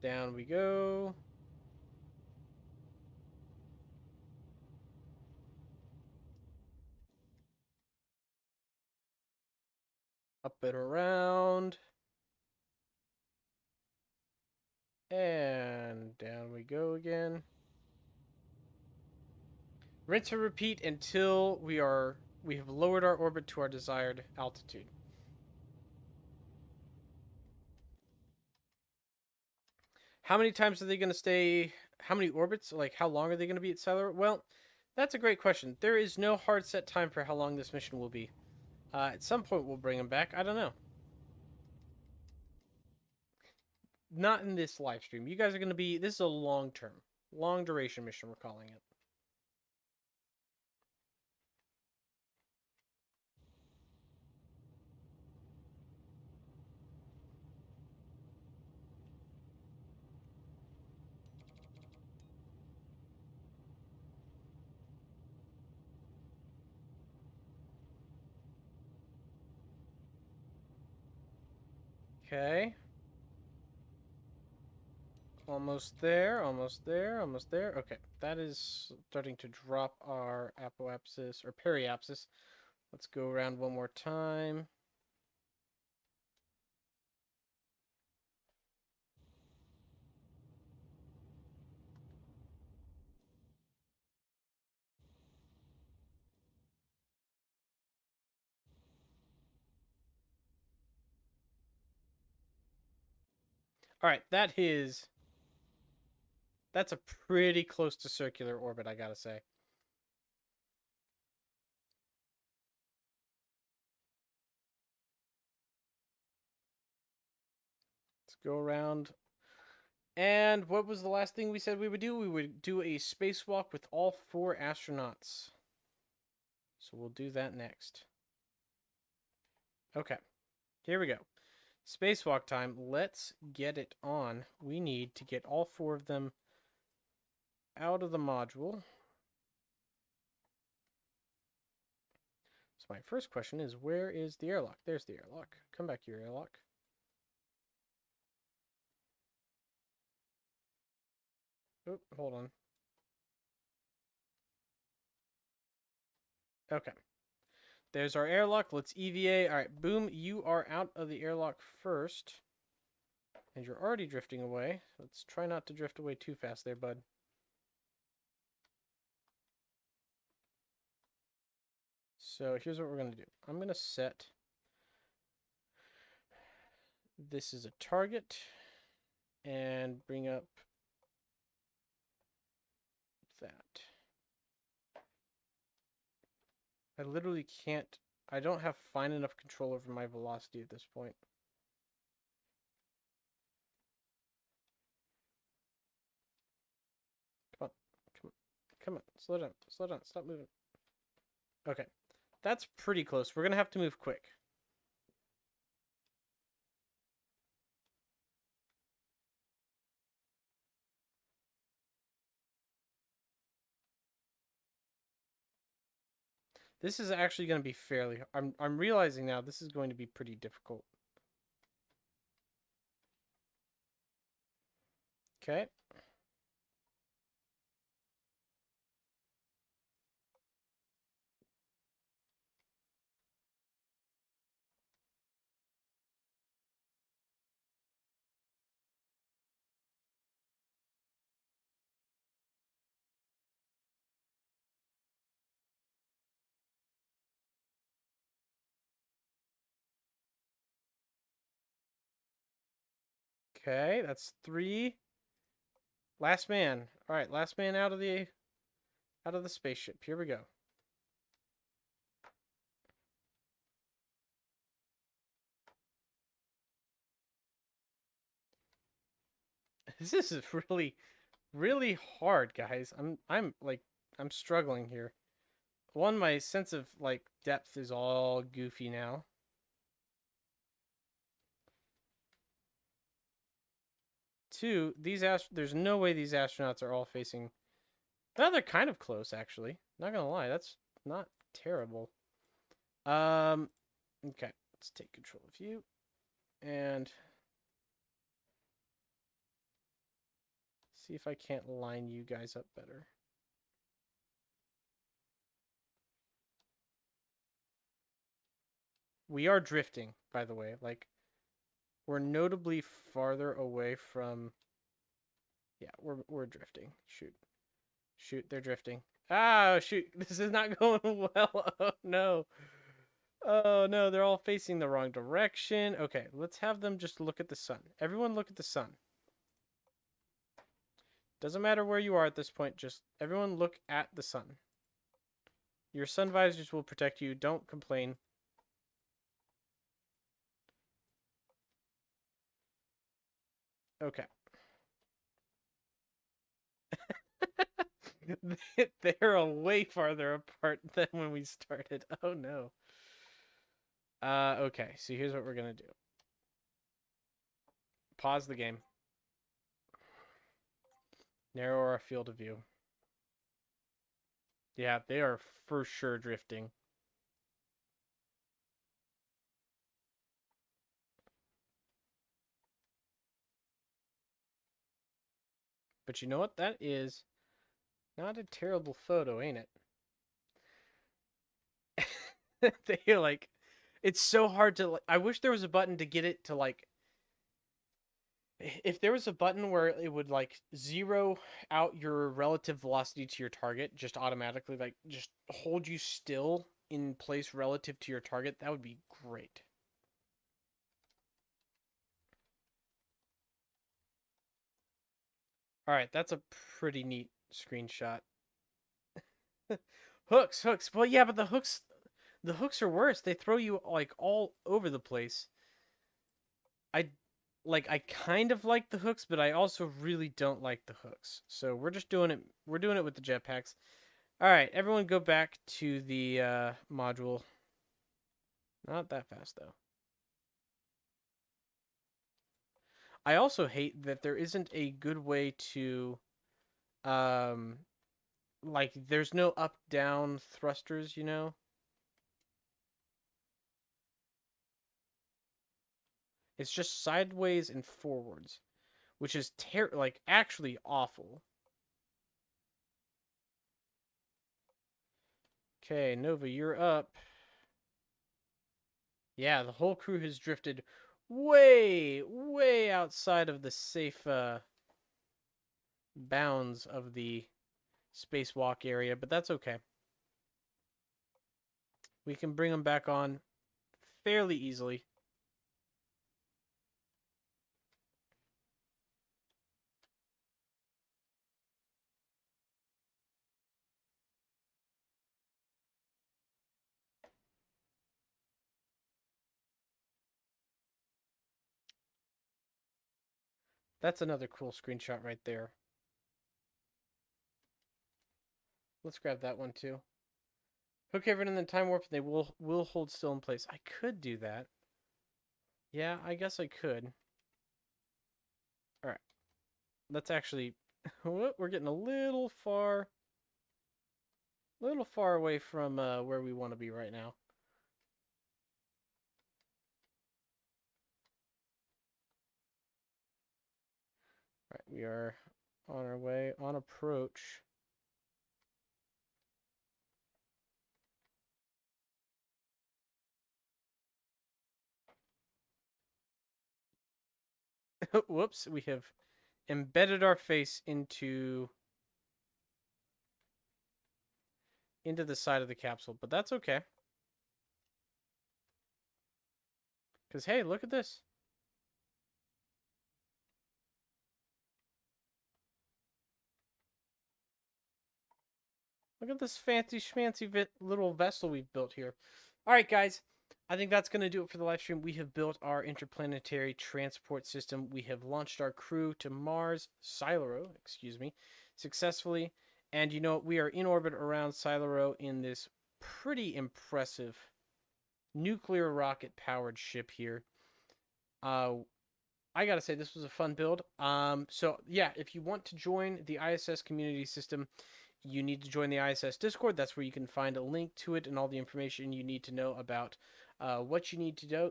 Down we go. Up and around. And down we go again. Rinse and repeat until we have lowered our orbit to our desired altitude. How many times are they going to stay? How many orbits? Like, how long are they going to be at Siler? Well, that's a great question. There is no hard set time for how long this mission will be. At some point, we'll bring them back. I don't know. Not in this live stream. You guys are going to be... This is a long-term, long-duration mission, we're calling it. Okay. Almost there, almost there, almost there. Okay, that is starting to drop our apoapsis or periapsis. Let's go around one more time. All right, that's a pretty close to circular orbit, I gotta say. Let's go around. And what was the last thing we said we would do? We would do a spacewalk with all 4 astronauts. So we'll do that next. Okay, here we go. Spacewalk time. Let's get it on. We need to get all 4 of them out of the module. So my first question is, where is the airlock? There's the airlock. Come back here, airlock. Oh, hold on. Okay. There's our airlock. Let's EVA. All right, Boom, you are out of the airlock first. And you're already drifting away. Let's try not to drift away too fast there, bud. So here's what we're going to do. I'm going to set this as a target and bring up that. I literally can't. I don't have fine enough control over my velocity at this point. Come on. Come on. Come on. Slow down. Slow down. Stop moving. Okay. That's pretty close. We're going to have to move quick. This is actually going to be fairly. I'm realizing now this is going to be pretty difficult. Okay. Okay, that's 3. Last man. All right, last man out of the spaceship. Here we go. This is really, really hard, guys. I'm struggling here. One, my sense of like depth is all goofy now. Two, there's no way these astronauts are all facing. Well, they're kind of close, actually. Not gonna lie, that's not terrible. Okay, let's take control of you, and see if I can't line you guys up better. We are drifting, by the way. Like, we're notably farther away from. Yeah, we're drifting. Shoot, shoot, they're drifting. Ah, shoot, this is not going well. Oh no. Oh no, they're all facing the wrong direction. Okay, let's have them just look at the sun. Everyone look at the sun. Doesn't matter where you are at this point, just everyone look at the sun. Your sun visors will protect you. Don't complain. Okay. They're a way farther apart than when we started. Oh no. Okay, so here's what we're gonna do. Pause the game. Narrow our field of view. Yeah, they are for sure drifting. But you know what? That is not a terrible photo, ain't it? They're like, it's so hard to. I wish there was a button to get it to like. If there was a button where it would like zero out your relative velocity to your target just automatically, like just hold you still in place relative to your target, that would be great. All right, that's a pretty neat screenshot. Hooks. Well, yeah, but the hooks are worse. They throw you like all over the place. I I kind of like the hooks, but I also really don't like the hooks. So we're just doing it. We're doing it with the jetpacks. All right, everyone, go back to the module. Not that fast though. I also hate that there isn't a good way to, um, like there's no up down thrusters. You know, it's just sideways and forwards, which is like actually awful. Okay, Nova, you're up. Yeah, the whole crew has drifted way outside of the safe bounds of the spacewalk area, but that's okay. We can bring them back on fairly easily. That's another cool screenshot right there. Let's grab that one too. Hook everyone in the time warp, and they will hold still in place. I could do that. Yeah, I guess I could. All right. Let's actually. We're getting a little far away from where we want to be right now. All right, we are on our way, on approach. Whoops, we have embedded our face into the side of the capsule, but that's okay. Because, hey, look at this. Look at this fancy schmancy little vessel we've built here. All right, guys. I think that's going to do it for the live stream. We have built our interplanetary transport system. We have launched our crew to Mars, excuse me, successfully. And you know, we are in orbit around Silero in this pretty impressive nuclear rocket powered ship here. I gotta say, this was a fun build. So yeah, if you want to join the ISS community system, you need to join the ISS Discord. That's where you can find a link to it and all the information you need to know about what you need to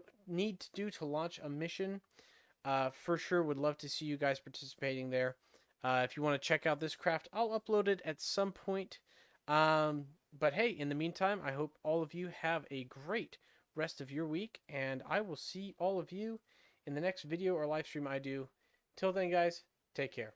do to launch a mission. For sure, would love to see you guys participating there. If you want to check out this craft, I'll upload it at some point. But hey, in the meantime, I hope all of you have a great rest of your week, and I will see all of you in the next video or live stream I do. Till then, guys, take care.